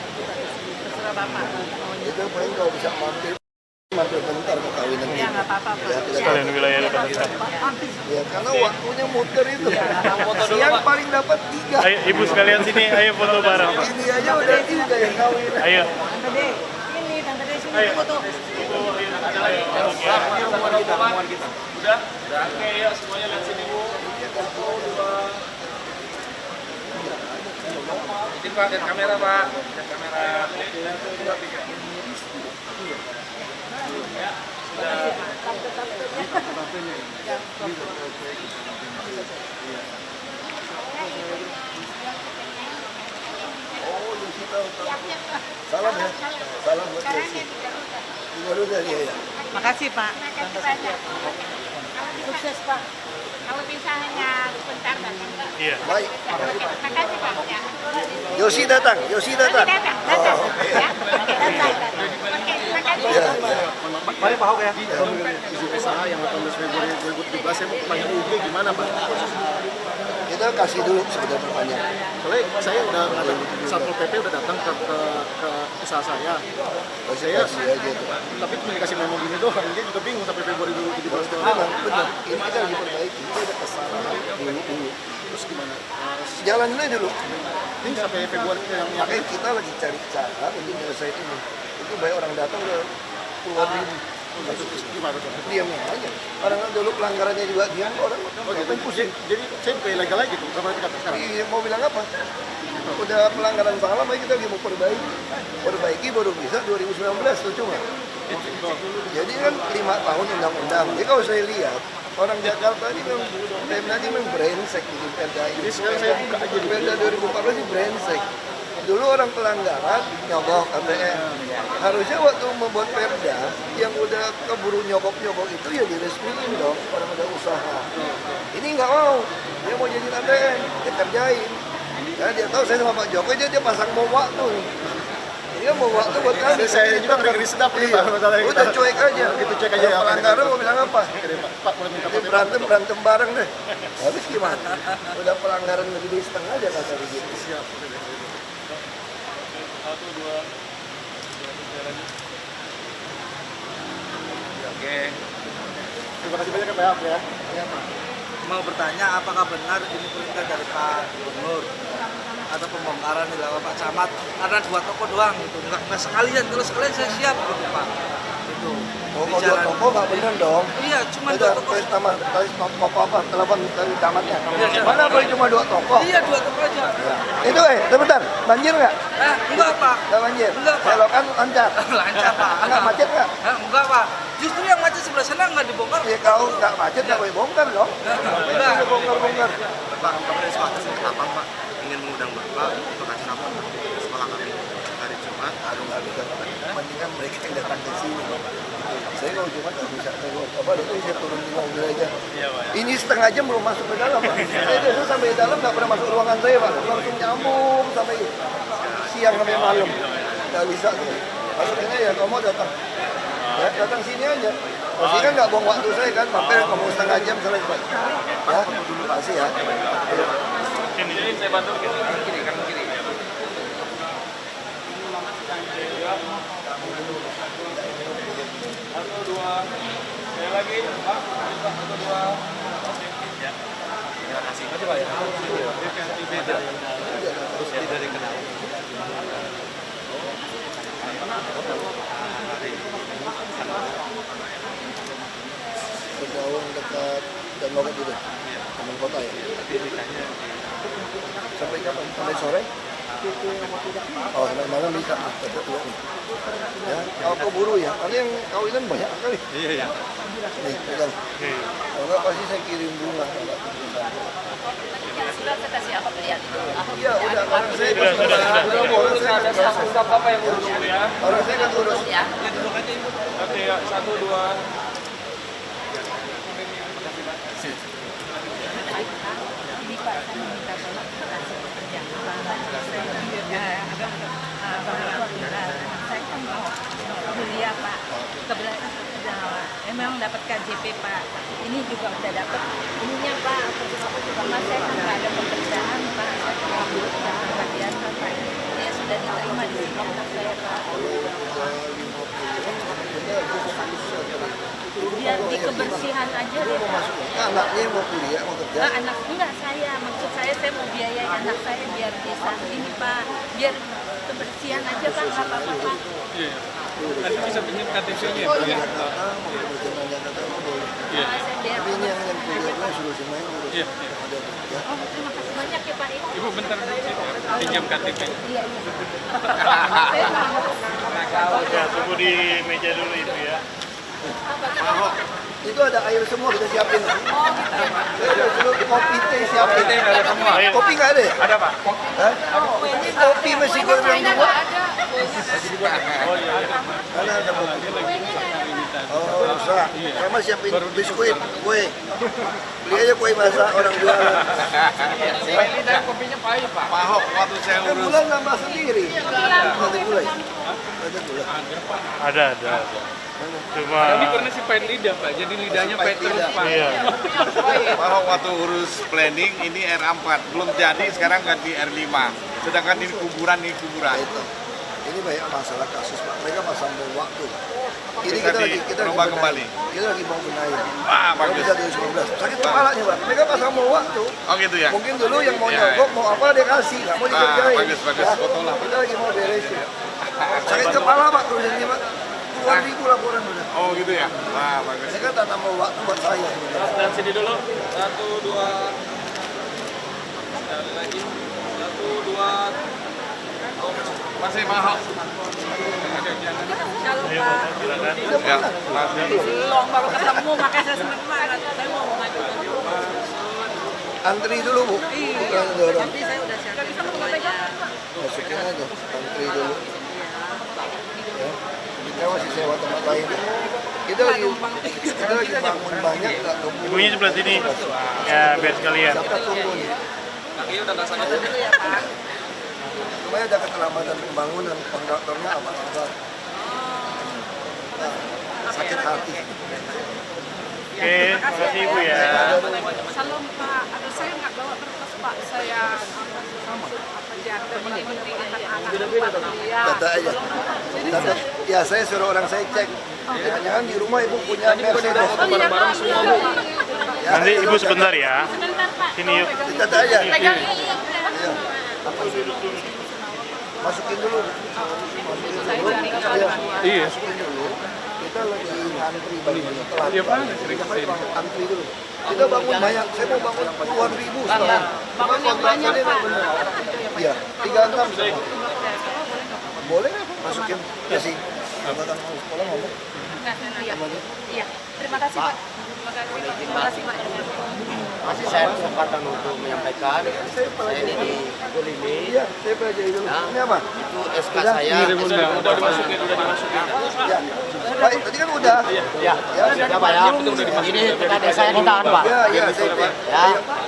Terserah Bapak maunya. Itu paling kalau bisa mampir bentar ke kawinan. Ya nggak apa-apa. Sekalian wilayah depan kita. Ya karena waktunya muter itu. Siang paling dapat 3. Ayo Ibu sekalian sini, ayo foto bareng. Ini aja udah 3 yang kawin. Ayo. Tante Dek, sini Ayo. foto. Ada lagi. Rombongan kita. Udah? Oke, ya semuanya lihat sini, Bu. Ini, Pak. Lihat kamera, Pak. Lihat kamera. Oh, Lucy tahu. Salam ya. Salam buat Lucy. Baru dari ya. Makasih Pak. Sukses Pak. Kalau misalnya sebentar datang. Iya. Baik. Makasih Pak. Ya. Yosi datang. Datang. Oh, oke. Ya. Mari Pak Ahok ya. Izin usaha yang 18 Februari 2017 saya mau tanya UG gimana Pak? Kita kasih dulu sebentar pertanyaan. Soalnya saya udah Satpol PP udah datang ke usaha saya. Saya Kasih aja tuh. tapi cuma dikasih memo gini doang. Dia juga bingung sampai Februari 2017 doang. Benar. Ini kita lagi perbaiki. Kita ada kesalahan dulu. Terus gimana? Jalanin aja dulu. Ini sampai Februari yang Makanya kita lagi cari cara untuk menyelesaikan ini. Itu banyak orang datang ke puluhan ribu. gimana tuh? Diam aja. Orang dulu pelanggarannya juga diam, orang pusing. Jadi saya bukan ilegal lagi tuh, sama kita sekarang. Iya, mau bilang apa? Udah pelanggaran salah, makanya kita lagi mau perbaiki baru bisa 2019 tuh cuma. Jadi kan 5 tahun undang-undang. Jadi kalau saya lihat orang Jakarta ini kan Pemda ini memang brengsek di Perda ini. Jadi sekarang saya buka aja Perda 2014 ini brengsek. Dulu orang pelanggaran nyogok ATM. Harusnya waktu membuat Perda yang udah keburu nyogok-nyogok itu ya diresmiin dong orang ada usaha. Ini nggak mau. Dia mau jadi ATM, dia kerjain. Ya, dia tahu saya sama Pak Jokowi dia pasang momok tuh. Dia mau waktu buat kami. Saya juga ngeri sedap nih Pak masalahnya. Udah cuek aja. Gitu cuek aja ya. Pelanggaran mau bilang apa? Pak boleh minta foto Berantem bareng deh. Habis gimana? Udah pelanggaran lebih dari setengah aja kata begitu. Siap. Oke. Terima kasih banyak Pak Ahok ya. Ya Pak. Mau bertanya apakah benar ini perintah dari Pak Gubernur atau pembongkaran dilakukan Pak Camat karena 2 toko doang gitu, nggak sekalian, kalau sekalian saya siap gitu Pak. Itu. Oh, kalau 2 toko nggak benar dong. Iya, cuma 2 toko. Sama tadi toko apa? Telepon dari camatnya. Mana boleh cuma 2 toko? Iya, 2 toko aja. Itu sebentar, banjir nggak? Enggak Pak. Nggak banjir. Enggak Pak. Belokan lancar. Lancar Pak. Nggak macet nggak? Enggak Pak. Justru yang macet sebelah sana nggak dibongkar. Ya kalau nggak macet nggak boleh bongkar dong. Enggak. Bongkar. Pak, kami dari sekolah apa Pak ingin mengundang Bapak untuk acara sekolah kami hari Jumat. Aduh nggak bisa. Mendingan mereka yang datang ke sini Bapak. Saya kalau Jumat nggak bisa tegur. Apa itu saya turun di mobil aja. Ini setengah jam belum masuk ke dalam, Pak. Saya biasa sampai dalam nggak pernah masuk ruangan saya, Pak. Langsung nyambung sampai siang sampai malam. Nggak bisa tuh. Maksudnya ya kalau mau datang. Ya, datang sini aja. Pasti kan nggak buang waktu saya kan, mampir ngomong setengah jam selesai. Ya, terima kasih ya. Ini saya bantu kanan kiri. Satu, dua, sekali lagi, Pak. Satu, dua. Ya. Terima kasih. Terima kasih, Pak. Terus ya dari kenal. Bergaung dekat dan Loket itu, Taman Kota ya. Sampai kapan? Sampai sore? Oh, sampai malam bisa. Dapat dua nih. Ya, kalau kau buru ya. Kali yang kawinan banyak kali. Iya. Nih, pegang. Kalau nggak pasti saya kirim bunga. Sudah saya kasih apa lihat itu. Iya, udah. Orang saya Sudah Bapak yang urus ya. Orang saya kan urus. Ya. Oke, ya. Satu, dua. Ini Pak, saya minta tolong kasih pekerjaan saya kan mau kuliah Pak, kebetulan emang dapat KJP Pak, ini juga udah dapat ininya Pak, karena saya kan nggak ada pekerjaan Pak, saya punya bagian Pak, saya sudah diterima di sini anak saya Pak. Biar di kebersihan aja deh Pak. Anaknya mau kuliah, mau kerja? Anak enggak saya, maksud saya mau biayai anak saya biar bisa ini Pak, biar kebersihan aja Pak, nggak apa-apa Pak. Iya. Nanti bisa pinjam KTP-nya Oh ya. iya, boleh. Tapi ini yang kuliahnya suruh semuanya urus. Iya. Oh, terima kasih banyak ya Pak. Ibu bentar dulu pinjam KTP. Iya. Ya, tunggu di meja dulu itu ya. Ahok, itu ada air semua kita siapin. Dulu kopi teh siapin. Kopi teh ada semua. Kopi nggak ada ya? Ada Pak. Hah? Kopi masih gue bilang juga. Oh iya. Mana ada kopi? Oh, usah. Saya mah siapin biskuit, kue. Beli aja kue masak orang jualan. Ini dan kopinya pahit Pak. Pak Ahok, waktu saya Kan urus bulan nambah sendiri. Ada gula ya? Ada gula. Ada. Cuma Ini karena si pahit lidah Pak, jadi lidahnya pahit terus Pak. iya. Pak Ahok waktu urus planning ini R4 belum jadi, sekarang ganti R5. Sedangkan ini kuburan. Itu. Ini banyak masalah kasus Pak. Mereka pasang bom waktu. Ini Bisa kita dirubah lagi kembali. benahi. Kita lagi mau benahi. Wah, Kalau bagus. bisa 2019. Sakit kepalanya Pak. Mereka pasang bom waktu. Oh gitu ya? Mungkin dulu yang mau Ya, nyogok, mau apa dia kasih, nggak mau dikerjain. bagus. Foto lah. Kita lagi mau beresin. Sakit kepala Pak, tulisannya Pak. Puluhan ribu laporan udah. Oh gitu ya? Wah, bagus. Ini kan tanam bom waktu buat saya. Dan sini dulu. Satu, dua. Sekali lagi. Satu, dua. Masih Pak Ahok. Ayo, Bapak, silakan. Ya, masih. Belum baru ketemu, makanya saya senang banget. Saya mau ngaju. Antri dulu Bu. Bukan dorong. Tapi saya udah siapin semuanya. Masukin aja. Antri dulu. Ya. Kita masih sewa tempat lain. Kita lagi bangun banyak nggak kebun. Ibunya sebelah sini. Ya, biar sekalian. Siapa tunggu nih? Kakinya udah rasanya. Supaya ada keterlambatan pembangunan, kontraktornya apa-apa. Nah, sakit hati. Oke, terima kasih Ibu ya. Salam Pak, aduh saya nggak bawa berkas Pak, saya jaga menteri anak-anak. Data aja. Data, ya saya suruh orang saya cek. Jangan-jangan di rumah Ibu punya Mercedes. Bareng-bareng semua Bu. Ya, Nanti Ibu sebentar ya. Sebentar Pak. Sini yuk. Data aja. Pegang ini. Iya. Masukin dulu. Iya. Masukin dulu. Kita lagi antri bangun. Iya Pak, sering kesini. Antri dulu. Kita bangun banyak. Saya mau bangun puluhan ribu sekarang. Cuma kontraktornya nggak benar. Iya, 36 semua. Boleh masukin ya sih. Jabatan sekolah ngomong. Iya. Iya. Terima kasih Pak. Terima kasih Pak. Masih saya kesempatan untuk menyampaikan saya ini di Kulimi. Iya, saya pelajari dulu. Ini apa? Itu SK saya. Udah dimasukin. Ya. Baik, tadi kan udah. Ya, ya Pak ya. Ini PKD saya ditahan Pak. Ya, Ya,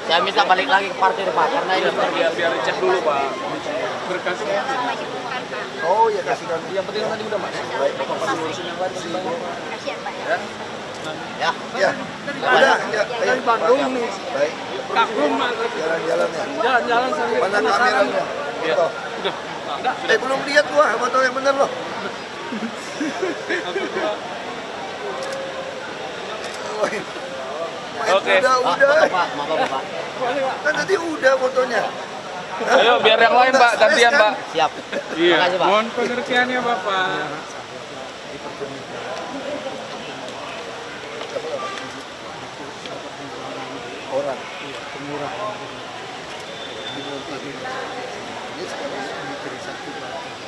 saya minta balik lagi ke parkir Pak karena ini biar dicek dulu Pak. Berkasnya. Oh ya, kasih kami. Yang penting tadi udah Mas. Baik. ya. Ya. Udah, ya. Dari Bandung nih. Baik. Kagum Jalan-jalan ya. jalan-jalan sambil Mana kameranya? Iya. Foto. Udah. Belum lihat gua foto yang bener loh. Oke. Udah. Pak, maaf Pak. Kan tadi udah fotonya. Ayo biar yang lain Pak, gantian Pak. Siap. Iya. Makasih, Pak. Mohon pengertiannya Bapak. Orang.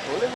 Boleh.